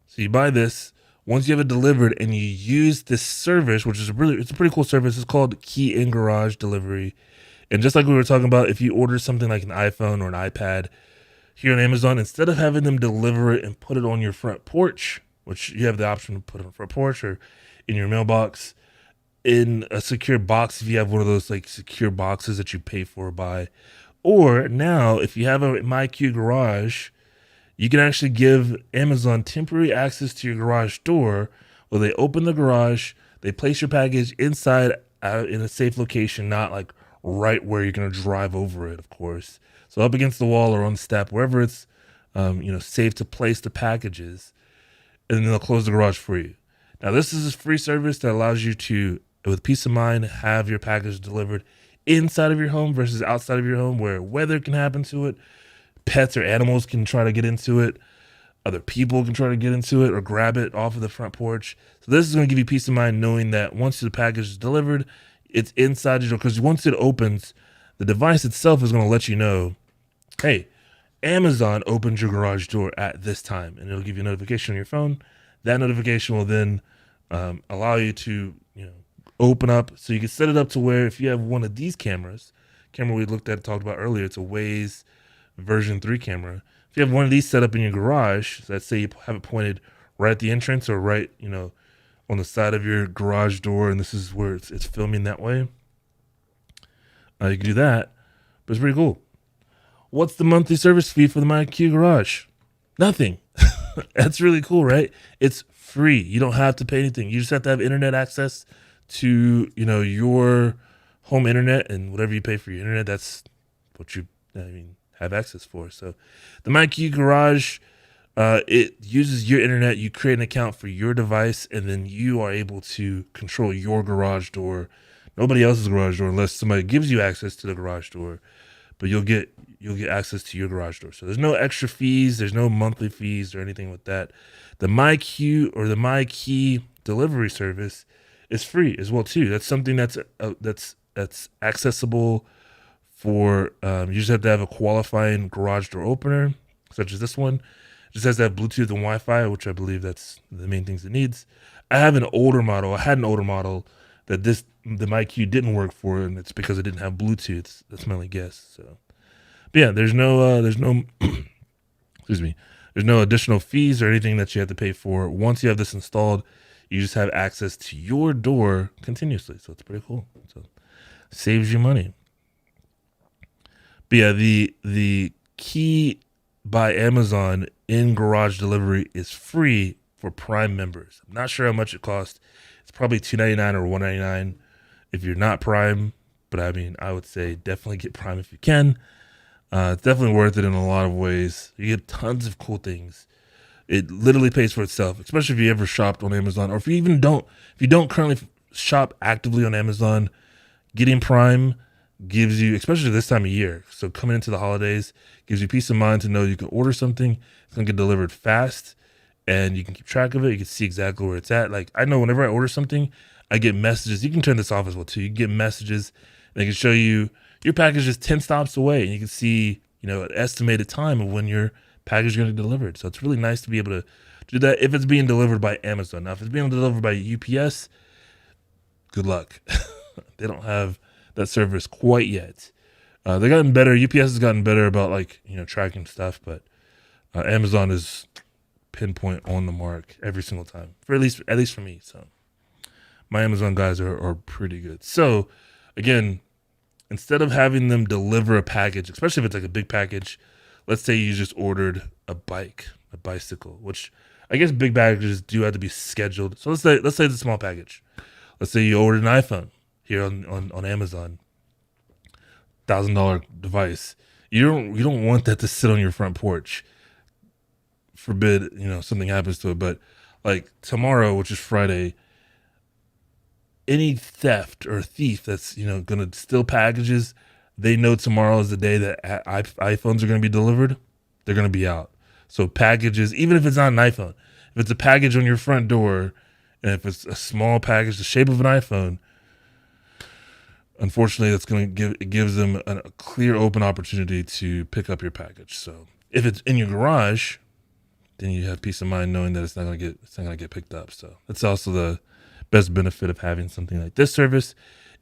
So you buy this. Once you have it delivered and you use this service, which is it's a pretty cool service. It's called Key in Garage Delivery. And just like we were talking about, if you order something like an iPhone or an iPad here on Amazon, instead of having them deliver it and put it on your front porch, which you have the option to put it on the front porch or in your mailbox, in a secure box, if you have one of those like secure boxes that you pay for or buy, or now if you have a MyQ Garage, you can actually give Amazon temporary access to your garage door where they open the garage, they place your package inside in a safe location, not like right where you're going to drive over it, of course. So up against the wall or on the step, wherever it's safe to place the packages, and then they'll close the garage for you. Now, this is a free service that allows you to, with peace of mind, have your package delivered inside of your home versus outside of your home where weather can happen to it, pets or animals can try to get into it, other people can try to get into it or grab it off of the front porch. So this is going to give you peace of mind knowing that once the package is delivered, it's inside your door, because once it opens, the device itself is going to let you know, hey, Amazon opened your garage door at this time, and it'll give you a notification on your phone. That notification will then allow you to, open up. So you can set it up to where if you have one of these camera we looked at, talked about earlier, it's a Waze version 3 camera. If you have one of these set up in your garage, so let's say you have it pointed right at the entrance or right, on the side of your garage door, and this is where it's filming that way. You can do that, but it's pretty cool. What's the monthly service fee for the MyQ Garage? Nothing. That's really cool, right? It's free. You don't have to pay anything. You just have to have internet access to, your home internet, and whatever you pay for your internet, that's what you have access for. So the MyQ Garage, it uses your internet. You create an account for your device, and then you are able to control your garage door. Nobody else's garage door unless somebody gives you access to the garage door, but you'll get access to your garage door. So there's no extra fees, there's no monthly fees or anything with that. The MyQ or the MyKey delivery service is free as well too. That's something that's accessible for you just have to have a qualifying garage door opener, such as this one. It just has to have Bluetooth and Wi-Fi, which I believe that's the main things it needs. I had an older model that the MyQ didn't work for, and it's because it didn't have Bluetooth. That's my only guess. So, but yeah, there's no excuse me, there's no additional fees or anything that you have to pay for. Once you have this installed, you just have access to your door continuously. So it's pretty cool. So saves you money. But yeah, the Key by Amazon in garage delivery is free for Prime members. I'm not sure how much it costs. It's probably $2.99 or $1.99 if you're not Prime. But I mean, I would say definitely get Prime if you can. It's definitely worth it in a lot of ways. You get tons of cool things. It literally pays for itself, especially if you ever shopped on Amazon, or if you don't currently shop actively on Amazon. Getting Prime gives you, especially this time of year, so coming into the holidays, gives you peace of mind to know you can order something, it's gonna get delivered fast, and you can keep track of it. You can see exactly where it's at. Like, I know whenever I order something, I get messages. You can turn this off as well too. You can get messages, and they can show you your package is 10 stops away, and you can see, an estimated time of when your package is going to be delivered. So it's really nice to be able to do that if it's being delivered by Amazon. Now, if it's being delivered by UPS, good luck. They don't have that service quite yet. They've gotten better. UPS has gotten better about tracking stuff, but Amazon is pinpoint on the mark every single time, for at least for me. So my Amazon guys are pretty good. So again, instead of having them deliver a package, especially if it's like a big package, let's say you just ordered a bicycle, which I guess big packages do have to be scheduled. So let's say it's a small package. Let's say you ordered an iPhone here on Amazon, $1,000 device. You don't want that to sit on your front porch. Forbid, something happens to it. But like tomorrow, which is Friday, any theft or thief that's going to steal packages, they know tomorrow is the day that iPhones are going to be delivered. They're going to be out. So packages, even if it's not an iPhone, if it's a package on your front door, and if it's a small package the shape of an iPhone, unfortunately, it gives them a clear, open opportunity to pick up your package. So if it's in your garage, then you have peace of mind knowing that it's not going to get picked up. So that's also the best benefit of having something like this service.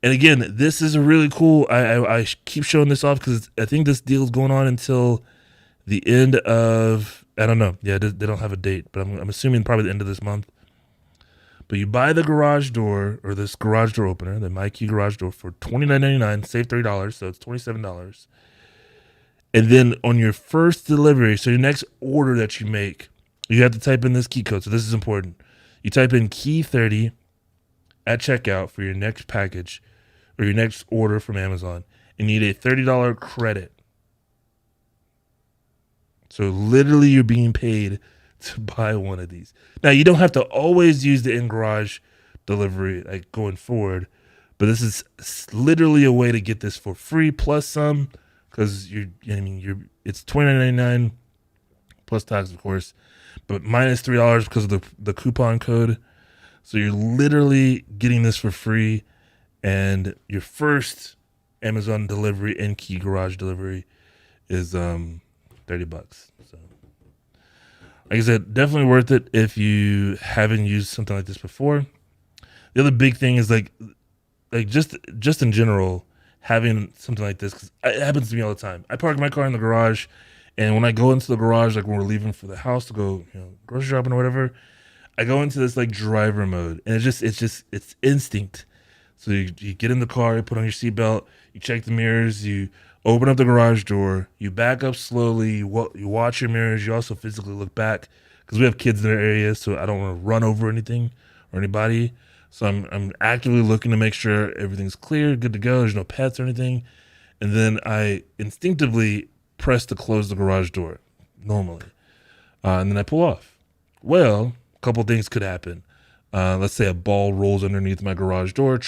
And again, this is a really cool. I keep showing this off because I think this deal is going on until the end of, I don't know. Yeah, they don't have a date, but I'm assuming probably the end of this month. But you buy the garage door, or this garage door opener, the MyKey garage door, for $29.99, save $30, so it's $27. And then on your first delivery, so your next order that you make, you have to type in this key code. So this is important. You type in key 30 at checkout for your next package or your next order from Amazon, and you need a $30 credit. So literally you're being paid to buy one of these. Now, you don't have to always use the in-garage delivery like going forward, but this is literally a way to get this for free plus some, because it's $29.99 plus tax, of course, but minus $3 because of the coupon code. So you're literally getting this for free, and your first Amazon delivery and key garage delivery is $30. So like I said, definitely worth it if you haven't used something like this before. The other big thing is like just in general, having something like this, because it happens to me all the time. I park my car in the garage, and when I go into the garage, like when we're leaving for the house to go, grocery shopping or whatever, I go into this like driver mode, and it's instinct. So you get in the car, you put on your seatbelt, you check the mirrors, you open up the garage door, you back up slowly, you watch your mirrors, you also physically look back, because we have kids in our area, so I don't want to run over anything or anybody. So I'm actively looking to make sure everything's clear, good to go, there's no pets or anything. And then I instinctively press to close the garage door, normally. And then I pull off. Well, a couple things could happen. Let's say a ball rolls underneath my garage door,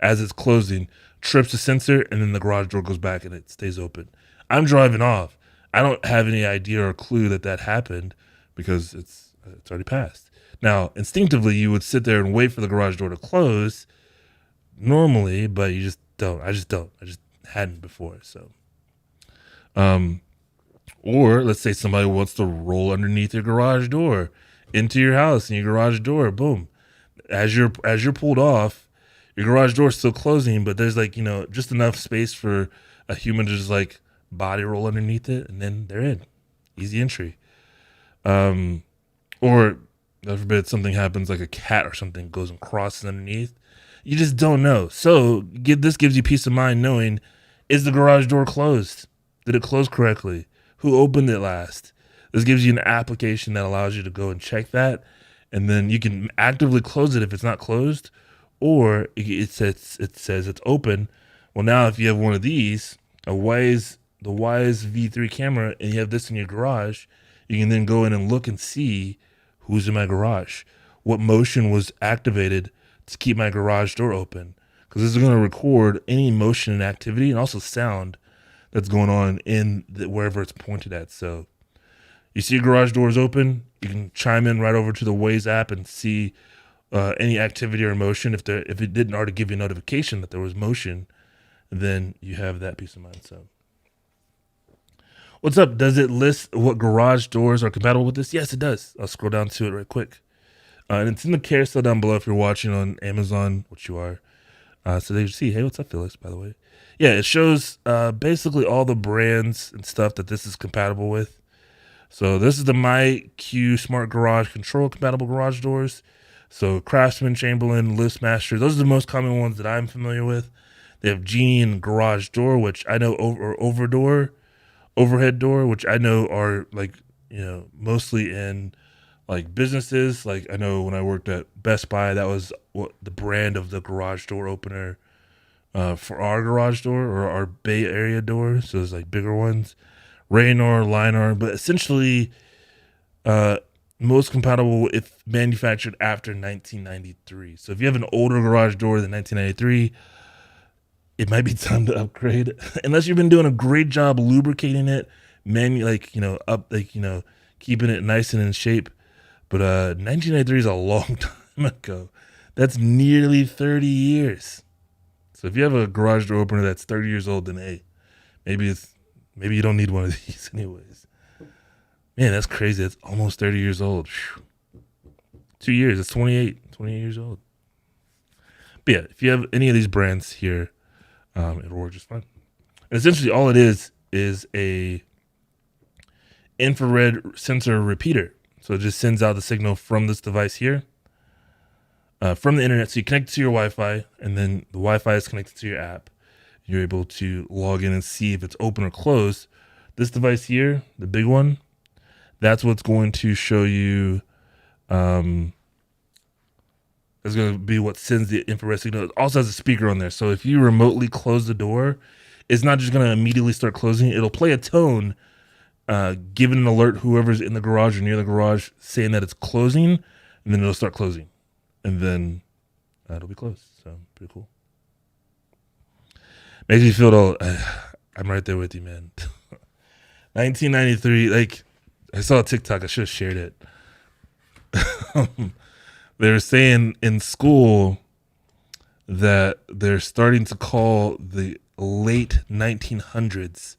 as it's closing, trips the sensor, and then the garage door goes back and it stays open. I'm driving off. I don't have any idea or clue that happened because it's already passed. Now, instinctively, you would sit there and wait for the garage door to close normally, but you just don't. I just don't. I just hadn't before. So, or let's say somebody wants to roll underneath your garage door into your house, and your garage door, boom. As you're pulled off, your garage door is still closing, but there's just enough space for a human to just body roll underneath it, and then they're in. Easy entry. Or God forbid something happens, like a cat or something goes and crosses underneath. You just don't know. So this gives you peace of mind knowing, is the garage door closed? Did it close correctly? Who opened it last? This gives you an application that allows you to go and check that. and then you can actively close it if it's not closed, or it says it's open. Well, now if you have one of these, the Wyze V3 camera, and you have this in your garage, you can then go in and look and see who's in my garage, what motion was activated to keep my garage door open, because this is going to record any motion and activity and also sound that's going on in wherever it's pointed at. So you see your garage doors open, you can chime in right over to the Waze app and see any activity or motion. If it didn't already give you a notification that there was motion, then you have that peace of mind. So what's up? Does it list what garage doors are compatible with this? Yes, it does. I'll scroll down to it right quick. And it's in the carousel down below if you're watching on Amazon, which you are. So they see, hey, what's up, Phyllis, by the way? Yeah, it shows basically all the brands and stuff that this is compatible with. So this is the MyQ Smart Garage Control compatible garage doors. So Craftsman, Chamberlain, LiftMaster, those are the most common ones that I'm familiar with. They have Genie and Garage Door, which I know, or Overhead Door, which I know are like, mostly in like businesses. Like I know when I worked at Best Buy, that was what the brand of the garage door opener for our garage door or our Bay Area door. So there's like bigger ones, Raynor, Linor, but essentially most compatible if manufactured after 1993. So if you have an older garage door than 1993, it might be time to upgrade, unless you've been doing a great job lubricating it, keeping it nice and in shape. But 1993 is a long time ago. That's nearly 30 years. So if you have a garage door opener that's 30 years old, then hey, maybe you don't need one of these anyways. Man, that's crazy. That's almost 30 years old. 2 years. It's 28 years old. But yeah, if you have any of these brands here, it'll work just fine. And essentially all it is a infrared sensor repeater. So it just sends out the signal from this device here, from the internet. So you connect it to your Wi-Fi, and then the Wi-Fi is connected to your app. You're able to log in and see if it's open or closed. This device here, the big one, that's what's going to show you. It's going to be what sends the infrared signal. It also has a speaker on there. So if you remotely close the door, it's not just going to immediately start closing. It'll play a tone, giving an alert whoever's in the garage or near the garage, saying that it's closing, and then it'll start closing. And then it'll be closed. So pretty cool. Makes me feel I'm right there with you, man. 1993, like I saw a TikTok. I should have shared it. They were saying in school that they're starting to call the late 1900s,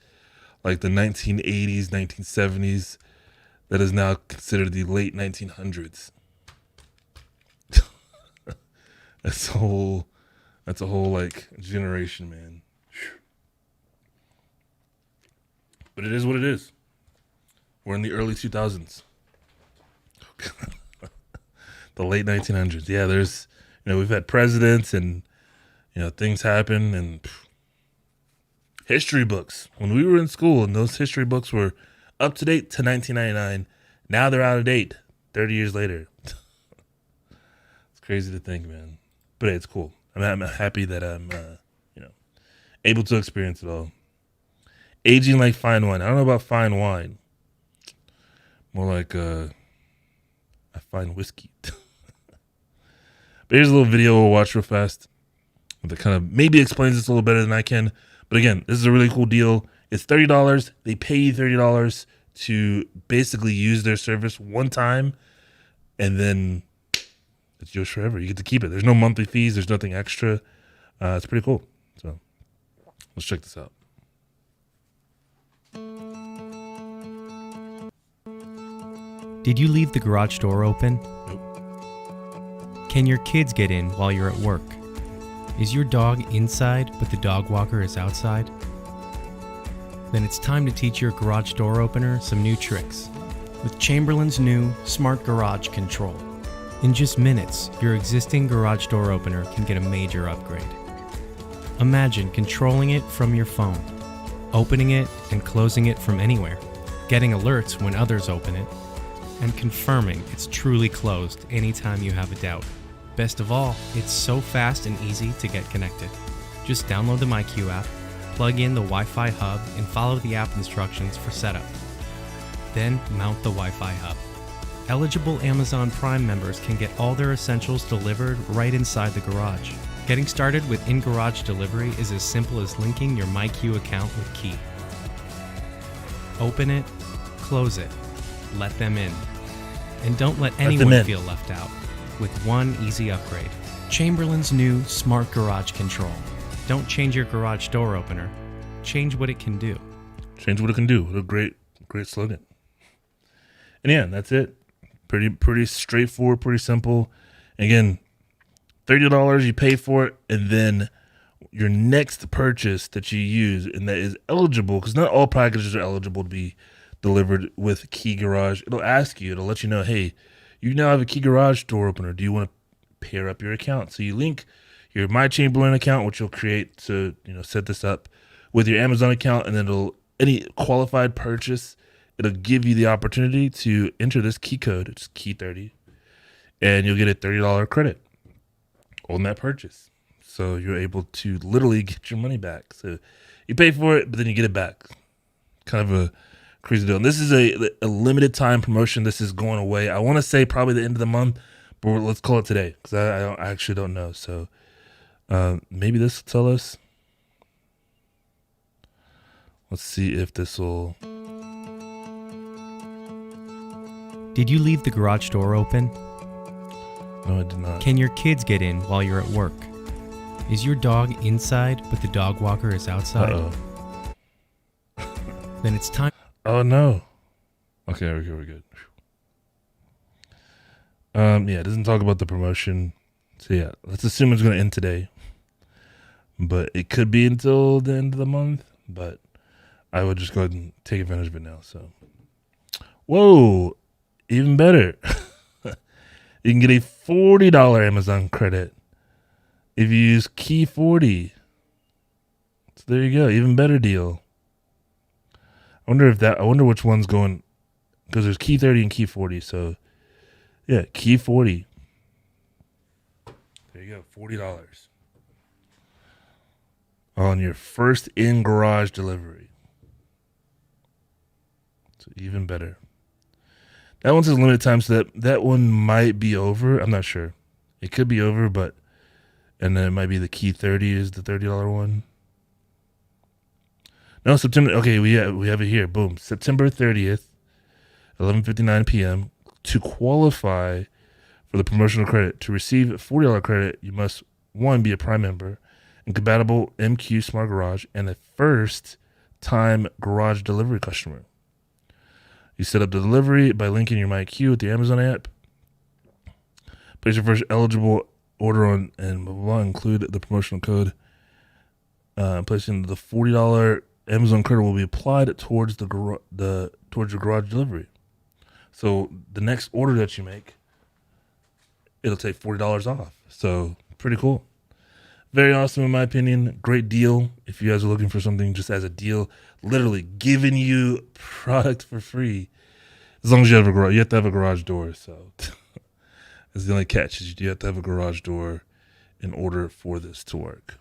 like the 1980s, 1970s, that is now considered the late 1900s. That's a whole like generation, man. But it is what it is. We're in the early 2000s. The late 1900s. Yeah, there's, we've had presidents and, things happen, and history books. When we were in school and those history books were up to date to 1999, now they're out of date 30 years later. It's crazy to think, man. But hey, it's cool. I'm happy that I'm, able to experience it all. Aging like fine wine. I don't know about fine wine. More like a fine whiskey. But here's a little video we'll watch real fast that kind of maybe explains this a little better than I can. But again, this is a really cool deal. It's $30. They pay you $30 to basically use their service one time, and then it's yours forever. You get to keep it. There's no monthly fees. There's nothing extra. It's pretty cool. So let's check this out. Did you leave the garage door open? Nope. Can your kids get in while you're at work? Is your dog inside but the dog walker is outside? Then it's time to teach your garage door opener some new tricks with Chamberlain's new Smart Garage Control. In just minutes, your existing garage door opener can get a major upgrade. Imagine controlling it from your phone, opening it and closing it from anywhere, getting alerts when others open it, and confirming it's truly closed anytime you have a doubt. Best of all, it's so fast and easy to get connected. Just download the MyQ app, plug in the Wi-Fi hub, and follow the app instructions for setup. Then mount the Wi-Fi hub. Eligible Amazon Prime members can get all their essentials delivered right inside the garage. Getting started with in-garage delivery is as simple as linking your MyQ account with Key. Open it, close it, let them in. And don't let anyone feel left out with one easy upgrade. Chamberlain's new Smart Garage Control. Don't change your garage door opener. Change what it can do. Change what it can do. What a great slogan. And yeah, that's it. Pretty straightforward, pretty simple. Again, $30, you pay for it, and then your next purchase that you use and that is eligible, because not all packages are eligible to be delivered with Key Garage. It'll ask you, it'll let you know, hey, you now have a Key Garage door opener. Do you want to pair up your account? So you link your My Chamberlain account, which you'll create to set this up, with your Amazon account, and then any qualified purchase, it'll give you the opportunity to enter this key code. It's Key30, and you'll get a $30 credit on that purchase. So you're able to literally get your money back. So you pay for it, but then you get it back. Kind of a crazy deal. And this is a limited time promotion. This is going away. I want to say probably the end of the month, but let's call it today, because I actually don't know. So maybe this will tell us. Let's see if this will. Did you leave the garage door open? No, I did not. Can your kids get in while you're at work? Is your dog inside but the dog walker is outside? Uh-oh. Then it's time. Oh, no. Okay, we're good. Yeah, it doesn't talk about the promotion. So yeah, let's assume it's going to end today. But it could be until the end of the month. But I would just go ahead and take advantage of it now. So, whoa, even better. You can get a $40 Amazon credit if you use Key40. So there you go, even better deal. I wonder which one's going, because there's Key30 and Key40. So yeah, Key40. There you go, $40 on your first in-garage delivery. So even better. That one says limited time, so that one might be over. I'm not sure. It could be over, and then it might be the Key30 is the $30 one. No, September. Okay, we have it here. Boom, September 30th, 11:59 p.m. To qualify for the promotional credit, to receive a $40 credit, you must, one, be a Prime member and compatible MQ Smart Garage and a first-time garage delivery customer. You set up the delivery by linking your MyQ with the Amazon app. Place your first eligible order on and blah, blah, blah, include the promotional code. Placing the $40 Amazon credit will be applied towards towards your garage delivery. So the next order that you make, it'll take $40 off. So pretty cool. Very awesome in my opinion. Great deal. If you guys are looking for something just as a deal, literally giving you product for free. As long as you have a garage, you have to have a garage door. So that's the only catch, is you have to have a garage door in order for this to work.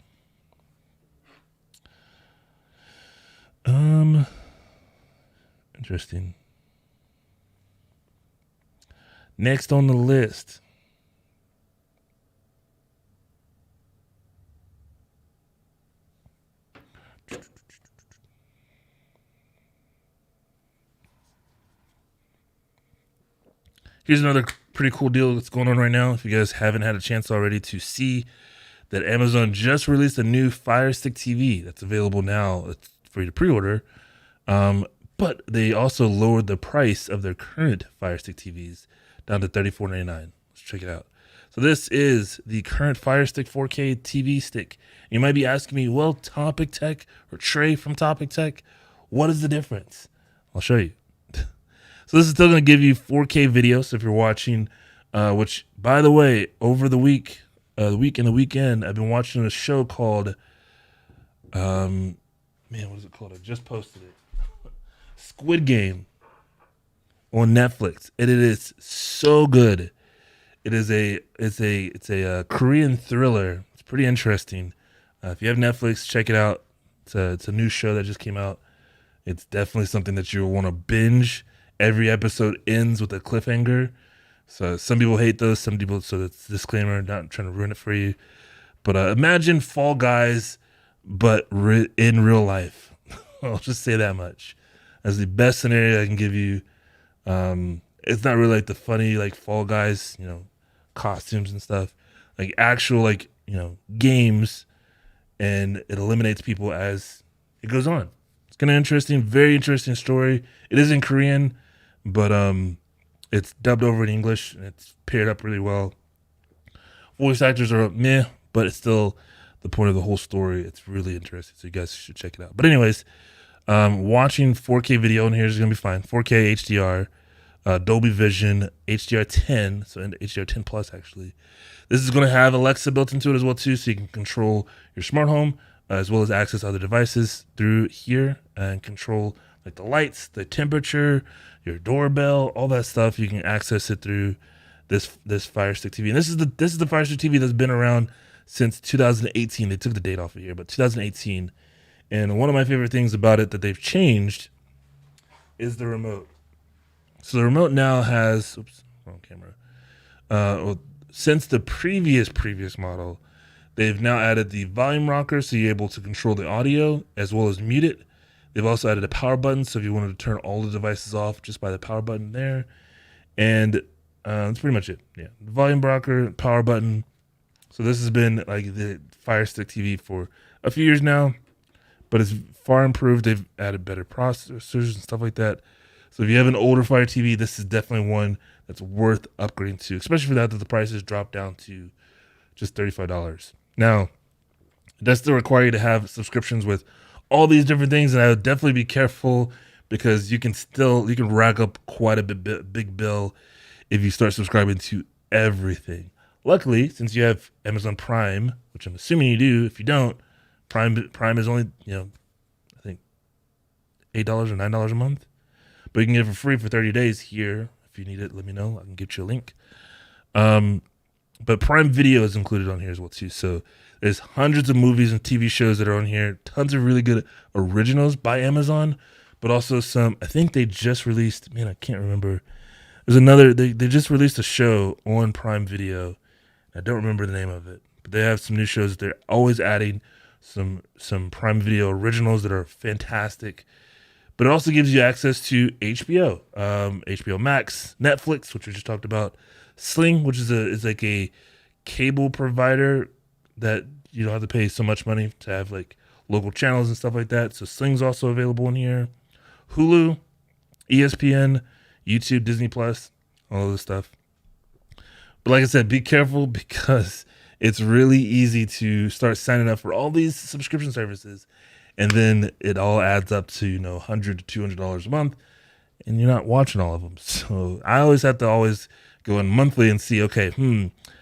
Interesting. Next on the list. Here's another pretty cool deal that's going on right now. If you guys haven't had a chance already to see that, Amazon just released a new Fire Stick TV that's available now. It's for you to pre-order. But they also lowered the price of their current Fire Stick TVs down to $34.99. Let's check it out. So this is the current Fire Stick 4K TV stick. You might be asking me, well, Topic Tech or Trey from Topic Tech, what is the difference? I'll show you. So this is still going to give you 4K video. So if you're watching, which, by the way, over the week and the weekend, I've been watching a show called, what is it called? I just posted it. Squid Game. on Netflix. And it is so good. It's a Korean thriller. It's pretty interesting. If you have Netflix, check it out. It's a new show that just came out. It's definitely something that you'll want to binge. Every episode ends with a cliffhanger. So some people hate those. Some people, so that's a disclaimer, not trying to ruin it for you. But imagine Fall Guys, but in real life. I'll just say that much. That's the best scenario I can give you. It's not really like the funny, like Fall Guys, costumes and stuff. Like actual, games, and it eliminates people as it goes on. It's kind of interesting, very interesting story. It is in Korean, but it's dubbed over in English, and it's paired up really well. Voice actors are meh, but it's still the point of the whole story. It's really interesting, so you guys should check it out. But anyways, watching 4K video in here is going to be fine. 4K HDR, Dolby Vision, HDR10, so HDR10 Plus actually. This is going to have Alexa built into it as well too, so you can control your smart home as well as access other devices through here and control like the lights, the temperature, your doorbell, all that stuff. You can access it through this Fire Stick TV. And this is the Fire Stick TV that's been around since 2018. They took the date off of here, but 2018. And one of my favorite things about it that they've changed is the remote. So the remote now has, wrong camera. Since the previous model, they've now added the volume rocker, so you're able to control the audio as well as mute it. They've also added a power button, so if you wanted to turn all the devices off just by the power button there. And that's pretty much it. Yeah, the volume rocker, power button. So this has been like the Fire Stick TV for a few years now, but it's far improved. They've added better processors and stuff like that. So if you have an older Fire TV, this is definitely one that's worth upgrading to, especially for that the prices dropped down to just $35. Now, it does still require you to have subscriptions with all these different things, and I would definitely be careful because you can rack up quite a big bill if you start subscribing to everything. Luckily, since you have Amazon Prime, which I'm assuming you do, if you don't, Prime is only, I think $8 or $9 a month. But you can get it for free for 30 days here. If you need it, let me know. I can get you a link. But Prime Video is included on here as well too. So there's hundreds of movies and TV shows that are on here. Tons of really good originals by Amazon, but also some, I think they just released, I can't remember. There's another, they just released a show on Prime Video. I don't remember the name of it, but they have some new shows that they're always adding, some Prime Video originals that are fantastic. But it also gives you access to HBO, HBO Max, Netflix, which we just talked about, Sling, which is like a cable provider that you don't have to pay so much money to have like local channels and stuff like that. So Sling's also available in here. Hulu, ESPN, YouTube, Disney Plus, all of this stuff. But like I said, be careful because it's really easy to start signing up for all these subscription services, and then it all adds up to $100 to $200 a month, and you're not watching all of them. So I always have to go in monthly and see, okay,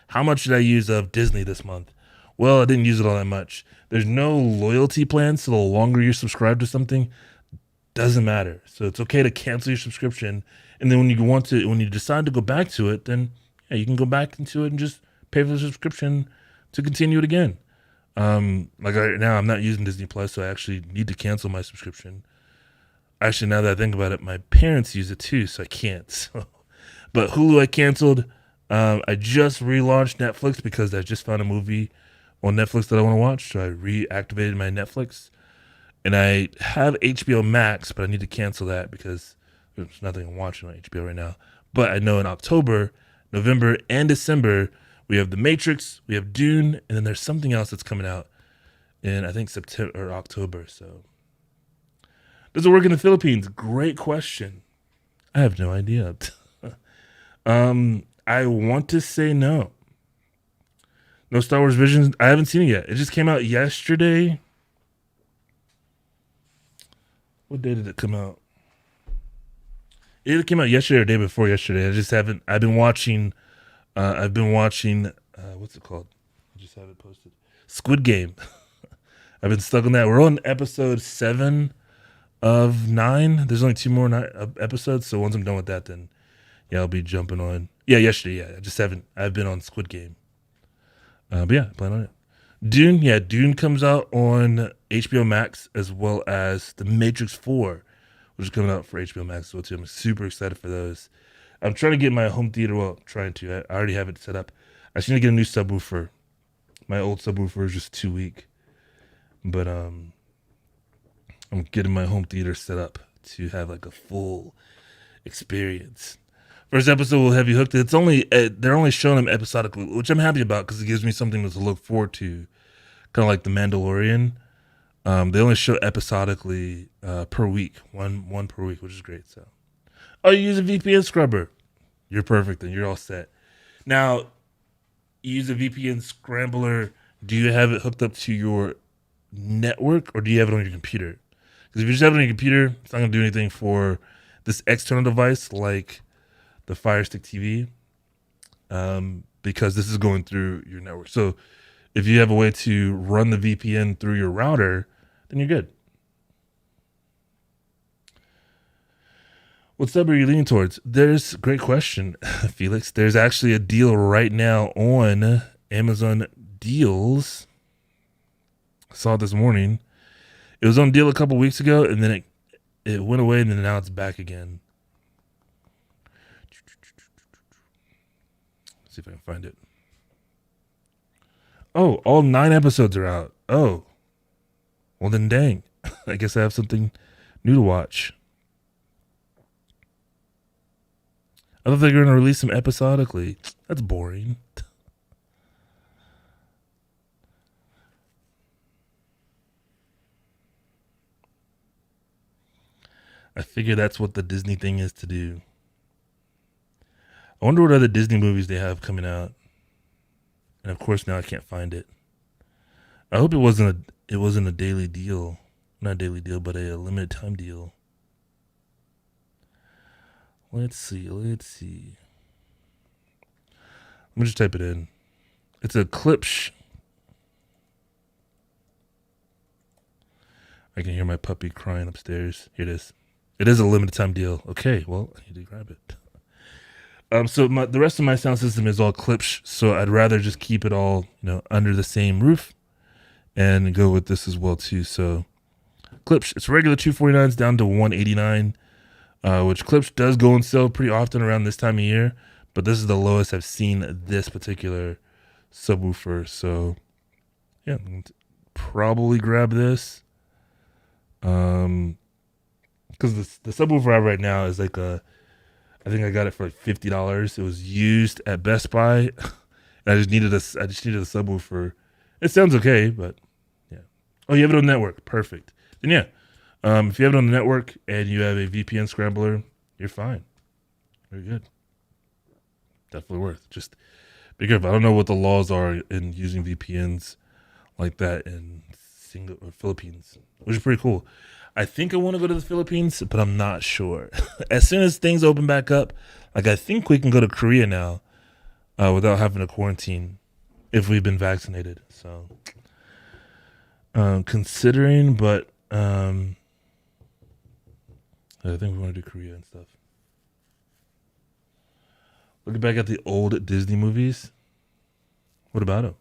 how much did I use of Disney this month? Well, I didn't use it all that much. There's no loyalty plan, so the longer you're subscribed to something, doesn't matter. So it's okay to cancel your subscription, and then when you decide to go back to it, then you can go back into it and just pay for the subscription to continue it again. Like right now, I'm not using Disney Plus, so I actually need to cancel my subscription. Actually, now that I think about it, my parents use it too, so I can't. So. But Hulu I canceled. I just relaunched Netflix because I just found a movie on Netflix that I want to watch, so I reactivated my Netflix. And I have HBO Max, but I need to cancel that because there's nothing I'm watching on HBO right now. But I know in October, November, and December, we have The Matrix, we have Dune, and then there's something else that's coming out in, I think, September or October. So, does it work in the Philippines? Great question. I have no idea. I want to say no. No Star Wars Visions. I haven't seen it yet. It just came out yesterday. What day did it come out? It either came out yesterday or the day before yesterday. I just haven't. I've been watching. What's it called? I just have it posted. Squid Game. I've been stuck on that. We're on episode 7 of 9. There's only 2 more episodes, so once I'm done with that, then yeah, I'll be jumping on. Yeah, yesterday, yeah, I just haven't. I've been on Squid Game. But yeah, plan on it. Dune, yeah, Dune comes out on HBO Max as well as The Matrix 4, which is coming out for HBO Max as well too. I'm super excited for those. I'm trying to get my home theater. Well, trying to. I already have it set up. I just need to get a new subwoofer. My old subwoofer is just too weak. But I'm getting my home theater set up to have like a full experience. First episode will have you hooked. It's only they're only showing them episodically, which I'm happy about because it gives me something to look forward to, kind of like The Mandalorian. They only show episodically per week, one per week, which is great. So, oh, you use a VPN scrubber, you're perfect, and you're all set. Now, you use a VPN scrambler. Do you have it hooked up to your network, or do you have it on your computer? Because if you just have it on your computer, it's not gonna do anything for this external device like the Fire Stick TV, because this is going through your network. So if you have a way to run the VPN through your router, then you're good. What sub are you leaning towards? There's great question, Felix. There's actually a deal right now on Amazon Deals. I saw it this morning. It was on deal a couple weeks ago, and then it went away, and then now it's back again. See if I can find it. Oh, all 9 episodes are out. Oh. Well, then dang. I guess I have something new to watch. I thought they were going to release them episodically. That's boring. I figure that's what the Disney thing is to do. I wonder what other Disney movies they have coming out. And of course now I can't find it. I hope it wasn't a daily deal. Not a daily deal, but a limited time deal. Let's see. Let me just type it in. It's a Klipsch. I can hear my puppy crying upstairs. Here it is. It is a limited time deal. Okay, well, I need to grab it. So the rest of my sound system is all Klipsch, so I'd rather just keep it all, under the same roof, and go with this as well too. So Klipsch, it's regular $249 down to $189, which Klipsch does go on sale pretty often around this time of year, but this is the lowest I've seen this particular subwoofer. So yeah, I'm going to probably grab this, because the subwoofer I have right now is like I think I got it for like $50. It was used at Best Buy. And I just needed a subwoofer. It sounds okay, but yeah. Oh, you have it on network. Perfect. Then yeah. If you have it on the network and you have a VPN scrambler, you're fine. Very good. Definitely worth. Just be careful. I don't know what the laws are in using VPNs like that in Philippines, which is pretty cool. I think I want to go to the Philippines, but I'm not sure. As soon as things open back up, I think we can go to Korea now without having to quarantine if we've been vaccinated. So, considering, but I think we want to do Korea and stuff. Looking back at the old Disney movies, what about them?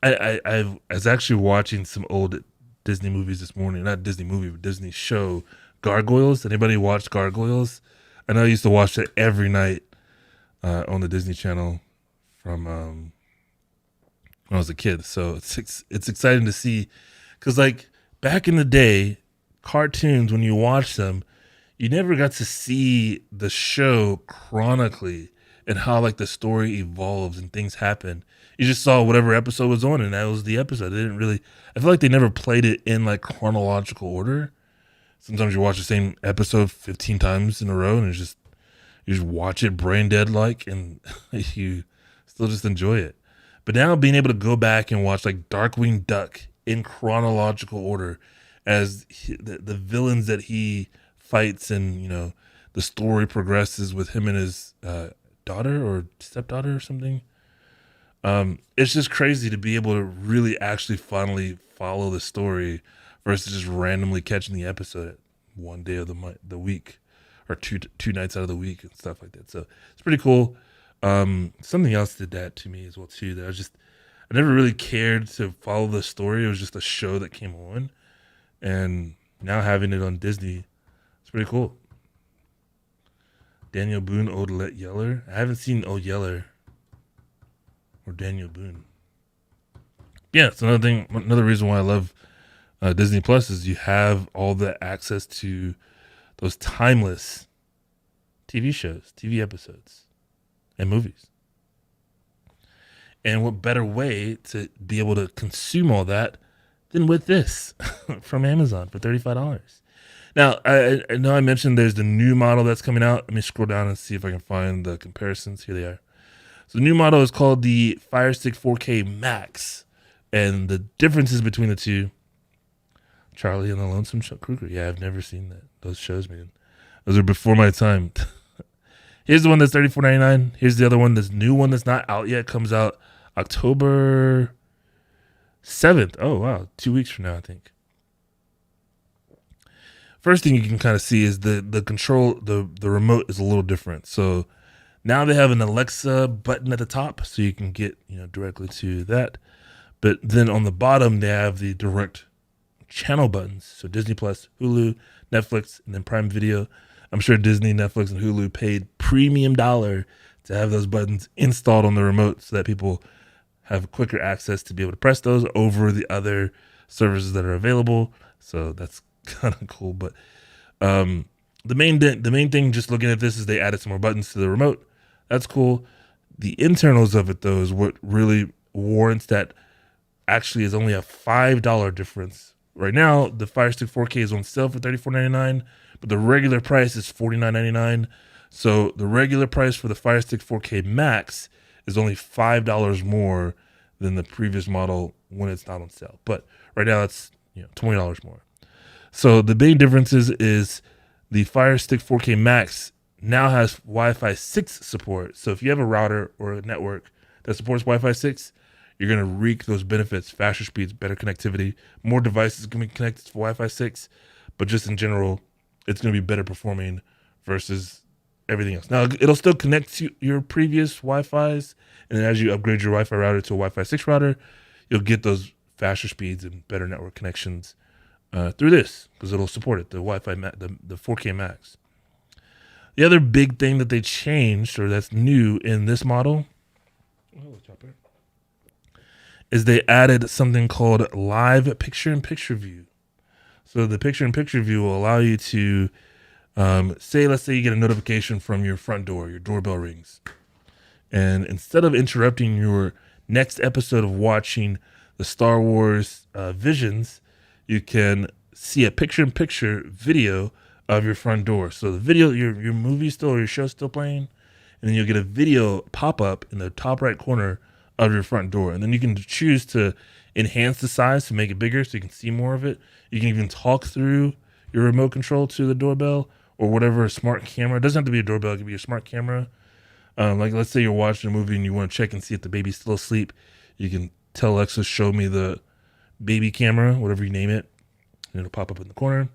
I was actually watching some old Disney movies this morning. Not Disney movie, but Disney show, Gargoyles. Anybody watched Gargoyles? I know I used to watch it every night on the Disney Channel from when I was a kid. So it's exciting to see, because like back in the day, cartoons, when you watch them, you never got to see the show chronically and how like the story evolves and things happen. You just saw whatever episode was on, and that was the episode. They didn't really. I feel like they never played it in like chronological order. Sometimes you watch the same episode 15 times in a row, and you just watch it brain dead like, and you still just enjoy it. But now being able to go back and watch like Darkwing Duck in chronological order, as the villains that he fights, and the story progresses with him and his daughter or stepdaughter or something. It's just crazy to be able to really actually finally follow the story versus just randomly catching the episode at one day of the week, or two nights out of the week and stuff like that. So it's pretty cool. Something else did that to me as well too. That I never really cared to follow the story. It was just a show that came on, and now having it on Disney, it's pretty cool. Daniel Boone, Odette Yeller. I haven't seen Old Yeller or Daniel Boone. Yeah, it's another reason why I love Disney Plus is you have all the access to those timeless TV shows, TV episodes, and movies. And what better way to be able to consume all that than with this from Amazon for $35. Now, I know I mentioned there's the new model that's coming out. Let me scroll down and see if I can find the comparisons. Here they are. So the new model is called the Fire Stick 4K Max. And the differences between the two, Charlie and the Lonesome Kruger. Yeah, I've never seen those shows, man. Those are before my time. Here's the one that's $34.99. Here's the other one, this new one that's not out yet. Comes out October 7th. Oh, wow. 2 weeks from now, I think. First thing you can kind of see is the control, the remote is a little different. So now they have an Alexa button at the top, so you can get directly to that. But then on the bottom they have the direct channel buttons. So Disney Plus, Hulu, Netflix, and then Prime Video. I'm sure Disney, Netflix, and Hulu paid premium dollar to have those buttons installed on the remote so that people have quicker access to be able to press those over the other services that are available. So that's kind of cool. But the main thing just looking at this is they added some more buttons to the remote. That's cool. The internals of it, though, is what really warrants that actually is only a $5 difference. Right now, the Fire Stick 4K is on sale for $34.99, but the regular price is $49.99. So the regular price for the Fire Stick 4K Max is only $5 more than the previous model when it's not on sale. But right now, it's $20 more. So the big differences is the Fire Stick 4K Max now has Wi-Fi 6 support. So if you have a router or a network that supports Wi-Fi 6, you're going to reap those benefits: faster speeds, better connectivity, more devices can be connected to Wi-Fi 6. But just in general, it's going to be better performing versus everything else. Now, it'll still connect to your previous Wi-Fis. And then as you upgrade your Wi-Fi router to a Wi-Fi 6 router, you'll get those faster speeds and better network connections through this, because it'll support it, the Wi-Fi, the 4K Max. The other big thing that they changed, or that's new in this model, is they added something called live picture-in-picture view. So the picture-in-picture view will allow you to, let's say you get a notification from your front door, your doorbell rings. And instead of interrupting your next episode of watching the Star Wars Visions, you can see a picture-in-picture video of your front door. So the video, your movie still, or your show still playing, and then you'll get a video pop up in the top right corner of your front door. And then you can choose to enhance the size to make it bigger so you can see more of it. You can even talk through your remote control to the doorbell or whatever smart camera. It doesn't have to be a doorbell. It could be a smart camera. Like let's say you're watching a movie and you want to check and see if the baby's still asleep. You can tell Alexa, show me the baby camera, whatever you name it, and it'll pop up in the corner.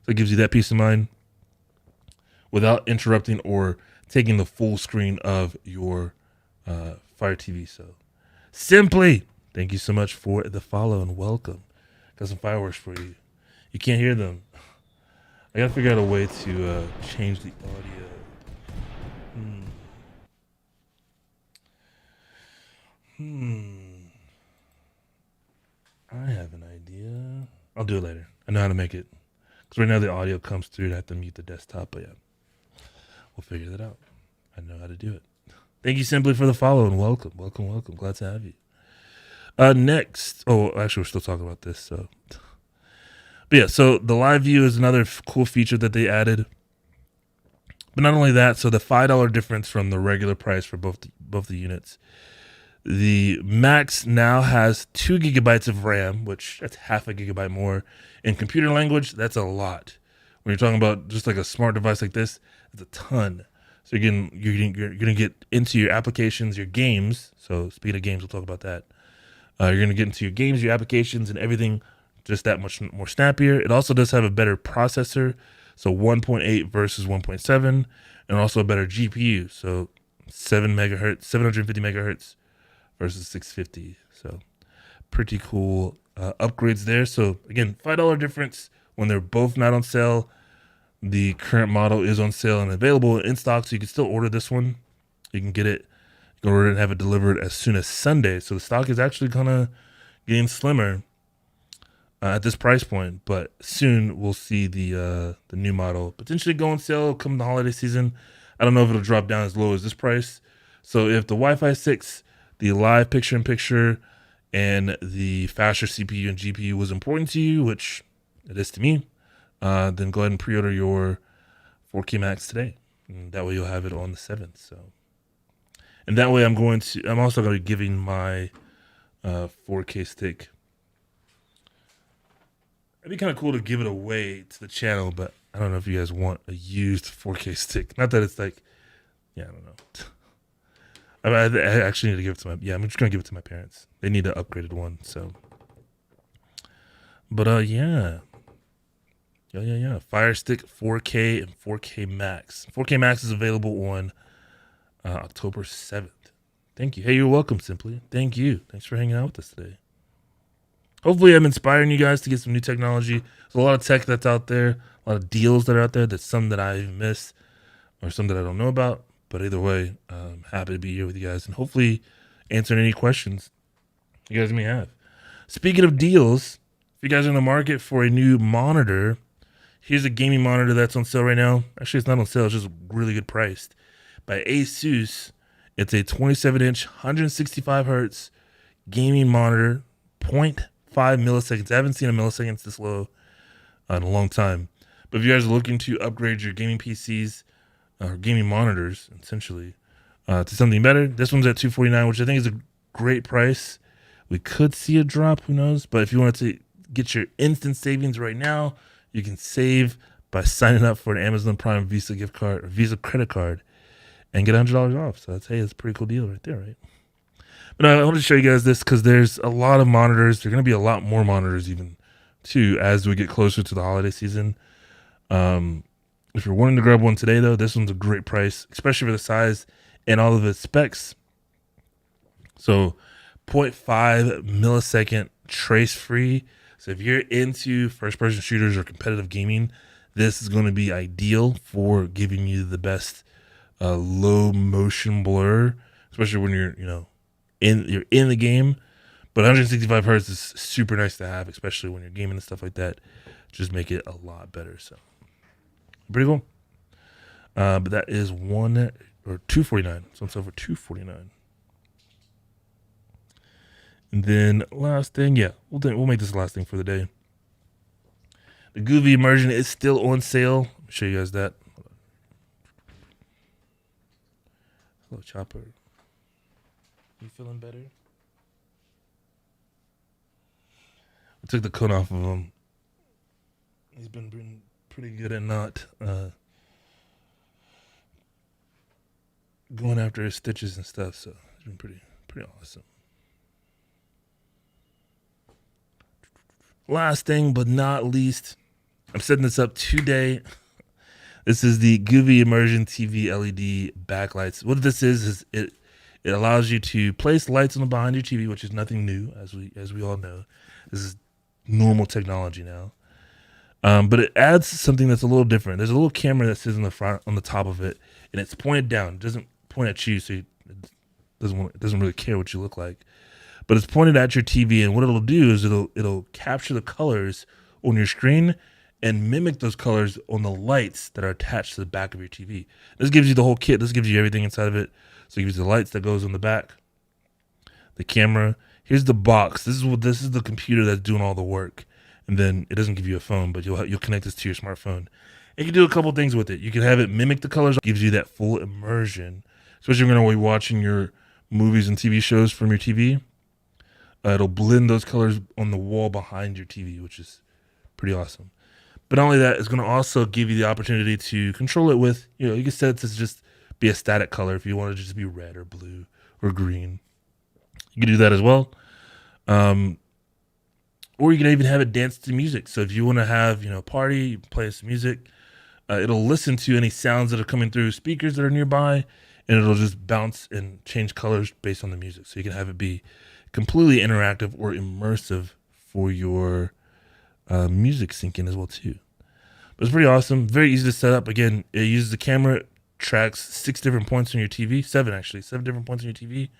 So it gives you that peace of mind without interrupting or taking the full screen of your Fire TV. So Simply, thank you so much for the follow and welcome. Got some fireworks for you. You can't hear them. I gotta figure out a way to change the audio. I have an idea. I'll do it later. I know how to make it. Because right now the audio comes through and I have to mute the desktop. But yeah, we'll figure that out. I know how to do it. Thank you, Simply, for the follow and welcome. Welcome. Glad to have you. Next. Oh, actually, we're still talking about this. So, but yeah, so the live view is another cool feature that they added. But not only that, so the $5 difference from the regular price for both the units. The Max now has 2 gigabytes of RAM, which that's half a gigabyte more. In computer language, that's a lot. When you're talking about just like a smart device like this, it's a ton. So you're gonna get into your applications, your games. So speaking of games, we'll talk about that. You're gonna get into your games, your applications, and everything just that much more snappier. It also does have a better processor, so 1.8 versus 1.7, and also a better GPU, so 750 megahertz versus 650. So pretty cool upgrades there. So again, $5 difference when they're both not on sale. The current model is on sale and available in stock, so you can still order this one. You can get it, you can order it and have it delivered as soon as Sunday. So the stock is actually kind of getting slimmer at this price point, but soon we'll see the new model potentially go on sale come the holiday season. I don't know if it'll drop down as low as this price. So if the Wi-Fi 6, the live picture-in-picture, and the faster CPU and GPU was important to you, which it is to me, then go ahead and pre-order your 4K Max today. And that way you'll have it on the 7th. So, and that way I'm also going to be giving my 4K stick. It'd be kind of cool to give it away to the channel, but I don't know if you guys want a used 4K stick. Not that it's like, yeah, I don't know. I actually need to give it to I'm just going to give it to my parents. They need an upgraded one, so. But, yeah. Fire Stick 4K and 4K Max. 4K Max is available on October 7th. Thank you. Hey, you're welcome, Simply. Thank you. Thanks for hanging out with us today. Hopefully I'm inspiring you guys to get some new technology. There's a lot of tech that's out there, a lot of deals that are out there. That's some that I missed or some that I don't know about. But either way, I'm happy to be here with you guys and hopefully answering any questions you guys may have. Speaking of deals, if you guys are in the market for a new monitor, here's a gaming monitor that's on sale right now. Actually, it's not on sale. It's just really good priced. By Asus, it's a 27-inch, 165 hertz gaming monitor, 0.5 milliseconds. I haven't seen a milliseconds this low in a long time. But if you guys are looking to upgrade your gaming PCs or gaming monitors, essentially, to something better, this one's at $249, which I think is a great price. We could see a drop, who knows? But if you wanted to get your instant savings right now, you can save by signing up for an Amazon Prime Visa gift card or Visa credit card and get $100 off. So that's a pretty cool deal right there, right? But I wanted to show you guys this because there's a lot of monitors. There are going to be a lot more monitors even, too, as we get closer to the holiday season. If you're wanting to grab one today, though, this one's a great price, especially for the size and all of its specs. So 0.5 millisecond trace free. So if you're into first-person shooters or competitive gaming, this is going to be ideal for giving you the best low motion blur, especially when you're in the game. But 165 hertz is super nice to have, especially when you're gaming and stuff like that. Just make it a lot better. So pretty cool. But that is $249. So it's over $249. And then last thing, we'll make this the last thing for the day. The Goovy Immersion is still on sale. Let me show you guys that. Hello, Chopper. You feeling better? I took the coat off of him. He's been pretty good at not going after his stitches and stuff, so it's been pretty awesome. Last thing but not least, I'm setting this up today. This is the Goovy Immersion TV LED backlights. What this is it allows you to place lights on the behind your TV, which is nothing new, as we all know. This is normal technology now. But it adds something that's a little different. There's a little camera that sits in the front on the top of it, and it's pointed down. It doesn't point at you, so it doesn't really care what you look like. But it's pointed at your TV, and what it'll do is it'll capture the colors on your screen and mimic those colors on the lights that are attached to the back of your TV. This gives you the whole kit. This gives you everything inside of it. So it gives you the lights that goes on the back, the camera. Here's the box. This is the computer that's doing all the work. And then it doesn't give you a phone, but you'll connect this to your smartphone. And you can do a couple things with it. You can have it mimic the colors. It gives you that full immersion, especially when you're watching your movies and TV shows from your TV. It'll blend those colors on the wall behind your TV, which is pretty awesome. But not only that, it's going to also give you the opportunity to control it with, you can set it to just be a static color if you want it to just be red or blue or green. You can do that as well. or you can even have it dance to music. So if you want to have, a party, you play some music, it'll listen to any sounds that are coming through speakers that are nearby, and it'll just bounce and change colors based on the music. So you can have it be completely interactive or immersive for your music syncing as well too. But it's pretty awesome. Very easy to set up. Again, it uses the camera, tracks 6 different points on your TV, 7 different points on your TV,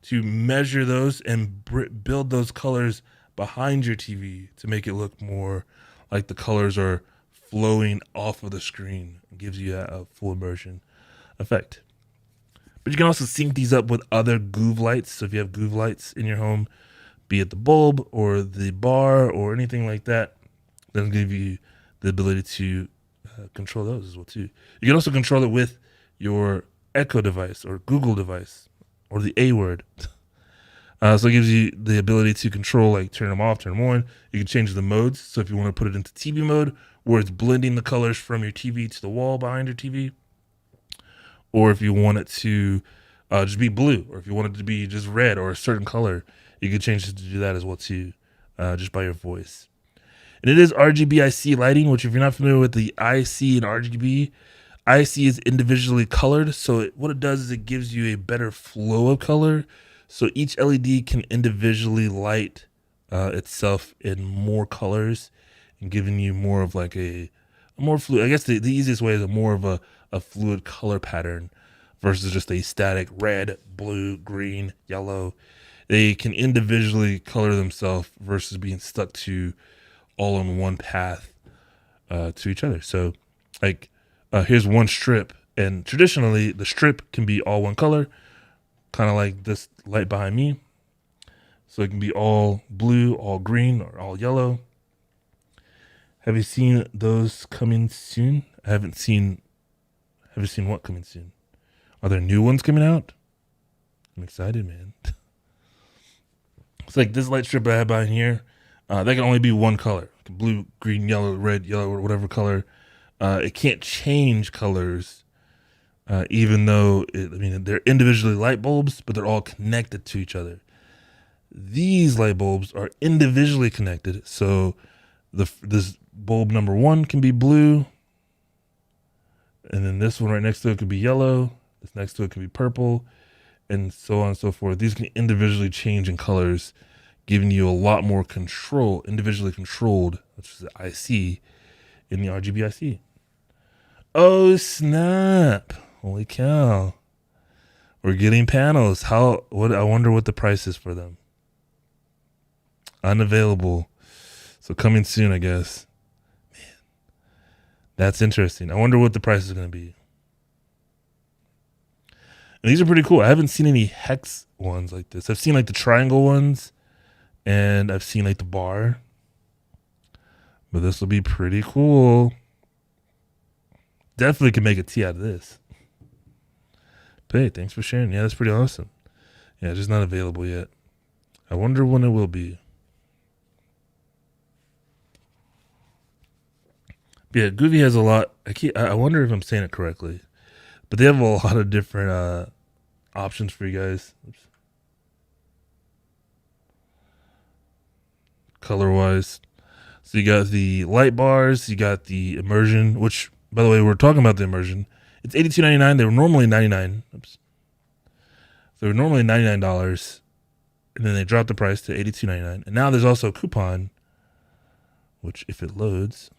to measure those and build those colors behind your TV to make it look more like the colors are flowing off of the screen. It gives you a full immersion effect. But you can also sync these up with other Groove lights. So if you have Groove lights in your home, be it the bulb or the bar or anything like that, that'll give you the ability to control those as well too. You can also control it with your Echo device or Google device or the A word. So it gives you the ability to control, like turn them off, turn them on. You can change the modes. So if you want to put it into TV mode, where it's blending the colors from your TV to the wall behind your TV, or if you want it to just be blue, or if you want it to be just red or a certain color, you can change it to do that as well too, just by your voice. And it is RGB-IC lighting, which if you're not familiar with the IC and RGB, IC is individually colored. So what it does is it gives you a better flow of color. So each LED can individually light itself in more colors and giving you more of like a more fluid. I guess the easiest way is more of a fluid color pattern versus just a static red, blue, green, yellow. They can individually color themselves versus being stuck to all in one path to each other. So like here's one strip, and traditionally the strip can be all one color, kind of like this light behind me. So it can be all blue, all green, or all yellow. Have you seen those coming soon? Have you seen what coming soon? Are there new ones coming out? I'm excited, man. It's like this light strip I have behind here. That can only be one color. Blue, green, yellow, red, yellow, or whatever color. It can't change colors, even though they're individually light bulbs, but they're all connected to each other. These light bulbs are individually connected. So this bulb number 1 can be blue, and then this one right next to it could be yellow. This next to it can be purple, and so on and so forth. These can individually change in colors, giving you a lot more control, individually controlled, which is the IC in the RGB-IC. Oh snap! Holy cow! We're getting panels. I wonder what the price is for them. Unavailable. So coming soon, I guess. Man, that's interesting. I wonder what the price is going to be. And these are pretty cool. I haven't seen any hex ones like this. I've seen like the triangle ones, and I've seen like the bar. But this will be pretty cool. Definitely can make a tea out of this. But hey, thanks for sharing. Yeah, that's pretty awesome. Yeah, just not available yet. I wonder when it will be. But yeah, Goovy has a lot. I wonder if I'm saying it correctly. But they have a lot of different options for you guys. Oops. Color-wise. So you got the light bars. You got the immersion, which, by the way, we're talking about the immersion. It's $82.99. They were normally $99. Oops. They were normally $99. And then they dropped the price to $82.99. And now there's also a coupon, which if it loads...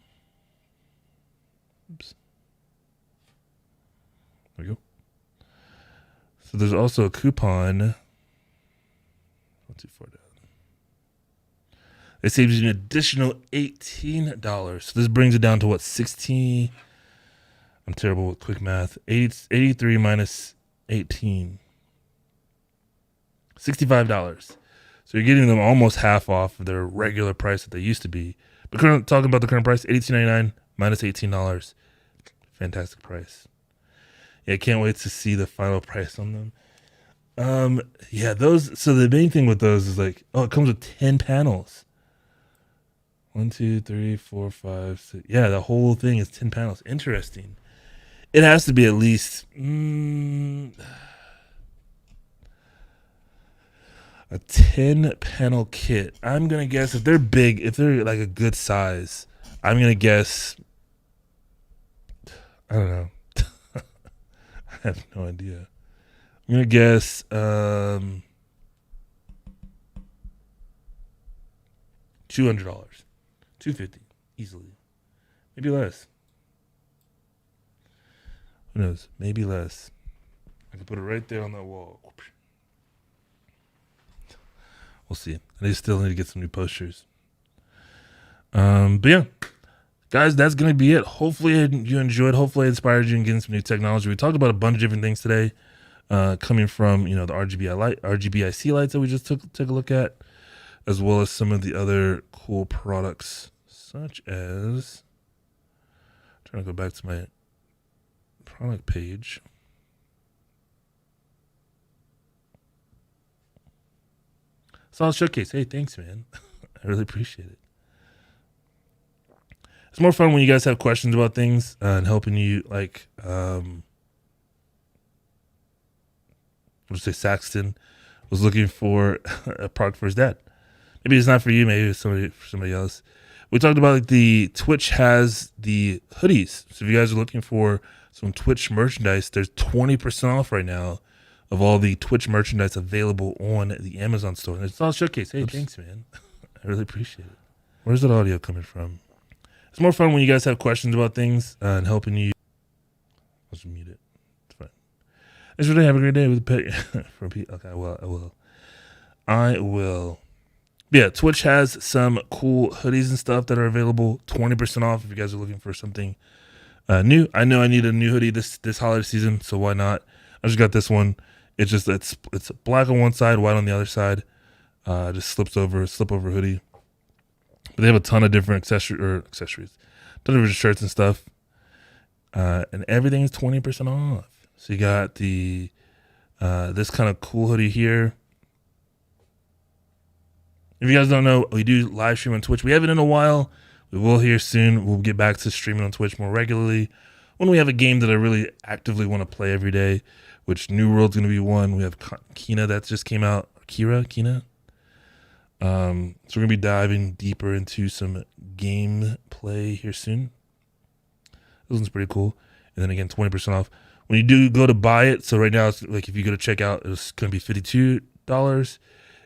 Oops. There we go. So there's also a coupon. Not too far down. It saves you an additional $18. So this brings it down to what, 16? I'm terrible with quick math. 83 minus 18. $65. So you're getting them almost half off of their regular price that they used to be. But talking about the current price, $82.99 minus $18. Fantastic price. Yeah, I can't wait to see the final price on them. Yeah, those. So the main thing with those is like, it comes with 10 panels. 1, 2, 3, 4, 5, 6. Yeah, the whole thing is 10 panels. Interesting. It has to be at least. A 10 panel kit. I'm going to guess if they're big, if they're like a good size, I'm going to guess, I don't know. I have no idea. I'm going to guess $200. $250 easily. Maybe less. Who knows? Maybe less. I can put it right there on that wall. We'll see. I still need to get some new posters. But yeah, guys, that's going to be it. Hopefully you enjoyed. Hopefully it inspired you in getting some new technology. We talked about a bunch of different things today, coming from, the RGBIC lights that we just took a look at, as well as some of the other cool products, such as, I'm trying to go back to my product page. Solid showcase. Hey, thanks, man. I really appreciate it. It's more fun when you guys have questions about things and helping you, like, Saxton was looking for a product for his dad. Maybe it's not for you. Maybe it's for somebody else. We talked about, like, the Twitch has the hoodies. So if you guys are looking for some Twitch merchandise, there's 20% off right now of all the Twitch merchandise available on the Amazon store. And it's all showcase. Hey, thanks, man. I really appreciate it. Where's that audio coming from? It's more fun when you guys have questions about things and helping you. Let's mute it. It's fine. Thanks for today. Have a great day with the pet. Okay, I will. Yeah, Twitch has some cool hoodies and stuff that are available. 20% off if you guys are looking for something new. I know I need a new hoodie this holiday season, so why not? I just got this one. It's black on one side, white on the other side. Just slip over hoodie. But they have a ton of different accessories, ton of different shirts and stuff. And everything is 20% off. So you got the this kind of cool hoodie here. If you guys don't know, we do live stream on Twitch. We haven't in a while. We will here soon. We'll get back to streaming on Twitch more regularly when we have a game that I really actively want to play every day, which New World's going to be one. We have Kina that just came out. Kina. So we're going to be diving deeper into some gameplay here soon. This one's pretty cool. And then again, 20% off. When you do go to buy it, so right now, it's like if you go to checkout, it's going to be $52.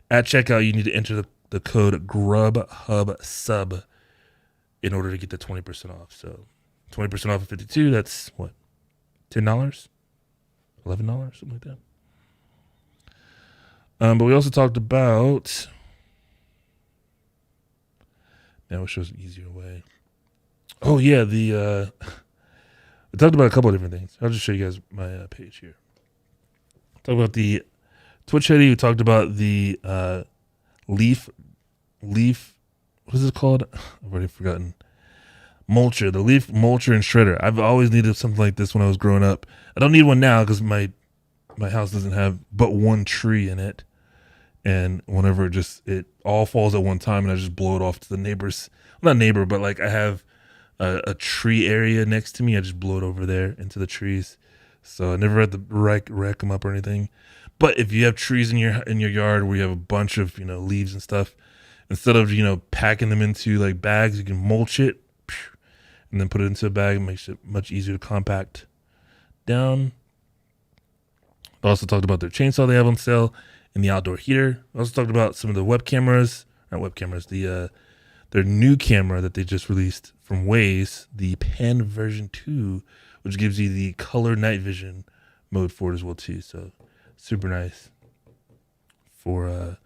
At checkout, you need to enter the code GrubHubSub in order to get the 20% off. So 20% off of 52, that's what? $10? $11? Something like that. But we also talked about, I wish there was an easier way. Oh yeah, we talked about a couple of different things. I'll just show you guys my page here. Talk about the Twitch hoodie. We talked about the leaf. What is it called? I've already forgotten. Mulcher, the leaf mulcher and shredder. I've always needed something like this when I was growing up. I don't need one now because my house doesn't have but one tree in it, and whenever it all falls at one time, and I just blow it off to the neighbors. Well, not neighbor, but like I have a tree area next to me. I just blow it over there into the trees, so I never had to rack them up or anything. But if you have trees in your yard where you have a bunch of leaves and stuff, instead of packing them into like bags, you can mulch it and then put it into a bag. It makes it much easier to compact down. I also talked about their chainsaw they have on sale and the outdoor heater. I also talked about some of the their new camera that they just released from Waze, the Pan version 2, which gives you the color night vision mode for it as well too. So super nice for them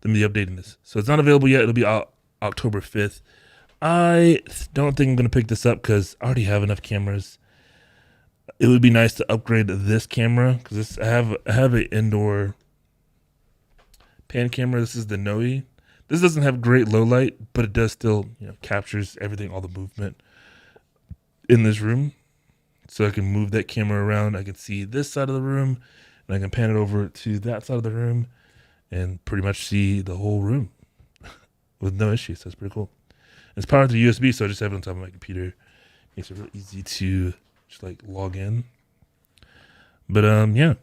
to be updating this. So it's not available yet. It'll be out October 5th. I don't think I'm going to pick this up because I already have enough cameras. It would be nice to upgrade this camera because I have an indoor pan camera. This is the Noe. This doesn't have great low light, but it does still captures everything, all the movement in this room. So I can move that camera around. I can see this side of the room, and I can pan it over to that side of the room and pretty much see the whole room with no issues. That's pretty cool. It's powered through USB, so I just have it on top of my computer. Makes it real easy to just like log in. But yeah,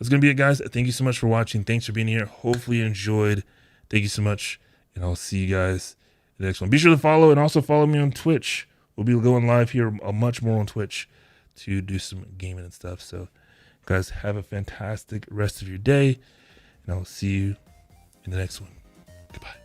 that's gonna be it, guys. Thank you so much for watching. Thanks for being here. Hopefully you enjoyed. Thank you so much, and I'll see you guys in the next one. Be sure to follow, and also follow me on Twitch. We'll be going live here much more on Twitch to do some gaming and stuff. So guys, have a fantastic rest of your day, and I'll see you in the next one. Goodbye.